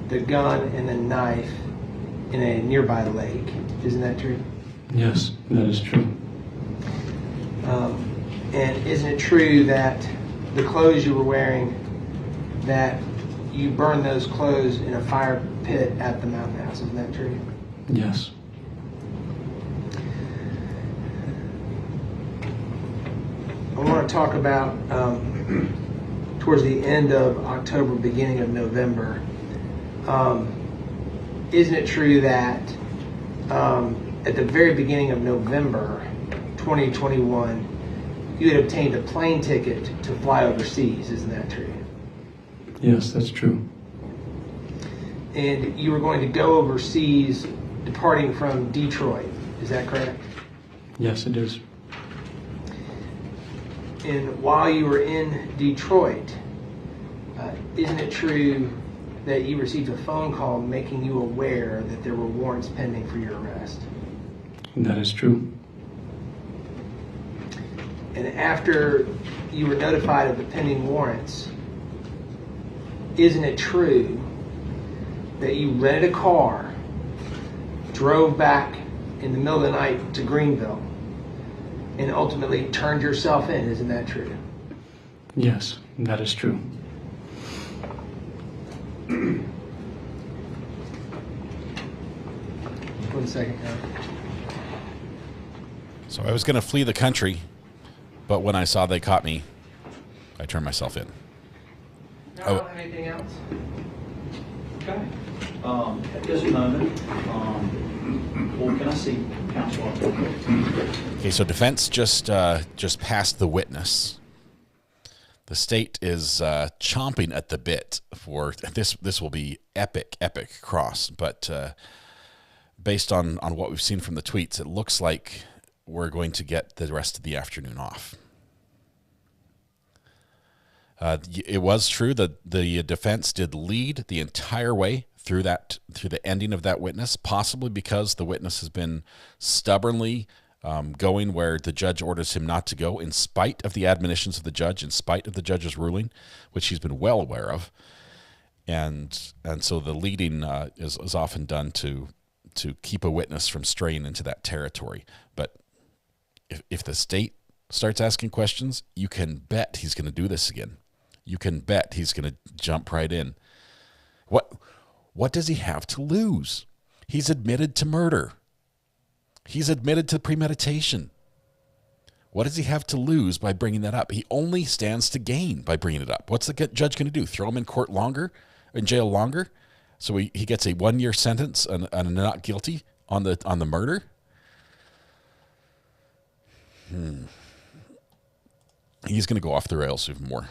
the gun and the knife in a nearby lake? Isn't that true?
Yes, that is true.
And isn't it true that the clothes you were wearing, that you burned those clothes in a fire pit at the mountain house? Isn't that true?
Yes.
I want to talk about towards the end of October, beginning of November. Isn't it true that at the very beginning of November 2021, you had obtained a plane ticket to fly overseas. Isn't that true?
Yes, that's true.
And you were going to go overseas departing from Detroit. Is that correct?
Yes, it is.
And while you were in Detroit, isn't it true that you received a phone call making you aware that there were warrants pending for your arrest?
That is true.
And after you were notified of the pending warrants, isn't it true that you rented a car, drove back in the middle of the night to Greenville, and ultimately turned yourself in? Isn't that true?
Yes, that is true.
1 second.
So I was going to flee the country, but when I saw they caught me, I turned myself in.
Anything else?
Okay. At this moment, well, can I see counsel?
Okay, so defense just passed the witness. The state is chomping at the bit for this. This will be epic cross. But based on what we've seen from the tweets, it looks like we're going to get the rest of the afternoon off. It was true that the defense did lead the entire way through the ending of that witness, possibly because the witness has been stubbornly going where the judge orders him not to go, in spite of the admonitions of the judge, in spite of the judge's ruling, which he's been well aware of. And so the leading is often done to keep a witness from straying into that territory. But if the state starts asking questions, you can bet he's going to do this again. You can bet he's going to jump right in. What does he have to lose? He's admitted to murder. He's admitted to premeditation. What does he have to lose by bringing that up? He only stands to gain by bringing it up. What's the judge going to do? Throw him in court longer, in jail longer, so he gets a 1-year sentence and not guilty on the murder? He's going to go off the rails even more.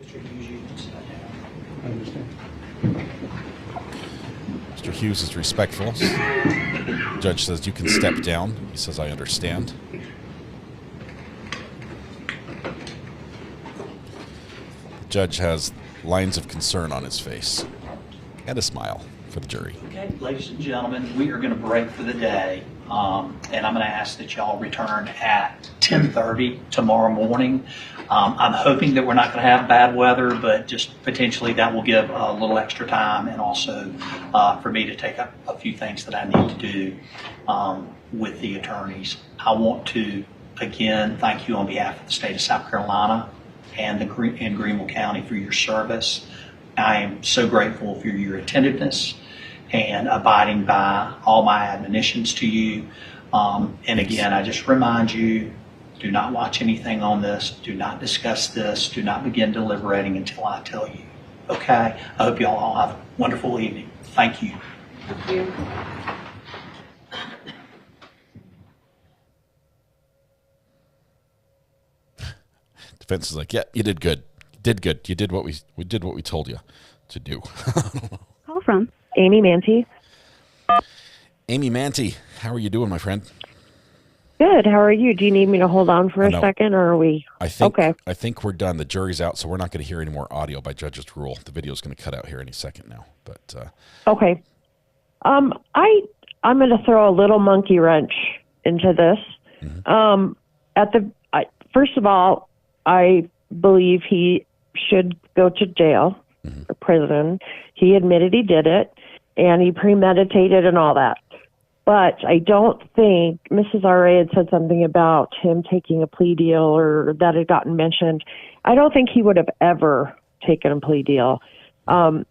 Mr. Hughes, you can sit down.
I understand.
Mr. Hughes is respectful. The judge says you can step down. He says, I understand. The judge has lines of concern on his face and a smile for the jury.
Okay, ladies and gentlemen, we are going to break for the day. And I'm going to ask that y'all return at 10:30 tomorrow morning. I'm hoping that we're not going to have bad weather, but just potentially that will give a little extra time, and also for me to take up a few things that I need to do with the attorneys. I want to, again, thank you on behalf of the state of South Carolina and Greenville County for your service. I am so grateful for your attentiveness and abiding by all my admonitions to you. And again, I just remind you, do not watch anything on this. Do not discuss this. Do not begin deliberating until I tell you. Okay? I hope you all have a wonderful evening. Thank you.
Thank you.
Defense is like, yeah, you did good. You did good. You did what we did what we told you to do.
Call from Amy Manti.
Amy Manti, how are you doing, my friend?
Good. How are you? Do you need me to hold on for a second, or are we?
I think
okay.
I think we're done. The jury's out, so we're not going to hear any more audio by judge's rule. The video's going to cut out here any second now. But
okay. I'm going to throw a little monkey wrench into this. Mm-hmm. First of all, I believe he should go to jail or prison. He admitted he did it, and he premeditated and all that. But I don't think Mrs. R.A. had said something about him taking a plea deal, or that had gotten mentioned. I don't think he would have ever taken a plea deal.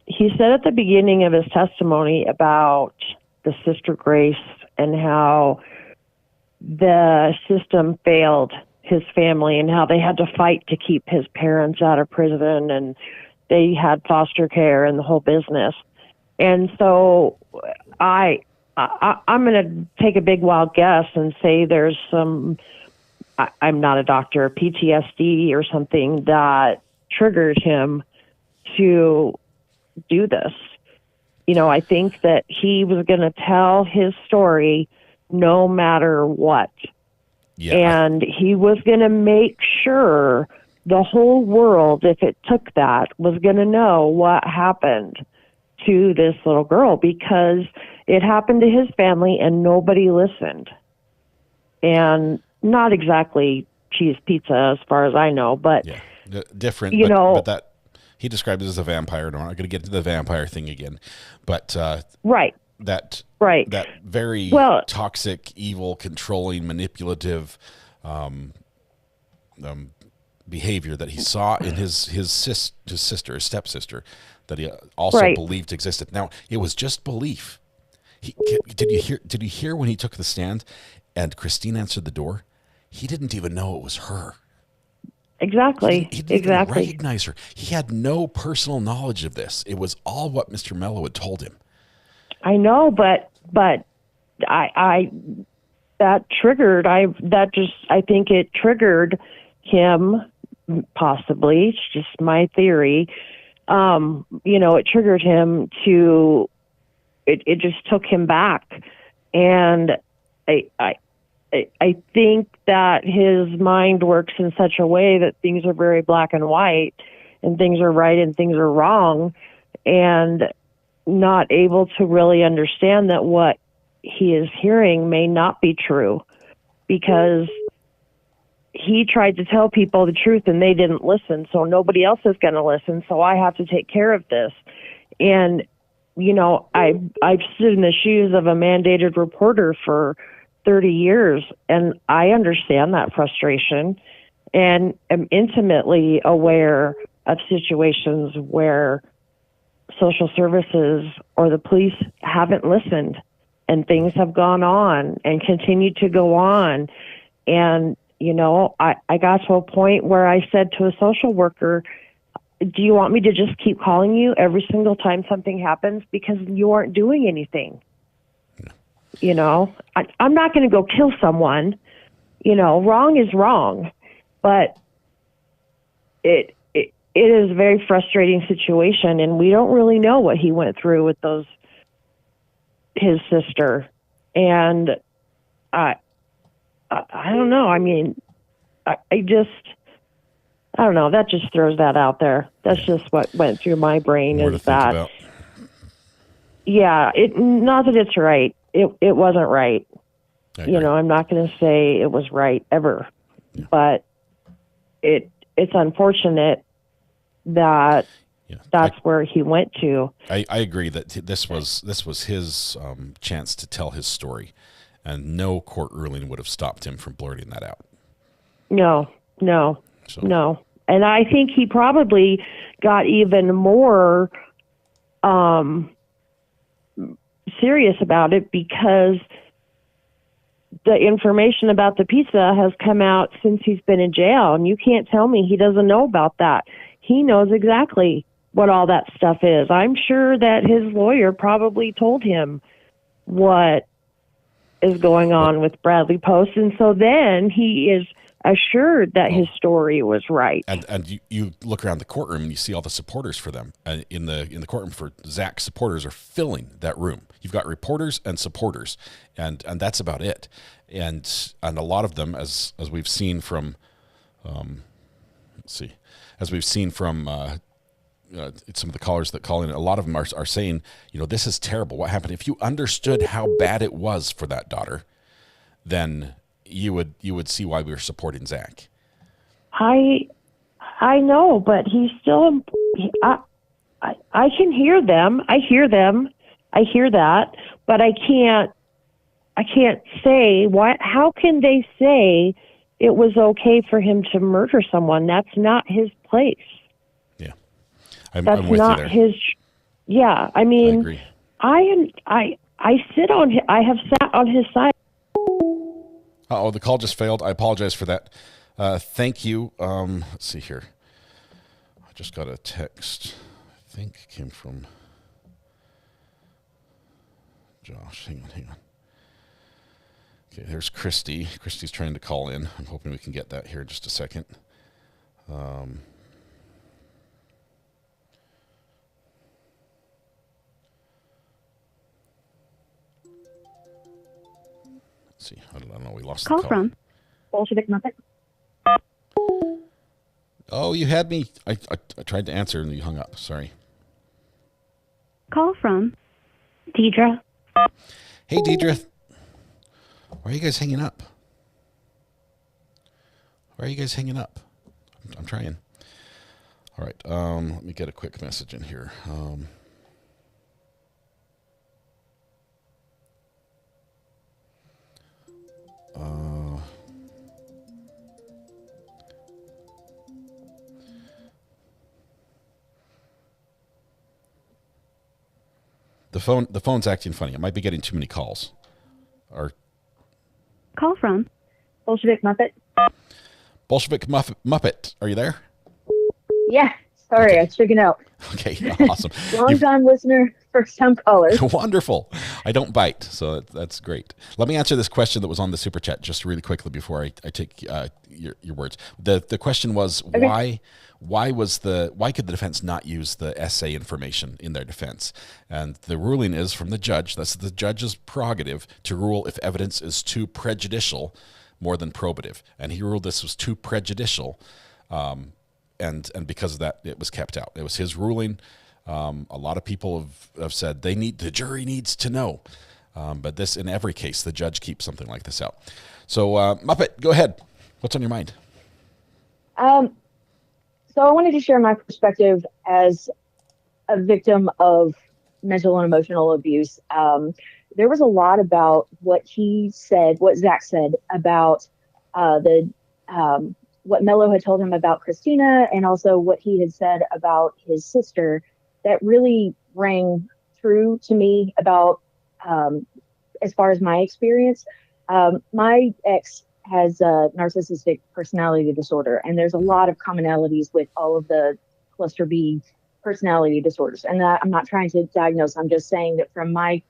He said at the beginning of his testimony about the Sister Grace and how the system failed his family and how they had to fight to keep his parents out of prison, and they had foster care and the whole business. And so I'm going to take a big wild guess and say there's some, I'm not a doctor, PTSD or something that triggered him to do this. You know, I think that he was going to tell his story no matter what.
Yeah.
And he was going to make sure the whole world, if it took that, was going to know what happened to this little girl, because it happened to his family and nobody listened. And not exactly cheese pizza as far as I know, but
different,
you know,
but that he described it as a vampire. I'm not going to get into the vampire thing again, but
right.
That very toxic, evil, controlling, manipulative behavior that he saw in his sister, his stepsister, that he also believed existed. Now, it was just belief. Did you hear when he took the stand and Christine answered the door? He didn't even know it was her.
Exactly.
He didn't even recognize her. He had no personal knowledge of this. It was all what Mr. Mello had told him.
I know, but I that triggered. I think it triggered him. Possibly, it's just my theory. You know, it triggered him to. It just took him back, and I think that his mind works in such a way that things are very black and white, and things are right and things are wrong, and not able to really understand that what he is hearing may not be true, because he tried to tell people the truth and they didn't listen, so nobody else is going to listen, so I have to take care of this. And you know, I've stood in the shoes of a mandated reporter for 30 years, and I understand that frustration and am intimately aware of situations where social services or the police haven't listened and things have gone on and continue to go on. And, you know, I got to a point where I said to a social worker, do you want me to just keep calling you every single time something happens? Because you aren't doing anything. You know, I'm not going to go kill someone. You know, wrong is wrong. But it is a very frustrating situation, and we don't really know what he went through with his sister. And I don't know. I mean, I don't know. That just throws that out there. That's just what went through my brain.
More
is that, yeah, not that it's right. It wasn't right. You know, I'm not going to say it was right ever, but it's unfortunate that that's where he went to.
I agree that this was his chance to tell his story, and no court ruling would have stopped him from blurting that out.
No. And I think he probably got even more serious about it because the information about the pizza has come out since he's been in jail, and you can't tell me he doesn't know about that. He knows exactly what all that stuff is. I'm sure that his lawyer probably told him what is going on with Bradley Post, and so then he is assured that his story was right.
And you look around the courtroom and you see all the supporters for them. In the courtroom for Zach, supporters are filling that room. You've got reporters and supporters, and that's about it. And a lot of them, as we've seen from, some of the callers that call in, a lot of them are saying, you know, this is terrible. What happened? If you understood how bad it was for that daughter, then you would see why we were supporting Zach.
I know, but he's still. I can hear them. I hear them. I hear that, but I can't say why. How can they say it was okay for him to murder someone? That's not his place.
Yeah,
that's
I'm with
not
you there.
his. Yeah, I mean,
I agree.
I sit on. I have sat on his side.
Uh-oh, the call just failed. I apologize for that. Thank you. Let's see here. I just got a text. I think it came from Josh. Hang on. Okay, there's Christy. Christy's trying to call in. I'm hoping we can get that here in just a second. Let's see. I don't know. We lost the call.
Call from Bolshevik Muppet.
Oh, you had me. I tried to answer and you hung up. Sorry.
Call from Deidre.
Hey, Deidre. Why are you guys hanging up? I'm trying. All right. Let me get a quick message in here. The phone's acting funny. It might be getting too many calls.
Call from Bolshevik Muppet.
Bolshevik Muppet, are you there?
Yeah, sorry, I figured out.
Okay, awesome.
Long time listener, first time caller.
Wonderful. I don't bite, so that's great. Let me answer this question that was on the super chat just really quickly before I take your words. The question was, okay, why could the defense not use the essay information in their defense? And the ruling is from the judge. That's the judge's prerogative to rule if evidence is too prejudicial more than probative. And he ruled this was too prejudicial. And because of that, it was kept out. It was his ruling. A lot of people have said the jury needs to know. But this, in every case, the judge keeps something like this out. So Muppet, go ahead. What's on your mind?
So I wanted to share my perspective as a victim of mental and emotional abuse. There was a lot about what Zach said about what Mello had told him about Christina, and also what he had said about his sister, that really rang true to me about as far as my experience. My ex has a narcissistic personality disorder, and there's a lot of commonalities with all of the cluster B personality disorders. And I'm not trying to diagnose, I'm just saying that from my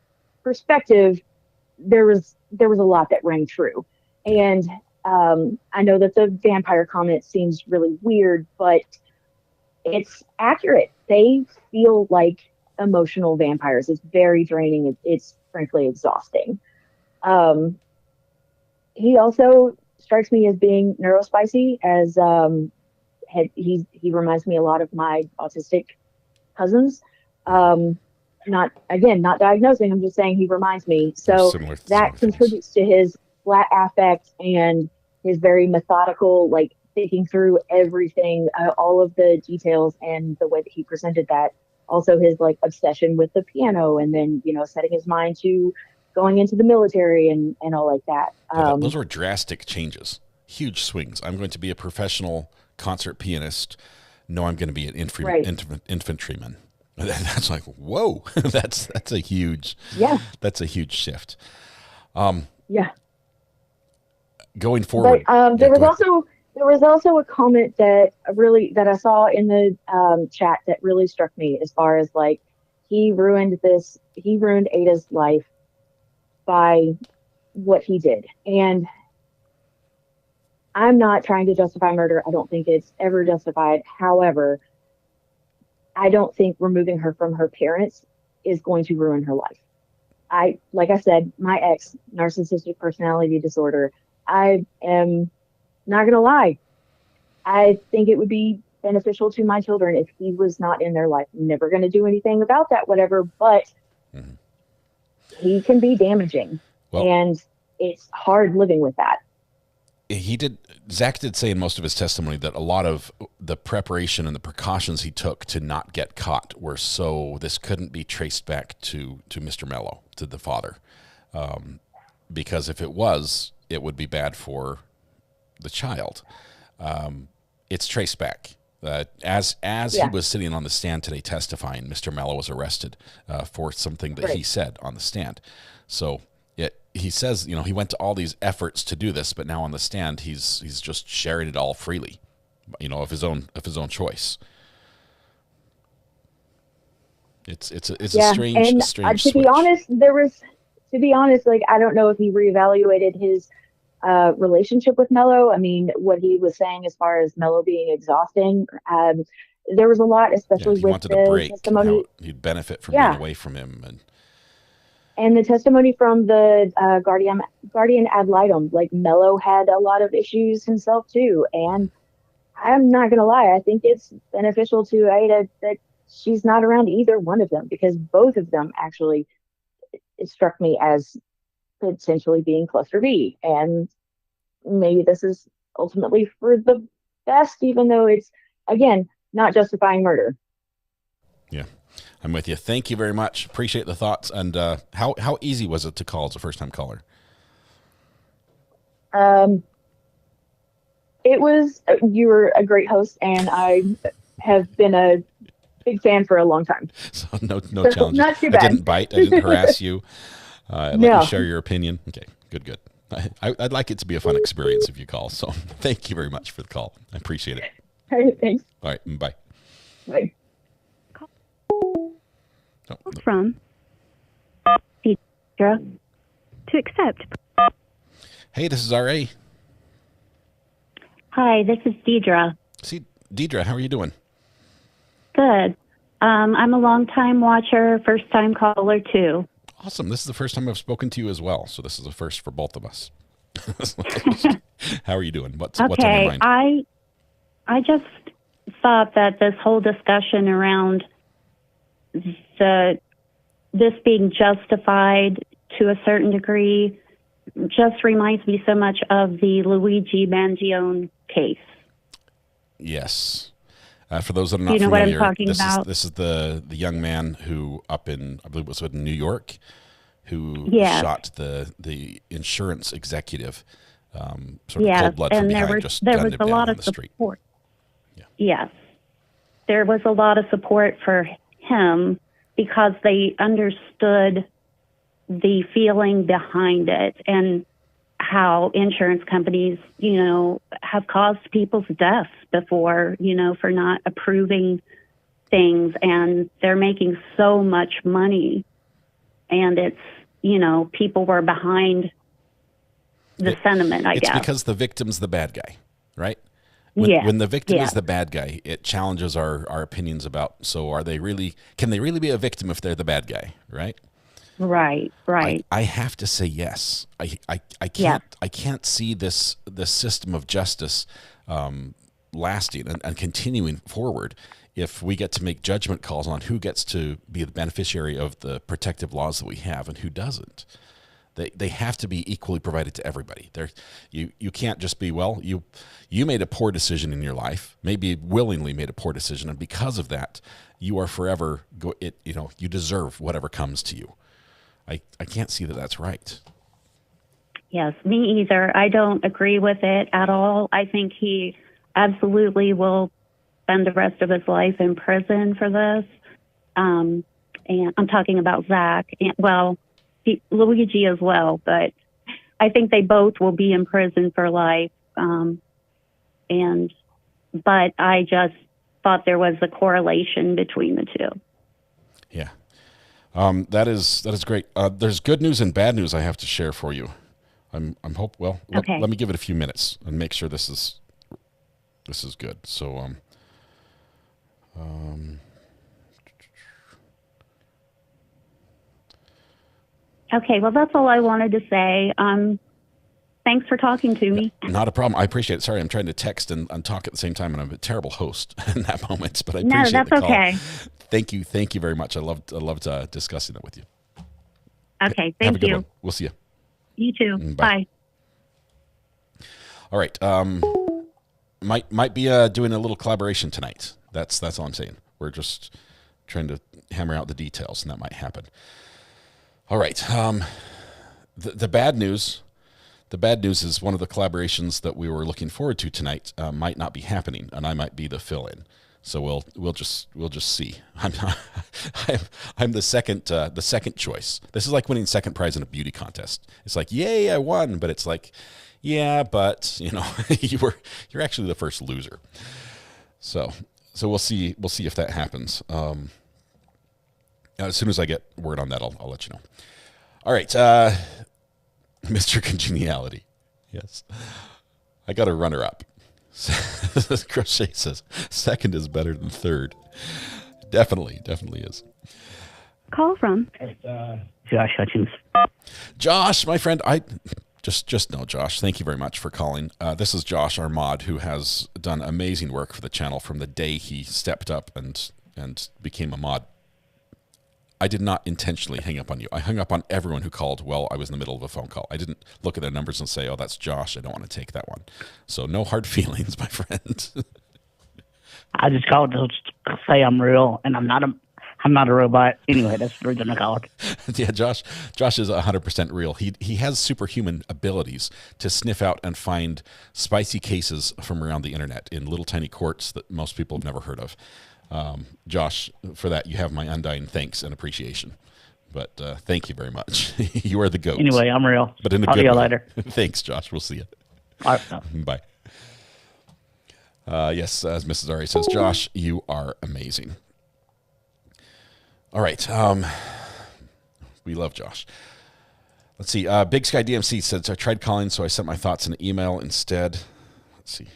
perspective, there was a lot that rang true. And I know that the vampire comment seems really weird, but it's accurate. They feel like emotional vampires. It's very draining. It's frankly exhausting. He also strikes me as being neurospicy, as he reminds me a lot of my autistic cousins. Not diagnosing, I'm just saying he reminds me. So that contributes to his flat affect and his very methodical, like thinking through everything, all of the details, and the way that he presented that. Also his like obsession with the piano, and then, setting his mind to going into the military and all like that.
Those were drastic changes, huge swings. I'm going to be a professional concert pianist. No, I'm going to be an infantryman. That's like, whoa, that's a huge, that's a huge shift. Going forward.
But there was also a comment that I saw in the chat that really struck me, as far as like, he ruined Ada's life by what he did. And I'm not trying to justify murder. I don't think it's ever justified. However, I don't think removing her from her parents is going to ruin her life. Like I said, my ex, narcissistic personality disorder, I am not going to lie. I think it would be beneficial to my children if he was not in their life. I'm never going to do anything about that, whatever, but he can be damaging, and it's hard living with that.
Zach did say in most of his testimony that a lot of the preparation and the precautions he took to not get caught were so this couldn't be traced back to Mr. Mello, to the father. Because if it was, it would be bad for the child. It's traced back. As he was sitting on the stand today testifying, Mr. Mello was arrested for something that he said on the stand. So he says, he went to all these efforts to do this, but now on the stand, he's just sharing it all freely, of his own choice. It's a strange
to
switch.
be honest, there to be honest, like, I don't know if he reevaluated his relationship with Mello. I mean, what he was saying as far as Mello being exhausting, there was a lot, especially
he
with
wanted
the
a break.
testimony.
How he'd benefit from being away from him,
And the testimony from the guardian ad litem, like Mello had a lot of issues himself too. And I'm not gonna lie, I think it's beneficial to Ada that she's not around either one of them, because both of them actually, it struck me as potentially being cluster B. And maybe this is ultimately for the best, even though it's, again, not justifying murder.
Yeah, I'm with you. Thank you very much. Appreciate the thoughts. And how easy was it to call as a first-time caller?
It was, you were a great host, and I have been a big fan for a long time.
So no
So
challenges.
not too bad.
I didn't bite. I didn't harass you. I let
No.
you share your opinion. Okay, good. I'd like it to be a fun experience if you call. So thank you very much for the call. I appreciate it.
All right, thanks.
All right, bye.
Bye.
From Deidre to accept.
Hey, this is RA.
Hi, this is Deidre.
See, Deidre, how are you doing?
Good. I'm a long-time watcher, first-time caller too.
Awesome. This is the first time I've spoken to you as well, so this is a first for both of us. How are you doing? What's on your mind?
I just thought that this whole discussion around this being justified to a certain degree just reminds me so much of the Luigi Mangione case.
Yes. For those that are not
you know
familiar,
what I'm talking about?
This is the young man who up in, I believe it was in New York, who
Yes.
shot the insurance executive, sort of cold blood from behind, just
there
gunned
was
him
a
down
lot
on
of
the street.
support. Yes. There was a lot of support for him because they understood the feeling behind it and how insurance companies, have caused people's deaths before, for not approving things, and they're making so much money, and it's, people were behind the sentiment, I guess.
It's because the victim's the bad guy, right?
Yes.
When the victim
Yes.
is the bad guy, it challenges our opinions about, so can they really be a victim if they're the bad guy, right?
Right.
I have to say yes. I can't see this system of justice lasting and continuing forward if we get to make judgment calls on who gets to be the beneficiary of the protective laws that we have and who doesn't. They have to be equally provided to everybody. You can't just be, well, you made a poor decision in your life, maybe willingly made a poor decision, and because of that, you are forever you deserve whatever comes to you. I can't see that that's right.
Yes, me either. I don't agree with it at all. I think he absolutely will spend the rest of his life in prison for this. And I'm talking about Zach. Luigi as well, but I think they both will be in prison for life. But I just thought there was a correlation between the two.
Yeah. That is great. There's good news and bad news I have to share for you.
Okay.
Let me give it a few minutes and make sure this is good. So,
okay, well, that's all I wanted to say. Thanks for talking to me.
not a problem. I appreciate it. Sorry, I'm trying to text and talk at the same time, and I'm a terrible host in that moment, but I appreciate the call.
Okay.
Thank you very much. I loved discussing that with you.
Okay,
Have a
thank
good
you.
one. We'll see you.
You too.
Bye. All right. Might be doing a little collaboration tonight. That's all I'm saying. We're just trying to hammer out the details, and that might happen. All right. The bad news. The bad news is one of the collaborations that we were looking forward to tonight might not be happening, and I might be the fill-in. So we'll just see. I'm the second choice. This is like winning second prize in a beauty contest. It's like, yay, I won, but it's like, yeah, but you're actually the first loser. So we'll see if that happens. As soon as I get word on that, I'll let you know. All right. Mr. Congeniality. Yes. I got a runner-up. Crochet says, second is better than third. Definitely is.
Call from
Josh Hutchins.
Josh, my friend, just know Josh. Thank you very much for calling. This is Josh, our mod, who has done amazing work for the channel from the day he stepped up and became a mod. I did not intentionally hang up on you. I hung up on everyone who called while I was in the middle of a phone call. I didn't look at their numbers and say, oh, that's Josh. I don't want to take that one. So no hard feelings, my friend.
I just called to say I'm real, and I'm not a robot. Anyway, that's the reason I called.
Yeah, Josh is 100% real. He has superhuman abilities to sniff out and find spicy cases from around the internet in little tiny courts that most people have never heard of. Josh, for that, you have my undying thanks and appreciation. But thank you very much. You are the GOAT.
Anyway, I'm real.
But in a
I'll
good
see you
way.
later.
Thanks, Josh. We'll see you.
All right. No.
Bye. Yes, as Mrs. Ari says, Josh, you are amazing. All right. We love Josh. Let's see. Big Sky DMC says, I tried calling, so I sent my thoughts in an email instead. Let's see.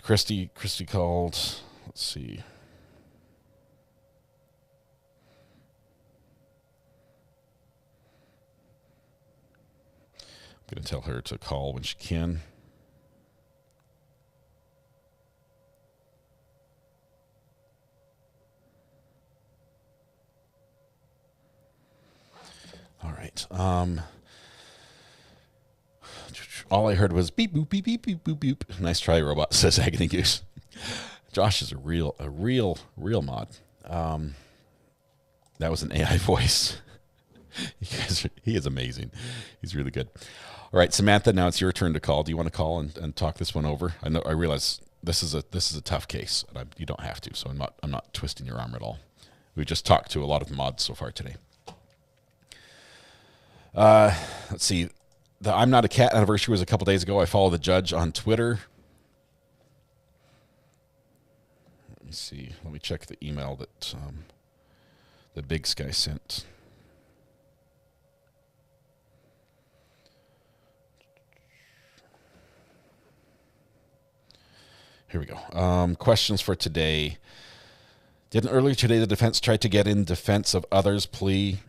Christy called. Let's see. I'm going to tell her to call when she can. All right. All I heard was beep, boop, beep, beep, beep, boop, boop. Nice try, robot, says Agony Goose. Josh is a real mod. That was an AI voice. He is amazing. He's really good. All right, Samantha, now it's your turn to call. Do you want to call and talk this one over? I realize this is a tough case. And you don't have to, so I'm not twisting your arm at all. We just talked to a lot of mods so far today. Let's see. The I'm Not a Cat anniversary was a couple days ago. I follow the judge on Twitter. Let me see. Let me check the email that the Big Sky sent. Here we go. Questions for today. Didn't earlier today the defense try to get in defense of others' plea,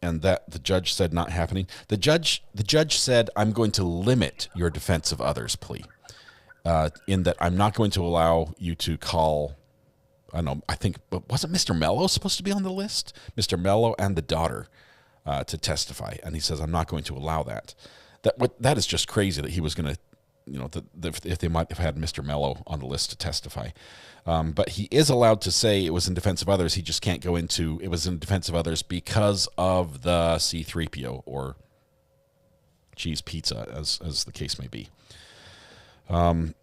and that the judge said not happening? The judge said, I'm going to limit your defense of others' plea, in that I'm not going to allow you to call, I think, wasn't Mr. Mello supposed to be on the list? Mr. Mello and the daughter to testify, and he says, I'm not going to allow that. That is just crazy that he was going to, if they might have had Mr. Mello on the list to testify. But he is allowed to say it was in defense of others. He just can't go into it was in defense of others because of the C-3PO or cheese pizza, as the case may be. The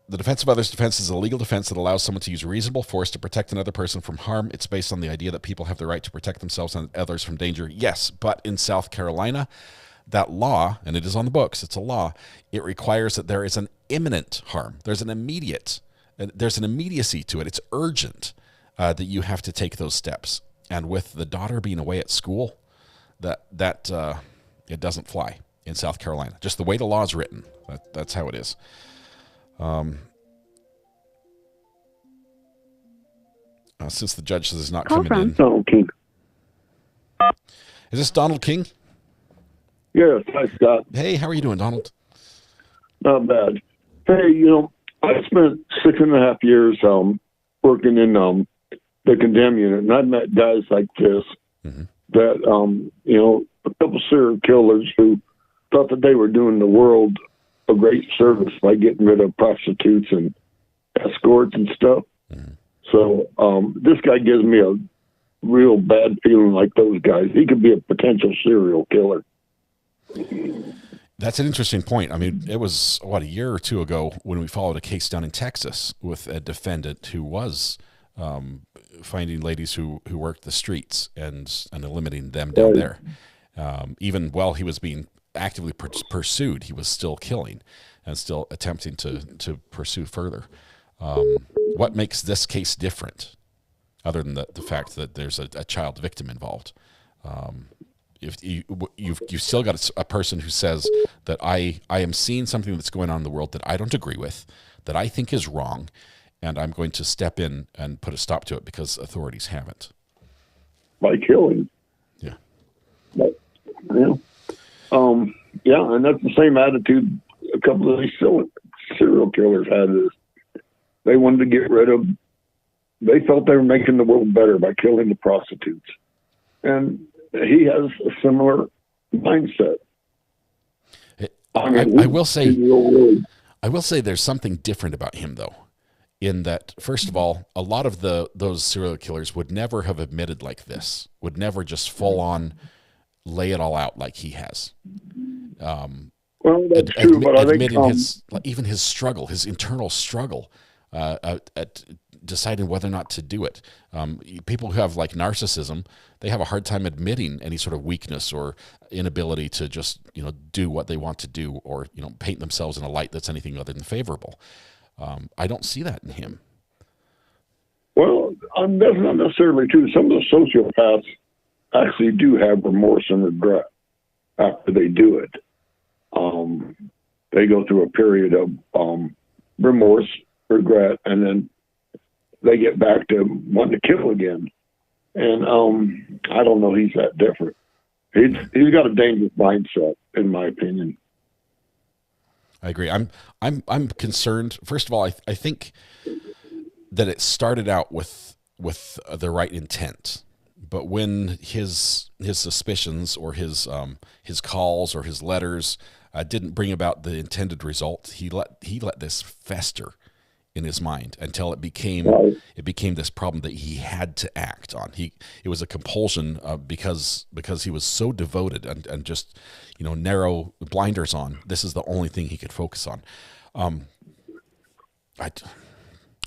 defense of others defense is a legal defense that allows someone to use reasonable force to protect another person from harm. It's based on the idea that people have the right to protect themselves and others from danger. Yes, but in South Carolina, that law, and it is on the books, it's a law, it requires that there is an imminent harm. There's an immediacy to it. It's urgent that you have to take those steps. And with the daughter being away at school, that it doesn't fly in South Carolina. Just the way the law is written, that's how it is. Since the judge says it's not coming in.
Donald King.
Is this Donald King?
Yes, hi, Scott.
Hey, how are you doing, Donald?
Not bad. Hey, I spent 6.5 years working in the condemned unit, and I've met guys like this that, a couple serial killers who thought that they were doing the world a great service by getting rid of prostitutes and escorts and stuff. So this guy gives me a real bad feeling like those guys. He could be a potential serial killer.
That's an interesting point. I mean, it was, a year or two ago when we followed a case down in Texas with a defendant who was finding ladies who worked the streets and eliminating them down there. Even while he was being actively pursued, he was still killing and still attempting to pursue further. What makes this case different? other than the fact that there's a child victim involved. If you've still got a person who says that I am seeing something that's going on in the world that I don't agree with, that I think is wrong, and I'm going to step in and put a stop to it because authorities haven't.
By killing.
Yeah.
But, yeah, and that's the same attitude a couple of these serial killers had. Is they wanted to get rid of. They felt they were making the world better by killing the prostitutes, and he has a similar mindset.
I will say there's something different about him, though, in that, first of all, a lot of those serial killers would never have admitted like this, would never just full on lay it all out like he has.
Well, that's true, but
admitting
I think
even his struggle, his internal struggle at deciding whether or not to do it. People who have like narcissism, they have a hard time admitting any sort of weakness or inability to just, do what they want to do, or, paint themselves in a light that's anything other than favorable. I don't see that in him.
Well, that's not necessarily true. Some of the sociopaths actually do have remorse and regret after they do it. They go through a period of remorse, regret, and then they get back to wanting to kill again. And I don't know, he's that different. He's got a dangerous mindset, in my opinion.
I agree. I'm concerned. First of all, I think that it started out with the right intent, but when his suspicions or his calls or his letters didn't bring about the intended result, he let this fester in his mind until it became this problem that he had to act on. It was a compulsion because he was so devoted and just narrow blinders on. This is the only thing he could focus on. I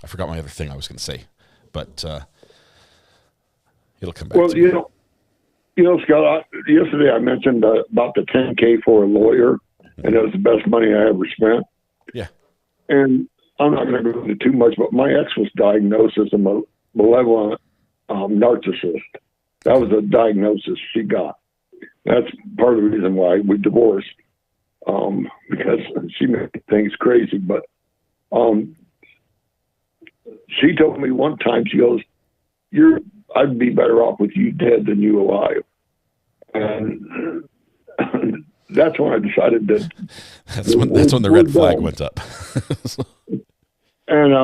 forgot my other thing I was going to say, but it'll come back.
Well, Scott, yesterday I mentioned about the $10K for a lawyer, and it was the best money I ever spent.
Yeah.
And I'm not going to go into too much, but my ex was diagnosed as a malevolent narcissist. That was a diagnosis she got. That's part of the reason why we divorced, because she made things crazy. But she told me one time, she goes, I'd be better off with you dead than you alive. And that's when I decided that.
That's when the red flag went up.
And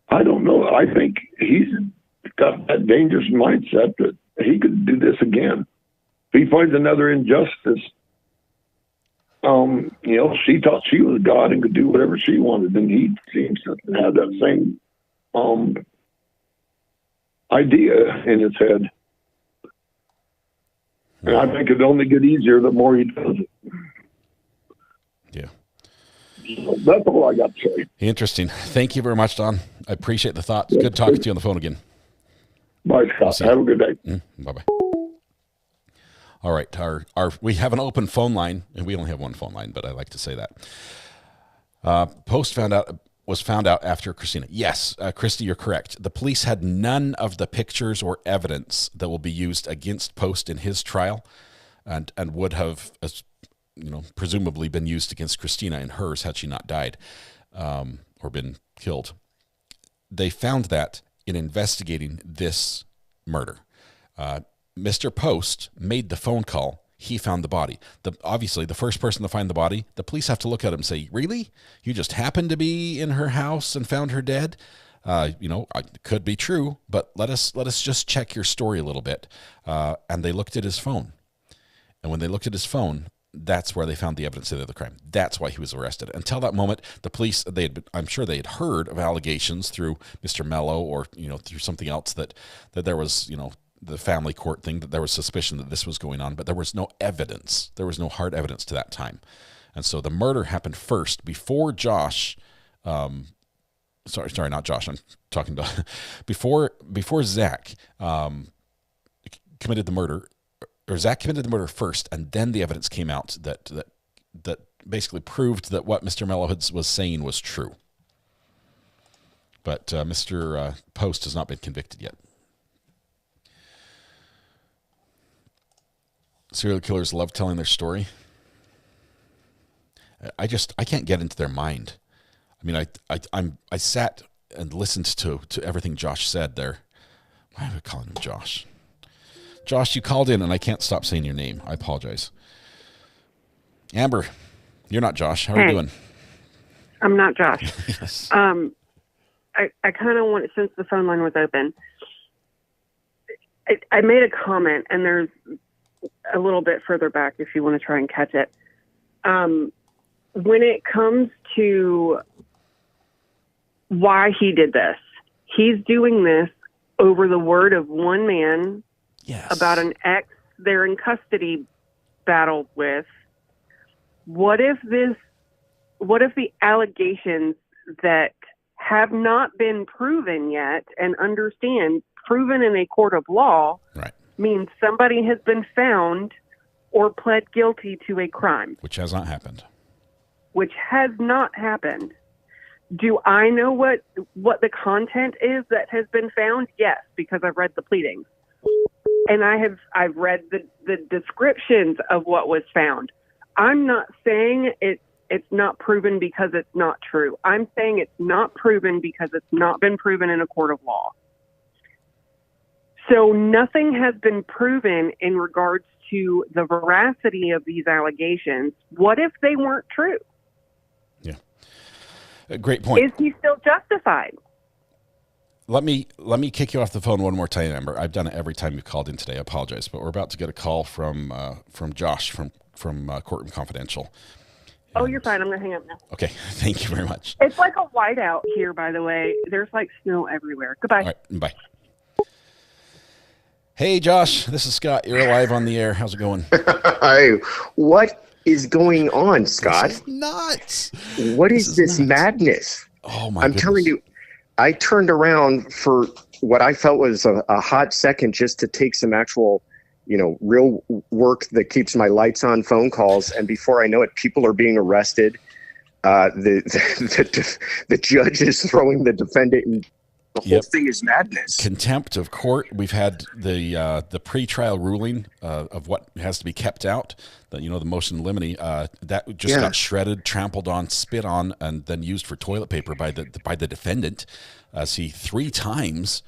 I don't know. I think he's got that dangerous mindset that he could do this again. If he finds another injustice, she thought she was God and could do whatever she wanted, and he seems to have that same idea in his head. And I think it'd only get easier the more he does it.
Yeah.
So that's all I got to say.
Interesting. Thank you very much, Don. I appreciate the thoughts. Good talking to you on the phone again.
Bye, Scott. Have a good day.
Bye-bye. All right. We have an open phone line, and we only have one phone line, but I like to say that. Post was found out after Christina. Yes, Christy, you're correct. The police had none of the pictures or evidence that will be used against Post in his trial, and would have, presumably been used against Christina in hers had she not died or been killed. They found that in investigating this murder. Mr. Post made the phone call. He found the body. Obviously, the first person to find the body, the police have to look at him and say, really? You just happened to be in her house and found her dead? It could be true, but let us just check your story a little bit. And they looked at his phone. And when they looked at his phone, that's where they found the evidence of the crime. That's why he was arrested. Until that moment, the police, I'm sure they had heard of allegations through Mr. Mello or, through something else that there was, the family court thing, that there was suspicion that this was going on, but there was no evidence. There was no hard evidence to that time. And so the murder happened first before Josh, sorry, not Josh, I'm talking to, before Zach committed the murder, or Zach committed the murder first, and then the evidence came out that basically proved that what Mr. Mello was saying was true. But Mr. Post has not been convicted yet. Serial killers love telling their story. I can't get into their mind. I mean, I sat and listened to everything Josh said there. Why am I calling him Josh? Josh, you called in and I can't stop saying your name. I apologize. Amber, you're not Josh. How are you doing?
I'm not Josh.
Yes.
I kind of want, since the phone line was open, I made a comment, and there's a little bit further back if you want to try and catch it. When it comes to why he did this, he's doing this over the word of one man about an ex they're in custody battled with. What if the allegations that have not been proven yet, and understand proven in a court of law, means somebody has been found or pled guilty to a crime,
which has not happened.
Do I know what the content is that has been found? Yes, because I've read the pleadings, and I've read the descriptions of what was found. I'm not saying it's not proven because it's not true. I'm saying it's not proven because it's not been proven in a court of law. So nothing has been proven in regards to the veracity of these allegations. What if they weren't true?
Yeah. Great point.
Is he still justified?
Let me kick you off the phone one more time, Amber. I've done it every time you've called in today. I apologize, but we're about to get a call from Josh from Courtroom Confidential.
Oh, you're fine. I'm going to hang up now.
Okay. Thank you very much.
It's like a whiteout here, by the way. There's like snow everywhere. Goodbye.
All right. Bye. Hey, Josh. This is Scott. You're live on the air. How's it going?
Hi. What is going on, Scott?
This is nuts.
What is this madness?
Oh, my
I'm
goodness.
telling you, I turned around for what I felt was a hot second just to take some actual, real work that keeps my lights on phone calls. And before I know it, people are being arrested. The judge is throwing the defendant in. The whole thing is madness.
Contempt of court. We've had the pretrial ruling of what has to be kept out. The motion in limine that just got shredded, trampled on, spit on, and then used for toilet paper by the defendant. He 3 times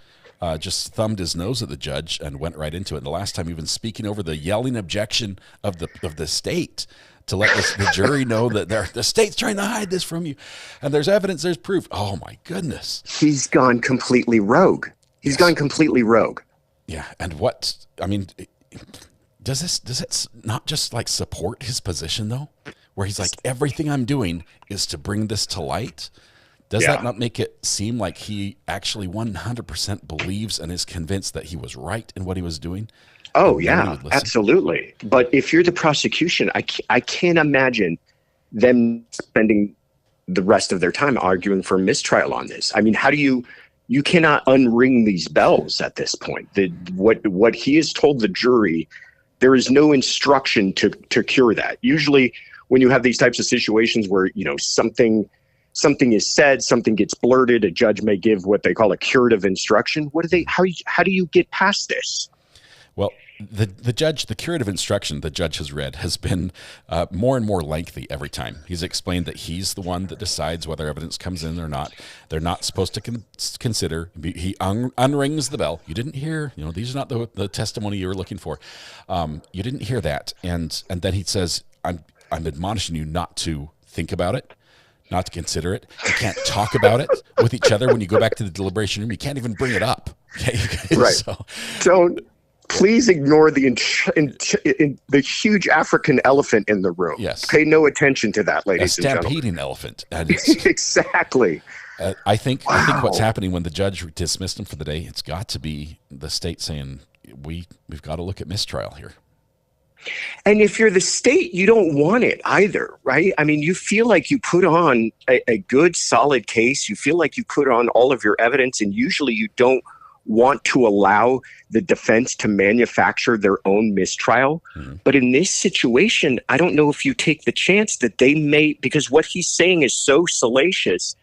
just thumbed his nose at the judge and went right into it. And the last time, even speaking over the yelling objection of the state to let the jury know that the state's trying to hide this from you. And there's evidence, there's proof. Oh, my goodness.
He's gone completely rogue.
Yeah, and does it not just like support his position, though? Where he's like, everything I'm doing is to bring this to light? Does that not make it seem like he actually 100% believes and is convinced that he was right in what he was doing?
Oh, yeah, absolutely. But if you're the prosecution, I can't imagine them spending the rest of their time arguing for mistrial on this. I mean, how do you cannot unring these bells at this point. What he has told the jury, there is no instruction to cure that. Usually when you have these types of situations where, something is said, something gets blurted, a judge may give what they call a curative instruction. How do you get past this?
Well, the curative instruction the judge has read has been more and more lengthy every time. He's explained that he's the one that decides whether evidence comes in or not. They're not supposed to consider. He unrings the bell. You didn't hear, these are not the testimony you were looking for. You didn't hear that. And then he says, I'm admonishing you not to think about it, not to consider it. You can't talk about it with each other when you go back to the deliberation room. You can't even bring it up. Okay?
Right. So please ignore the huge African elephant in the room.
Yes.
Pay no attention to that, ladies and gentlemen.
A stampeding elephant. And
exactly.
I think what's happening when the judge dismissed him for the day, it's got to be the state saying, we've got to look at mistrial here.
And if you're the state, you don't want it either, right? I mean, you feel like you put on a good, solid case. You feel like you put on all of your evidence, and usually you don't want to allow the defense to manufacture their own mistrial. Mm-hmm. But in this situation, I don't know if you take the chance that they may, because what he's saying is so salacious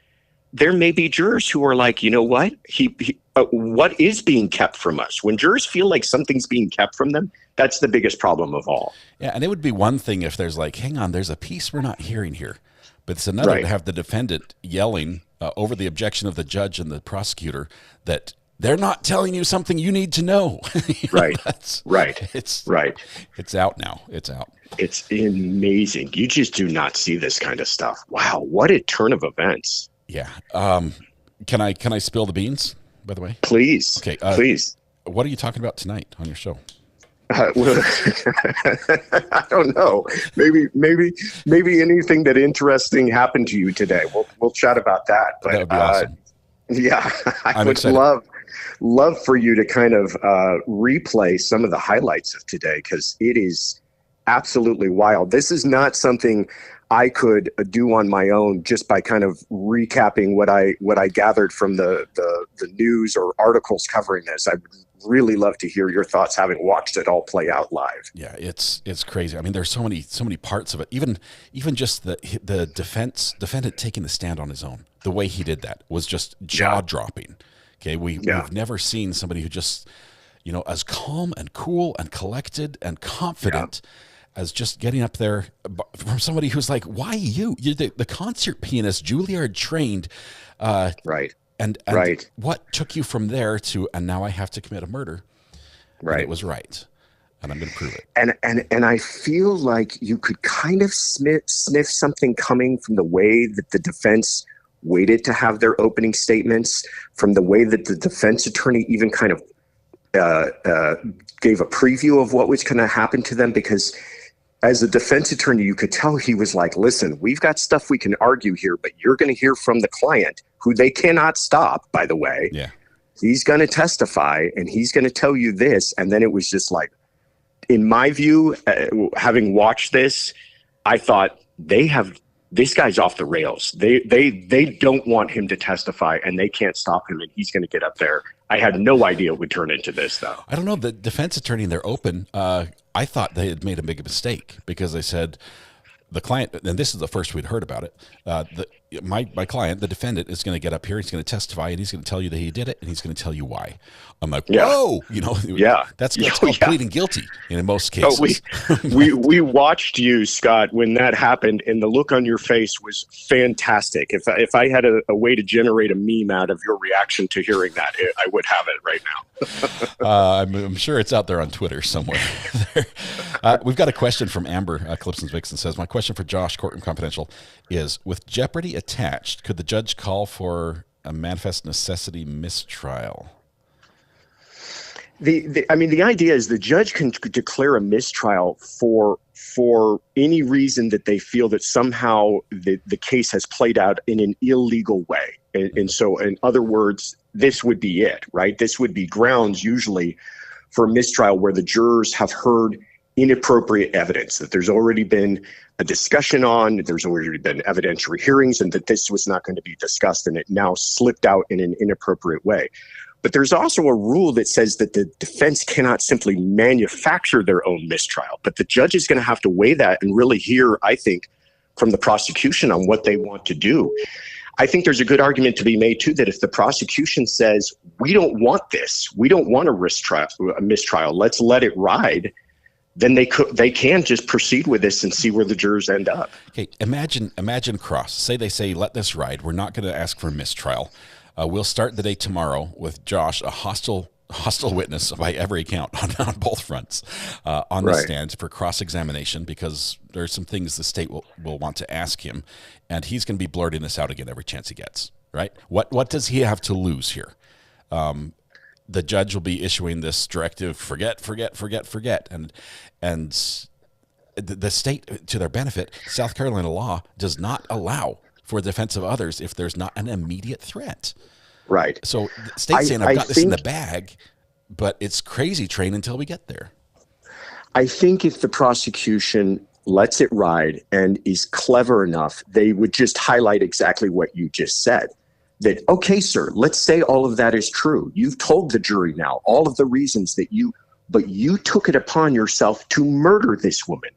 there may be jurors who are like, you know what? What is being kept from us? When jurors feel like something's being kept from them, that's the biggest problem of all.
Yeah, and it would be one thing if there's like, hang on, there's a piece we're not hearing here. But it's another to have the defendant yelling over the objection of the judge and the prosecutor that they're not telling you something you need to know.
Right.
It's out now. It's out.
It's amazing. You just do not see this kind of stuff. Wow, what a turn of events.
Yeah. Can I spill the beans, by the way?
Please.
Okay.
Please.
What are you talking about tonight on your show?
Well, I don't know. Maybe anything that interesting happened to you today. We'll chat about that. But
that would be awesome.
Yeah,
I'm
would
excited.
love for you to kind of replay some of the highlights of today, because it is absolutely wild. This is not something I could do on my own just by kind of recapping what I gathered from the news or articles covering this. I would really love to hear your thoughts, having watched it all play out live.
Yeah, it's crazy. I mean, there's so many parts of it. Even just the defendant taking the stand on his own. The way he did that was just jaw dropping. Okay, we've never seen somebody who just, as calm and cool and collected and confident as just getting up there from somebody who's like, why you? You're the concert pianist, Juilliard trained.
Right.
And what took you from there to, and now I have to commit a murder?
Right.
And it was right. And I'm going to prove it.
And I feel like you could kind of sniff something coming from the way that the defense waited to have their opening statements, from the way that the defense attorney even kind of gave a preview of what was going to happen to them, because as a defense attorney, you could tell he was like, listen, we've got stuff we can argue here, but you're going to hear from the client, who they cannot stop, by the way.
Yeah. He's
going to testify and he's going to tell you this. And then it was just like, in my view, having watched this, I thought this guy's off the rails. They don't want him to testify, and they can't stop him, and he's going to get up there. I had no idea it would turn into this, though.
I don't know. The defense attorney in their open, I thought they had made a big mistake, because they said the client, and this is the first we'd heard about it, my client, the defendant, is going to get up here, he's going to testify, and he's going to tell you that he did it, and he's going to tell you why. I'm like, whoa, that's called pleading guilty in most cases.
We watched you, Scott, when that happened, and the look on your face was fantastic. If I had a way to generate a meme out of your reaction to hearing that, I would have it right now.
I'm sure it's out there on Twitter somewhere. We've got a question from Amber Clipsons Vixen. Says, my question for Josh, Courtroom Confidential, is, with jeopardy attached, could the judge call for a manifest necessity mistrial?
The idea is the judge can declare a mistrial for any reason that they feel that somehow the case has played out in an illegal way. And so, in other words, this would be it, right? This would be grounds usually for a mistrial, where the jurors have heard inappropriate evidence, that there's already been a discussion on, there's already been evidentiary hearings, and that this was not going to be discussed, and it now slipped out in an inappropriate way. But there's also a rule that says that the defense cannot simply manufacture their own mistrial, but the judge is going to have to weigh that and really hear, I think, from the prosecution on what they want to do. I think there's a good argument to be made, too, that if the prosecution says, we don't want this, we don't want a mistrial, let's let it ride, then they can just proceed with this and see where the jurors end up.
Okay, imagine cross. Say let this ride. We're not going to ask for a mistrial. We'll start the day tomorrow with Josh, a hostile witness by every account on both fronts, on the stand for cross-examination, because there are some things the state will want to ask him, and he's going to be blurting this out again every chance he gets, right? What does he have to lose here? The judge will be issuing this directive, forget, and the state, to their benefit, South Carolina law does not allow for defense of others if there's not an immediate threat.
Right.
So the state's saying, I've got this in the bag, but it's crazy train until we get there.
I think if the prosecution lets it ride and is clever enough, they would just highlight exactly what you just said. That, okay, sir, let's say all of that is true. You've told the jury now all of the reasons but you took it upon yourself to murder this woman.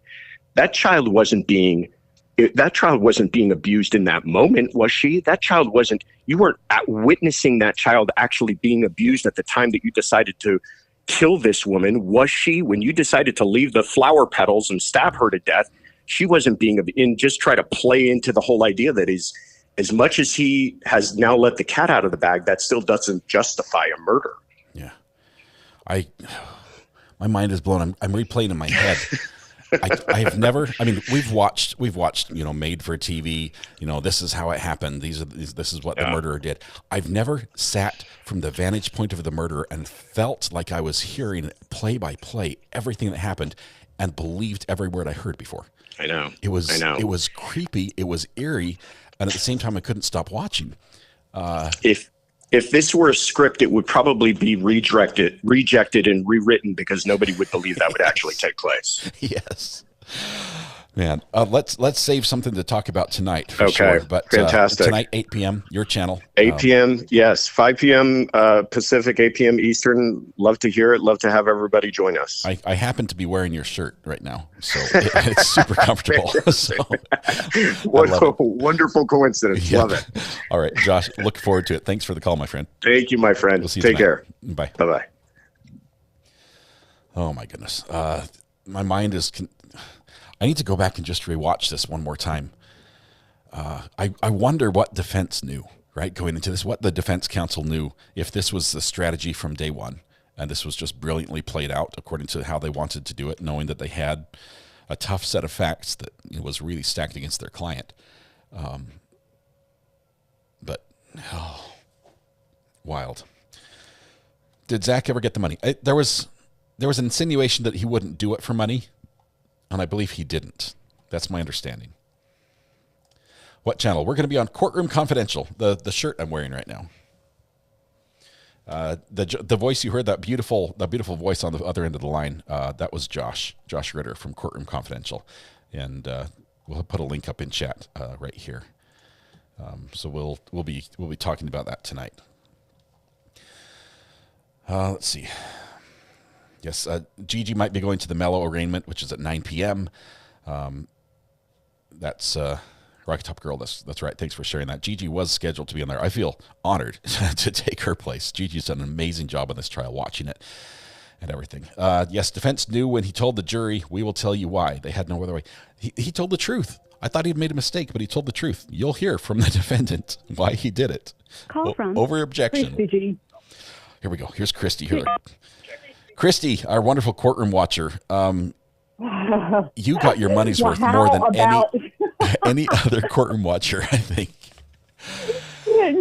That child wasn't being that child wasn't being abused in that moment, was she? That child wasn't. You weren't witnessing that child actually being abused at the time that you decided to kill this woman, was she? When you decided to leave the flower petals and stab her to death, she wasn't being, and just try to play into the whole idea that is, as much as he has now let the cat out of the bag, that still doesn't justify a murder.
Yeah. My mind is blown. I'm replaying in my head. I have never, I mean, we've watched, Made for TV, this is how it happened. This is what the murderer did. I've never sat from the vantage point of the murderer and felt like I was hearing play by play everything that happened and believed every word I heard before.
I know.
It was creepy. It was eerie. And at the same time, I couldn't stop watching.
If this were a script, it would probably be rejected and rewritten because nobody would believe that would actually take place.
Yes. Man, let's save something to talk about tonight for
okay,
sure. But
fantastic.
Tonight, 8 p.m., your channel.
8 p.m., yes. 5 p.m. Pacific, 8 p.m. Eastern. Love to hear it. Love to have everybody join us.
I happen to be wearing your shirt right now, so it's super comfortable. So,
what a wonderful coincidence.
Yeah.
Love it.
All right, Josh, look forward to it. Thanks for the call, my friend.
Thank you, my friend.
We'll see you
Take
tonight.
care.
Bye.
Bye-bye.
Oh, my goodness. My mind is... I need to go back and just rewatch this one more time. I wonder what defense knew, right, going into this, what the defense counsel knew, if this was the strategy from day one, and this was just brilliantly played out according to how they wanted to do it, knowing that they had a tough set of facts that was really stacked against their client. But, wild. Did Zach ever get the money? There was an insinuation that he wouldn't do it for money, and I believe he didn't. That's my understanding. What channel? We're going to be on Courtroom Confidential, the shirt I'm wearing right now. The voice you heard, that beautiful voice on the other end of the line, that was Josh Ritter from Courtroom Confidential, and we'll put a link up in chat right here. So we'll be talking about that tonight. Let's see. Yes, Gigi might be going to the Mellow Arraignment, which is at 9 p.m. That's Rocky Top Girl. That's right. Thanks for sharing that. Gigi was scheduled to be on there. I feel honored to take her place. Gigi's done an amazing job on this trial, watching it and everything. Yes, defense knew when he told the jury, "We will tell you why." They had no other way. He told the truth. I thought he'd made a mistake, but he told the truth. You'll hear from the defendant why he did it.
Call from
over objection.
Christy.
Here we go. Here's Christy. Here. Christy, our wonderful courtroom watcher, you got your money's worth more than any other courtroom watcher, I think.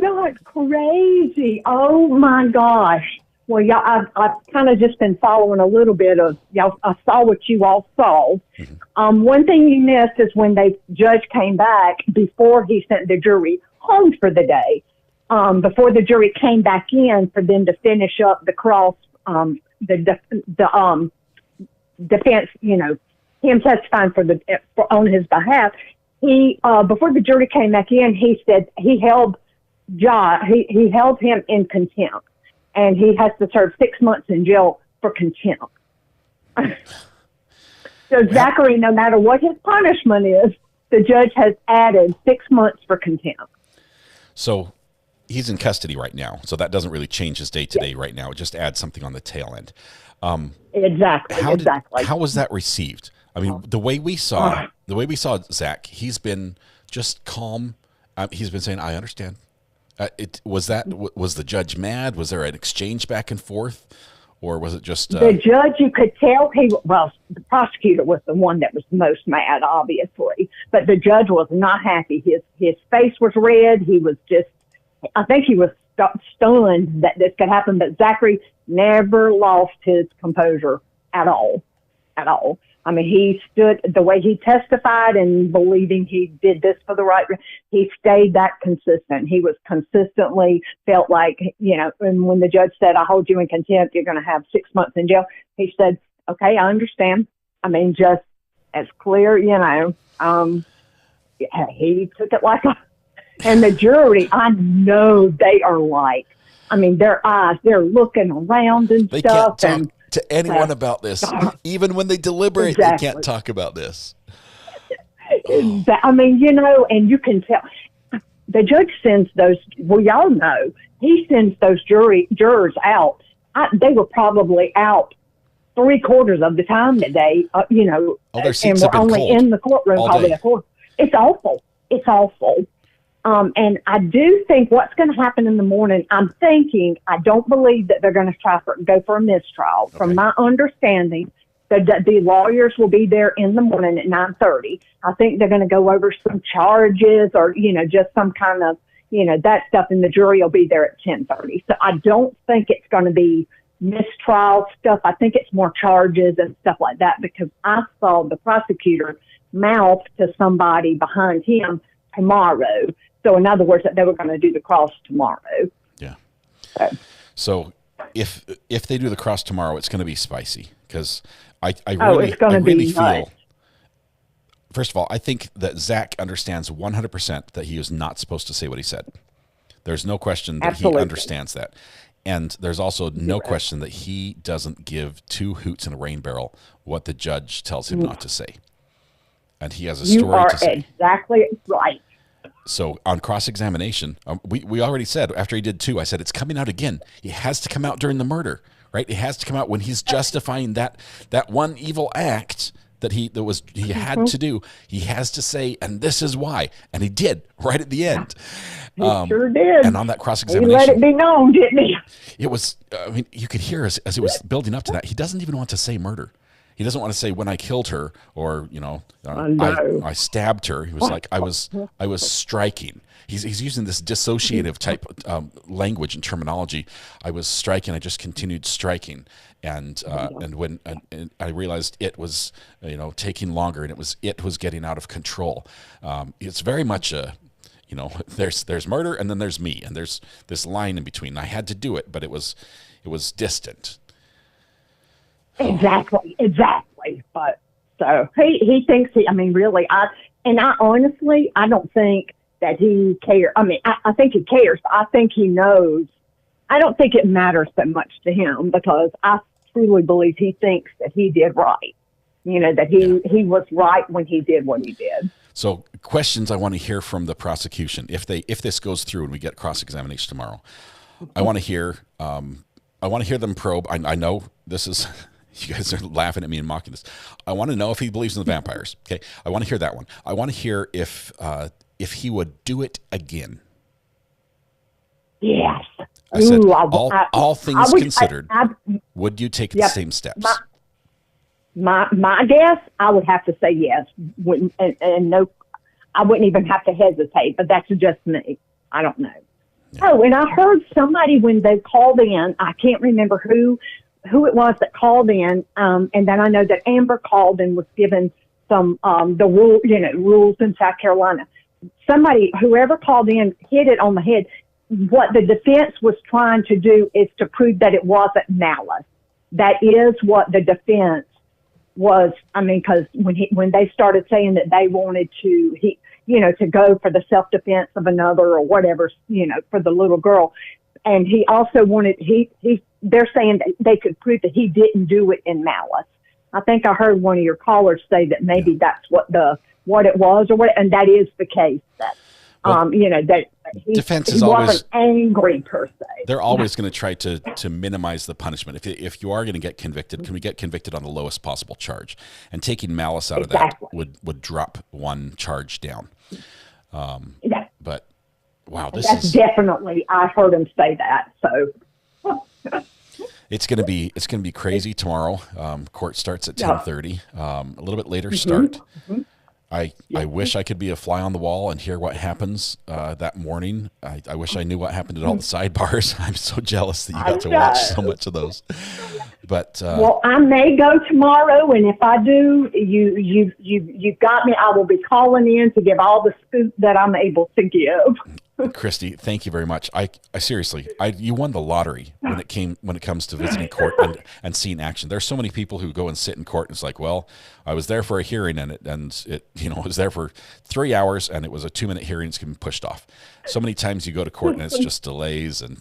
Not crazy. Oh my gosh. Well, yeah, I've kind of just been following a little bit of, I saw what you all saw. One thing you missed is when the judge came back before he sent the jury home for the day, before the jury came back in for them to finish up the cross, the defense, him testifying on his behalf. He before the jury came back in, he said he held he held him in contempt, and he has to serve 6 months in jail for contempt. So Zachary, no matter what his punishment is, the judge has added 6 months for contempt.
So he's in custody right now, so that doesn't really change his day-to-day right now. It just adds something on the tail end.
Exactly.
How was that received? I mean, the way we saw Zach, he's been just calm. He's been saying, "I understand." Was the judge mad? Was there an exchange back and forth, or was it just
the judge? You could tell the prosecutor was the one that was most mad, obviously, but the judge was not happy. His face was red. He was just. I think he was stunned that this could happen, but Zachary never lost his composure at all. I mean, he stood the way he testified and believing he did this for the right. He stayed that consistent. He was consistently felt like, and when the judge said, "I hold you in contempt, you're going to have 6 months in jail," he said, "Okay, I understand." I mean, just as clear, he took it like and the jury, I know they are like, their eyes, they're looking around and
they
stuff.
Can't talk to anyone about this. Even when they deliberate,
exactly.
They can't talk about this.
I mean, and you can tell the judge sends those. Well, y'all know he sends those jurors out. They were probably out 3/4 of the time that day.
Their seats
and
have
we're
been
only
cold
in the courtroom
all
probably
day.
a quarter. It's awful. It's awful. And I do think what's going to happen in the morning, I don't believe that they're going to go for a mistrial. From my understanding, the lawyers will be there in the morning at 9:30. I think they're going to go over some charges or, just some kind of, that stuff, and the jury will be there at 10:30. So I don't think it's going to be mistrial stuff. I think it's more charges and stuff like that, because I saw the prosecutor mouth to somebody behind him tomorrow. So in other words, that they were going to do the cross tomorrow.
Yeah. So if they do the cross tomorrow, it's going to be spicy, because I really feel. First of all, I think that Zach understands 100% that he was not supposed to say what he said. There's no question that he understands that. And there's also no question that he doesn't give two hoots in a rain barrel what the judge tells him not to say. And he has a story to say.
You are exactly right.
So on cross-examination, we already said, after he did 2, I said, it's coming out again. It has to come out during the murder, right? It has to come out when he's justifying that one evil act that he had to do. He has to say, and this is why. And he did right at the end.
He sure did.
And on that cross-examination,
he let it be known, didn't he?
It was, you could hear as it was building up to that, he doesn't even want to say murder. He doesn't want to say when I killed her, or I stabbed her. He was like, I was striking. He's using this dissociative type language and terminology. I was striking. I just continued striking, and when I realized it was taking longer, and it was getting out of control. It's very much a there's murder, and then there's me, and there's this line in between. I had to do it, but it was distant.
Exactly. But so he thinks really, I honestly, I don't think that he cares. I think he cares. But I think he knows. I don't think it matters so much to him, because I truly believe he thinks that he did right. That he was right when he did what he did.
So questions I want to hear from the prosecution. If this goes through and we get cross-examination tomorrow, I want to hear them probe. I know this is. You guys are laughing at me and mocking this. I want to know if he believes in the vampires. Okay, I want to hear that one. I want to hear if he would do it again.
Yes.
I said, all things considered, would you take the same steps?
My guess, I would have to say yes. And no, I wouldn't even have to hesitate. But that's just me. I don't know. Yeah. Oh, and I heard somebody when they called in. I can't remember who it was that called in, and then I know that Amber called and was given some rules in South Carolina. Whoever called in, hit it on the head. What the defense was trying to do is to prove that it wasn't malice. That is what the defense was. Because when they started saying that they wanted to go for the self-defense of another or whatever, for the little girl, and he also wanted they're saying that they could prove that he didn't do it in malice. I think I heard one of your callers say that maybe that's what it was, and that is the case. That that
defense is
he
always
wasn't angry per se.
They're always going to try to minimize the punishment. If you are going to get convicted, can we get convicted on the lowest possible charge? And taking malice out of that would drop one charge down. But wow,
that's definitely, I heard him say that. So.
It's gonna be crazy tomorrow. Court starts at 10:30. A little bit later start. I wish I could be a fly on the wall and hear what happens that morning. I wish I knew what happened at all the sidebars. I'm so jealous that you got to watch so much of those. But
well, I may go tomorrow, and if I do, you got me. I will be calling in to give all the scoop that I'm able to give.
Christy, thank you very much. I seriously, you won the lottery when it comes to visiting court and seeing action. There's so many people who go and sit in court, and it's like, well, I was there for a hearing, and it was there for 3 hours, and it was a 2-minute hearing. It's been pushed off. So many times you go to court and it's just delays, and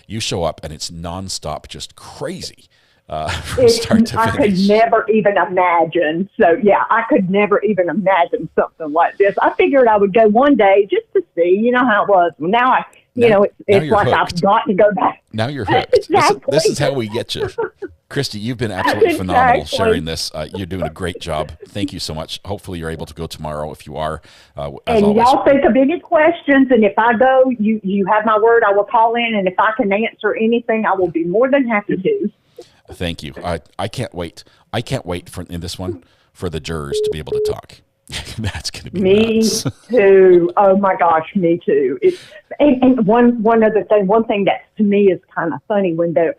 you show up and it's nonstop, just crazy.
From
start to
I could
finish.
never even imagine. So yeah, I could never even imagine something like this. I figured I would go one day just to see, how it was. Now it's like
hooked.
I've got to go back.
Now you're hooked.
Exactly.
This is how we get you. Christy, you've been absolutely phenomenal
Exactly.
sharing this. You're doing a great job. Thank you so much. Hopefully you're able to go tomorrow. If you are, as
And
always.
y'all think of any questions, and if I go, you have my word, I will call in, and if I can answer anything, I will be more than happy to.
Thank you. I can't wait. I can't wait in this one for the jurors to be able to talk. That's going to be
Me
nuts.
too. Oh my gosh, me too. And one other thing, one thing that to me is kind of funny when the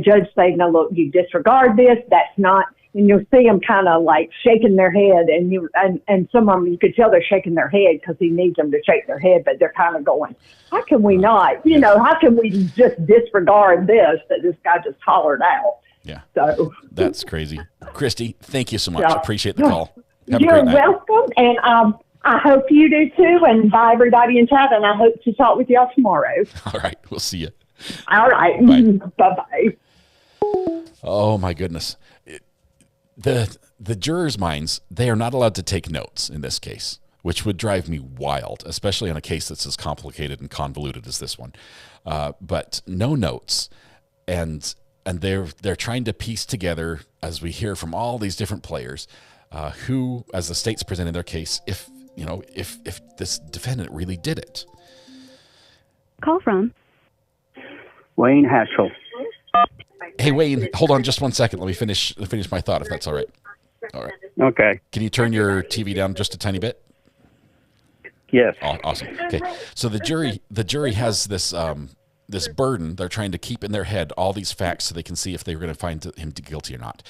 judge say, "No, look, you disregard this. That's not." And you'll see them kind of like shaking their head, and some of them you could tell they're shaking their head because he needs them to shake their head, but they're kind of going, "How can we not? How can we just disregard this that this guy just hollered out?"
Yeah.
So
that's crazy. Christy, thank you so much.
Yeah.
Appreciate the call. Have a
You're
great night.
welcome, and I hope you do too, and bye everybody in chat, and I hope to talk with y'all tomorrow.
All right. We'll see you.
All right. Bye-bye.
Oh my goodness. The jurors' minds, they are not allowed to take notes in this case, which would drive me wild, especially on a case that's as complicated and convoluted as this one. But no notes, and they're trying to piece together, as we hear from all these different players, who, as the state's presenting their case, if this defendant really did it.
Call from
Wayne Haschel.
Hey Wayne, hold on just one second. Let me finish my thought, if that's all right. All right.
Okay.
Can you turn your TV down just a tiny bit?
Yes.
Oh, awesome. Okay. So the jury has this this burden. They're trying to keep in their head all these facts so they can see if they're going to find him guilty or not.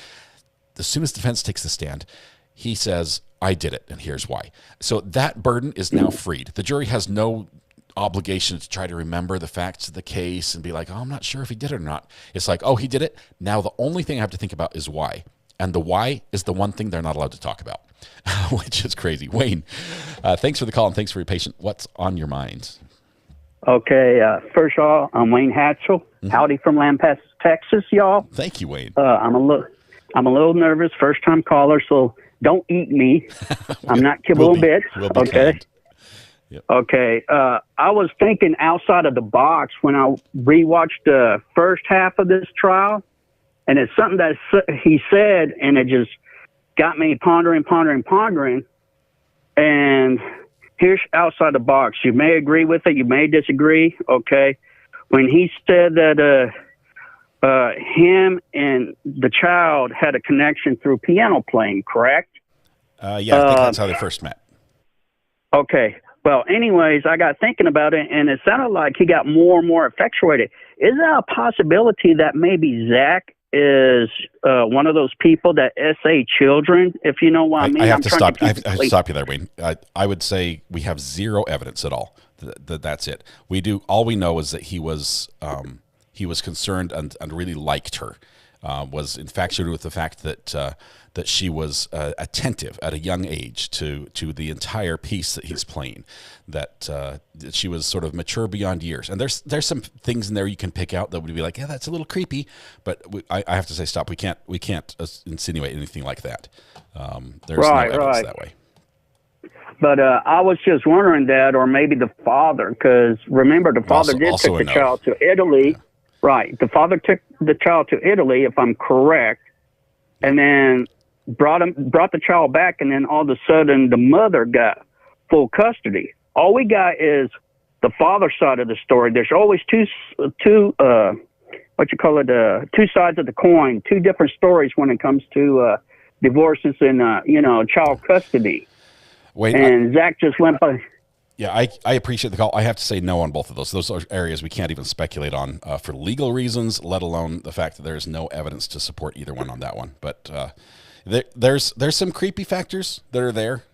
As soon as defense takes the stand, he says, "I did it, and here's why." So that burden is now freed. The jury has no obligation to try to remember the facts of the case and be like, "Oh, I'm not sure if he did it or not." It's like, "Oh, he did it. Now the only thing I have to think about is why." And the why is the one thing they're not allowed to talk about, which is crazy. Wayne, thanks for the call and thanks for your patience. What's on your mind?
Okay. First of all, I'm Wayne Hatchell. Howdy from Lampass, Texas, y'all.
Thank you, Wayne.
I'm a little nervous, first time caller, so don't eat me. I'm not kibble a bit.
We'll be
okay.
kind. Yep.
Okay. I was thinking outside of the box when I rewatched the first half of this trial, and it's something that he said, and it just got me pondering. And here's outside the box. You may agree with it. You may disagree. Okay. When he said that him and the child had a connection through piano playing, correct?
Yeah, I think that's how they first met.
Okay. Well, anyways, I got thinking about it, and it sounded like he got more and more effectuated. Is there a possibility that maybe Zach is one of those people that SA children, if you know what I mean?
I have to stop you there, Wayne. I would say we have zero evidence at all. That's it. All we know is that he was concerned and really liked her. Was infatuated with the fact that she was attentive at a young age to the entire piece that he's playing, that she was sort of mature beyond years. And there's some things in there you can pick out that would be like, yeah, that's a little creepy, but I have to say, stop. We can't insinuate anything like that. There's no evidence that way.
But I was just wondering that, or maybe the father, because remember the father did take the child to Italy. Yeah. Right. The father took the child to Italy, if I'm correct, and then brought the child back, and then all of a sudden the mother got full custody. All we got is the father side of the story. There's always two sides of the coin, two different stories when it comes to divorces and child custody. Zach just went by.
Yeah, I appreciate the call. I have to say no on both of those. Those are areas we can't even speculate on for legal reasons, let alone the fact that there's no evidence to support either one on that one. But there's some creepy factors that are there.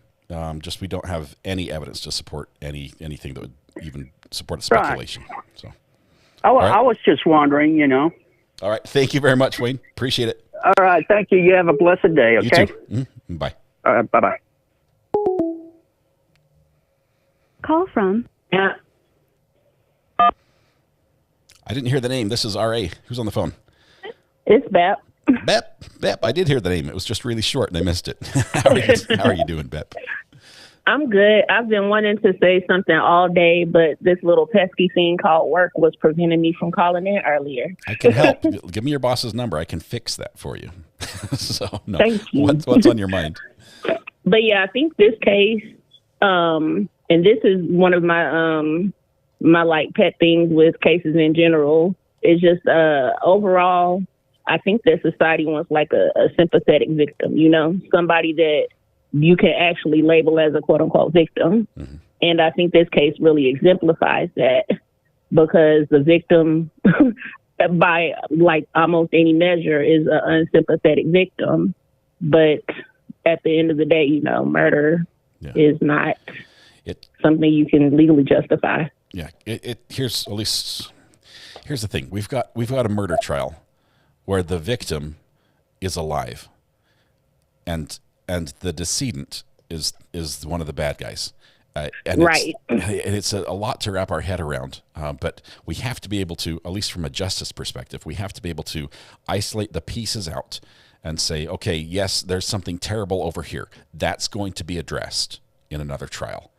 Just we don't have any evidence to support anything that would even support a speculation. Right. So,
I was just wondering,
All right. Thank you very much, Wayne. Appreciate it.
All right. Thank you. You have a blessed day. Okay.
You too. Mm-hmm. Bye.
All right. Bye-bye.
Call from.
Yeah.
I didn't hear the name. This is RA. Who's on the phone?
It's Bep.
Bep. I did hear the name. It was just really short and I missed it. How are you doing, Bep?
I'm good. I've been wanting to say something all day, but this little pesky thing called work was preventing me from calling in earlier.
I can help. Give me your boss's number. I can fix that for you. So, no.
Thank you.
What's on your mind?
But yeah, I think this case, and this is one of my my like pet things with cases in general, is just overall, I think that society wants like a sympathetic victim, you know, somebody that you can actually label as a quote unquote victim. Mm-hmm. And I think this case really exemplifies that, because the victim by like almost any measure is an unsympathetic victim. But at the end of the day, you know, murder is not something you can legally justify.
Yeah. Here's the thing. We've got a murder trial where the victim is alive and the decedent is one of the bad guys. And
right.
It's a lot to wrap our head around. But we have to be able to, at least from a justice perspective, we have to be able to isolate the pieces out and say, okay, yes, there's something terrible over here. That's going to be addressed in another trial.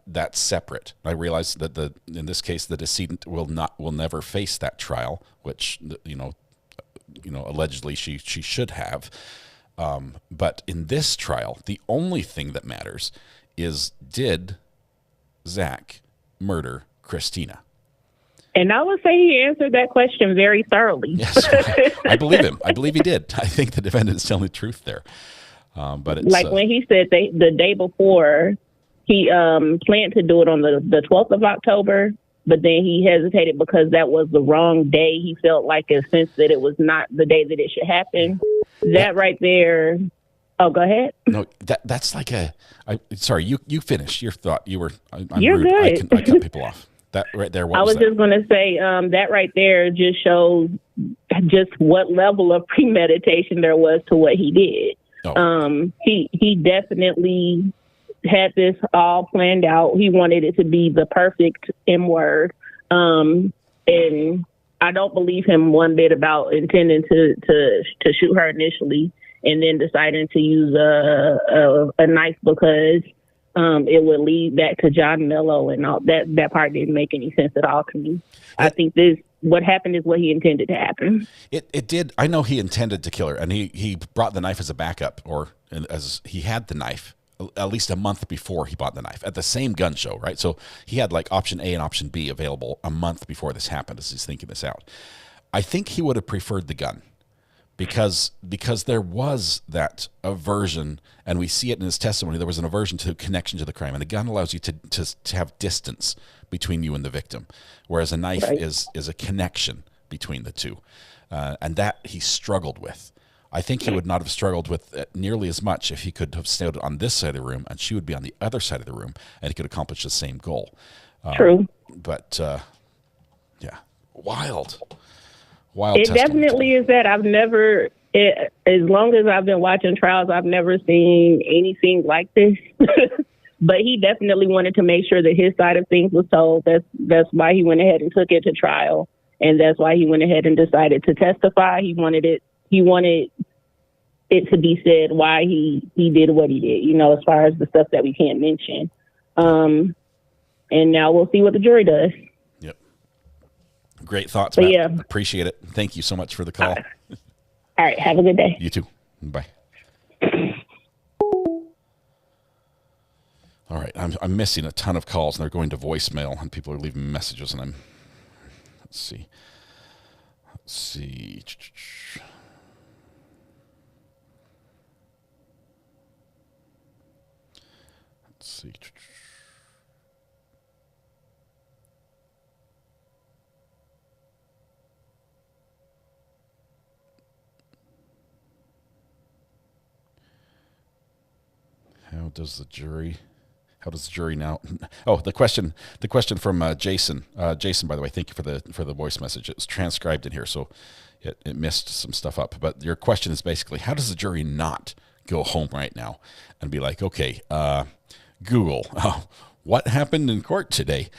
That's separate. I realize that in this case, the decedent will never face that trial, which, you know, allegedly she should have. But in this trial, the only thing that matters is, did Zach murder Christina?
And I would say he answered that question very thoroughly.
Yes, I believe him. I believe he did. I think the defendant is telling the truth there. But it's
like when he said the day before, he planned to do it on the 12th of October, but then he hesitated because that was the wrong day. He felt like a sense that it was not the day that it should happen. That right there. Oh, go ahead.
No, that's like sorry, you finish your thought. You're
rude. Good.
I cut people off. That right there.
I was just going to say that right there just shows just what level of premeditation there was to what he did. Oh. He definitely had this all planned out. He wanted it to be the perfect M word. And I don't believe him one bit about intending to shoot her initially and then deciding to use a knife because it would lead back to John Mello and all that. That part didn't make any sense at all to me. I think what happened is what he intended to happen.
It did. I know he intended to kill her, and he brought the knife as a backup, or as he had the knife at least a month before he bought the knife at the same gun show, right? So he had like option A and option B available a month before this happened as he's thinking this out. I think he would have preferred the gun because there was that aversion, and we see it in his testimony. There was an aversion to connection to the crime, and the gun allows you to have distance between you and the victim, whereas a knife is a connection between the two, and that he struggled with. I think he would not have struggled with it nearly as much if he could have stayed on this side of the room and she would be on the other side of the room, and he could accomplish the same goal.
True.
But, yeah, wild.
It definitely is that. I've never, as long as I've been watching trials, I've never seen anything like this. But he definitely wanted to make sure that his side of things was told. That's why he went ahead and took it to trial, and that's why he went ahead and decided to testify. He wanted it to be said why he did what he did, you know, as far as the stuff that we can't mention. And now we'll see what the jury does.
Yep. Great thoughts, Matt. Yeah. Appreciate it. Thank you so much for the call.
All right. Have a good day.
You too. Bye. All right. I'm missing a ton of calls, and they're going to voicemail, and people are leaving messages, and let's see. Let's see. How does the jury now? Oh, the question from Jason. Jason, by the way, thank you for the voice message. It was transcribed in here, so it missed some stuff up. But your question is basically, how does the jury not go home right now and be like, okay, Google, what happened in court today?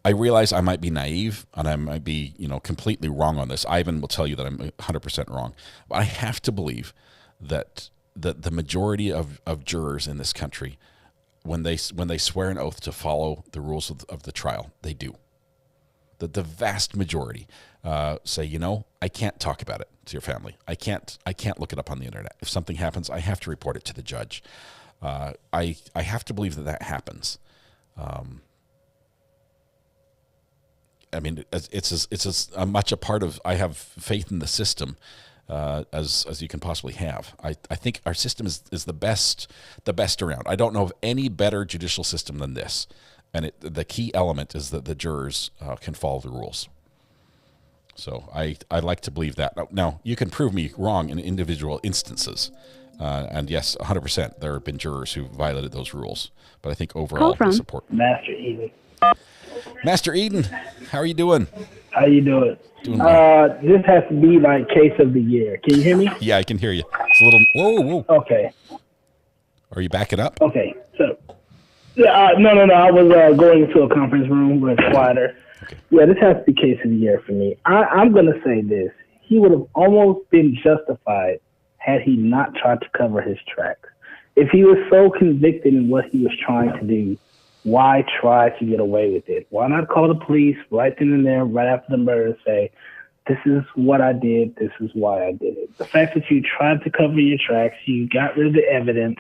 I realize I might be naive and I might be, completely wrong on this. Ayden will tell you that I'm 100% wrong. But I have to believe that the majority of jurors in this country, when they swear an oath to follow the rules of the trial, they do. The vast majority say, I can't talk about it to your family. I can't look it up on the internet. If something happens, I have to report it to the judge. I have to believe that happens. I mean, it's as much a part of, I have faith in the system as you can possibly have. I think our system is the best around. I don't know of any better judicial system than this. And the key element is that the jurors can follow the rules. So I like to believe that. Now, you can prove me wrong in individual instances. And yes, 100%, there have been jurors who violated those rules. But I think overall, I support
Master Ayden.
Master Ayden, how are you doing?
How you doing?
Doing well.
This has to be like case of the year. Can you hear me?
Yeah, I can hear you. It's a little. Whoa.
Okay.
Are you backing up?
Okay. So, no. I was going into a conference room where it's quieter. Okay. Yeah, this has to be case of the year for me. I'm going to say this. He would have almost been justified had he not tried to cover his tracks. If he was so convicted in what he was trying to do, why try to get away with it? Why not call the police right then and there, right after the murder, and say, this is what I did, this is why I did it. The fact that you tried to cover your tracks, you got rid of the evidence,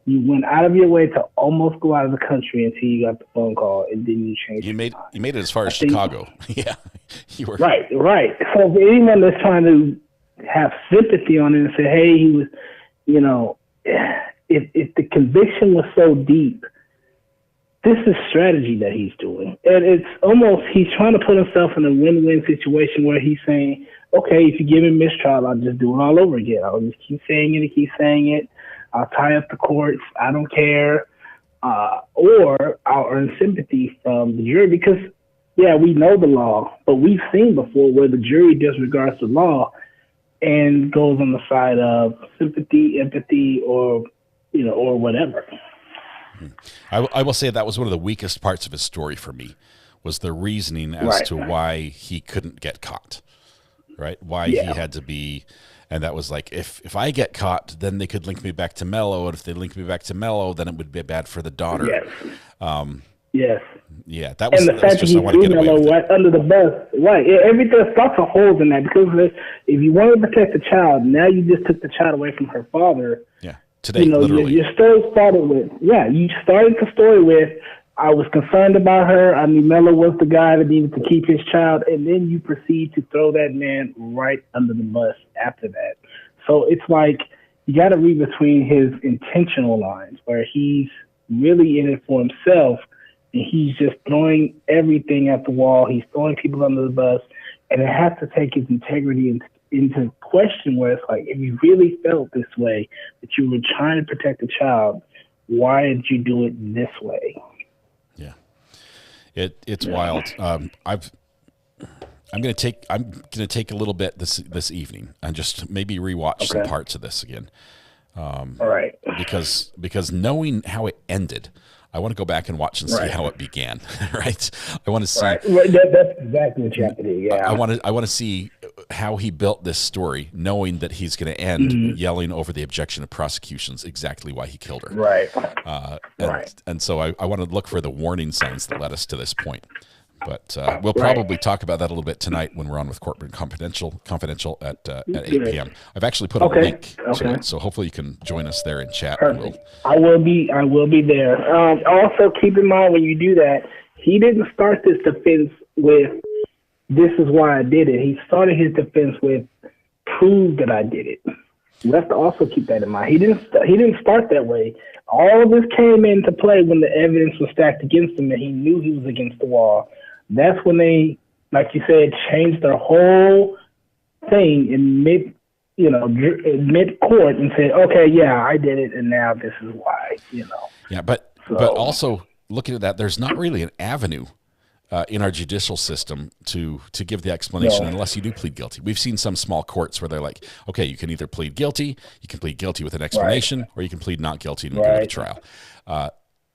you went out of your way to almost go out of the country until you got the phone call, and then you changed
your mind. You made it as far as Chicago. Yeah. You were
right. So for anyone that's trying to have sympathy on it and say, hey, he was, if the conviction was so deep, this is strategy that he's doing. And it's almost, he's trying to put himself in a win-win situation where he's saying, okay, if you give me mistrial, I'll just do it all over again. I'll just keep saying it. I'll tie up the courts. I don't care. Or I'll earn sympathy from the jury because, yeah, we know the law, but we've seen before where the jury disregards the law and goes on the side of sympathy, empathy, or whatever.
I will say that was one of the weakest parts of his story for me, was the reasoning as to why he couldn't get caught, right? Why he had to be, and that was like, if I get caught, then they could link me back to Mello, and if they link me back to Mello, then it would be bad for the daughter.
Yes.
Yeah, that was,
and the fact that he threw Mello right under the bus, right? There's lots of holes in that because if you want to protect the child, now you just took the child away from her father.
Yeah. Today, literally.
Your story started with, you started the story with, I was concerned about her. I knew Mello was the guy that needed to keep his child. And then you proceed to throw that man right under the bus after that. So it's like, you got to read between his intentional lines where he's really in it for himself and he's just throwing everything at the wall. He's throwing people under the bus, and it has to take his integrity into question where it's like, if you really felt this way, that you were trying to protect the child, why did you do it this way?
Yeah, it's wild. I'm gonna take a little bit this evening and just maybe rewatch some parts of this again.
All right.
Because knowing how it ended, I want to go back and watch and see how it began. Right. I want to see.
Right. That's exactly what you have to do. Yeah.
I want to see how he built this story, knowing that he's going to end yelling over the objection of prosecutions exactly why he killed her.
Right.
And so I want to look for the warning signs that led us to this point. But we'll probably talk about that a little bit tonight when we're on with Corporate Confidential at 8 p.m. I've actually put a link to it, so hopefully you can join us there in chat.
I will be there. Also, keep in mind when you do that, he didn't start this defense with, this is why I did it. He started his defense with, prove that I did it. You have to also keep that in mind. He didn't start that way. All of this came into play when the evidence was stacked against him and he knew he was against the wall. That's when they, like you said, changed their whole thing in mid court and said, okay, yeah, I did it, and now this is why,
Yeah, but also looking at that, there's not really an avenue in our judicial system to give the explanation unless you do plead guilty. We've seen some small courts where they're like, okay, you can either plead guilty, you can plead guilty with an explanation, or you can plead not guilty and go to trial.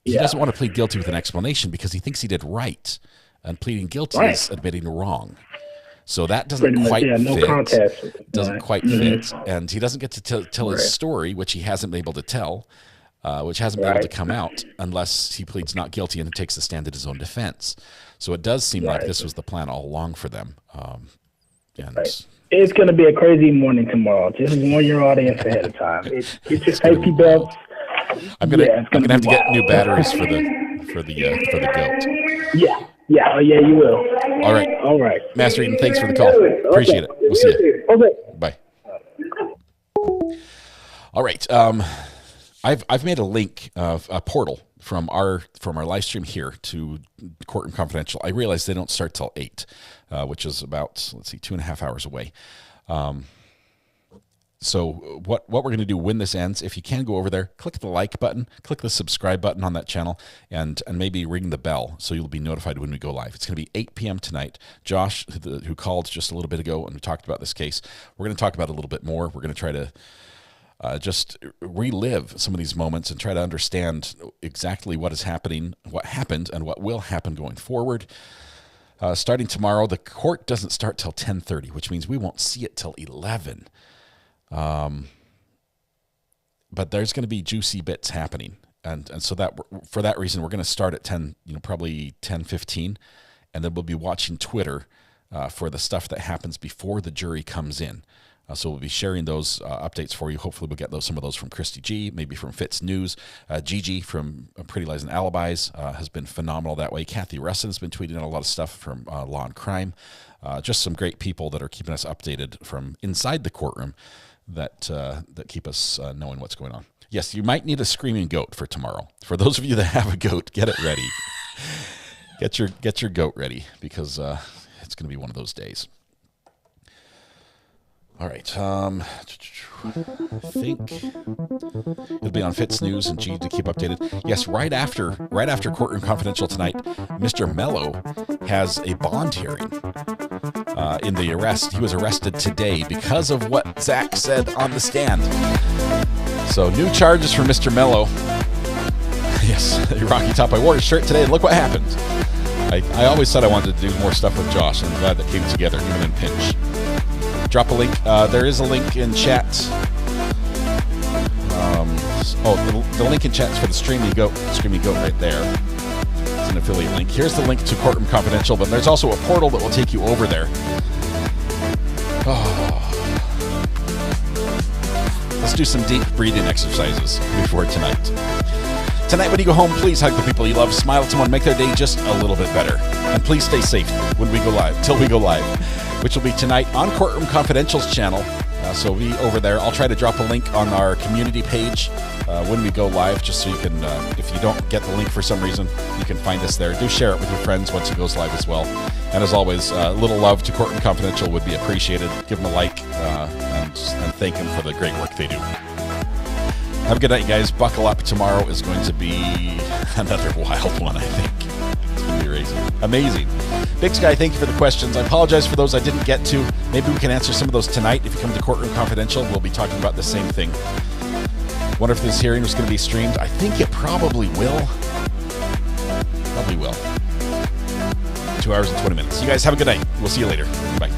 He doesn't want to plead guilty with an explanation because he thinks he did right. and pleading guilty
Right.
is admitting wrong. So that
Pretty
doesn't
much,
quite
yeah, no
fit.
contest.
Doesn't
Right.
quite fit, and he doesn't get to tell his story, which he hasn't been able to tell, which hasn't been able to come out unless he pleads not guilty and takes a stand at his own defense. So it does seem like this was the plan all along for them.
It's going to be a crazy morning tomorrow. Just warn your audience ahead of time. Get your safety belts.
I'm gonna have to get new batteries for the goat.
Yeah. Oh, yeah, you will.
All right. Master Ayden, thanks for the call. Appreciate it. We'll see you.
Okay.
Bye. All right. I've made a link of a portal from our live stream here to Courtroom Confidential. I realize they don't start till 8, which is about 2.5 hours away. So what we're going to do when this ends, if you can go over there, click the like button, click the subscribe button on that channel, and maybe ring the bell so you'll be notified when we go live. It's going to be 8 p.m. tonight. Josh, who called just a little bit ago and we talked about this case, we're going to talk about it a little bit more. We're going to try to just relive some of these moments and try to understand exactly what is happening, what happened, and what will happen going forward. Starting tomorrow, the court doesn't start till 10:30, which means we won't see it till 11. But there's going to be juicy bits happening, and so that for that reason we're going to start at 10, probably 10:15, and then we'll be watching Twitter for the stuff that happens before the jury comes in. So we'll be sharing those updates for you. Hopefully we'll get some of those from Christy G, maybe from Fitz News. Gigi from Pretty Lies and Alibis has been phenomenal that way. Kathy Russin has been tweeting out a lot of stuff from Law and Crime. Just some great people that are keeping us updated from inside the courtroom that keep us knowing what's going on. Yes, you might need a screaming goat for tomorrow. For those of you that have a goat, get it ready. Get your goat ready, because it's going to be one of those days. All right. I think it'll be on Fitz News and G to keep updated. Yes, right after Courtroom Confidential tonight, Mr. Mello has a bond hearing in the arrest. He was arrested today because of what Zach said on the stand. So new charges for Mr. Mello. Yes, Rocky Top. I wore his shirt today, and look what happened. I always said I wanted to do more stuff with Josh, and I'm glad that came together, even in pinch. Drop a link. There is a link in chat. The link in chat is for the Streamy Goat right there. It's an affiliate link. Here's the link to Courtroom Confidential, but there's also a portal that will take you over there. Let's do some deep breathing exercises before tonight. Tonight when you go home, please hug the people you love, smile at someone, make their day just a little bit better. And please stay safe when we go live, till we go live, which will be tonight on Courtroom Confidential's channel. So be over there. I'll try to drop a link on our community page when we go live, just so you can, if you don't get the link for some reason, you can find us there. Do share it with your friends once it goes live as well. And as always, a little love to Courtroom Confidential would be appreciated. Give them a like and thank them for the great work they do. Have a good night, guys. Buckle up. Tomorrow is going to be another wild one, I think. It's going to be amazing. Big Sky, thank you for the questions. I apologize for those I didn't get to. Maybe we can answer some of those tonight. If you come to Courtroom Confidential, we'll be talking about the same thing. Wonder if this hearing was going to be streamed. I think it probably will. Probably will. 2 hours and 20 minutes. You guys have a good night. We'll see you later. Bye.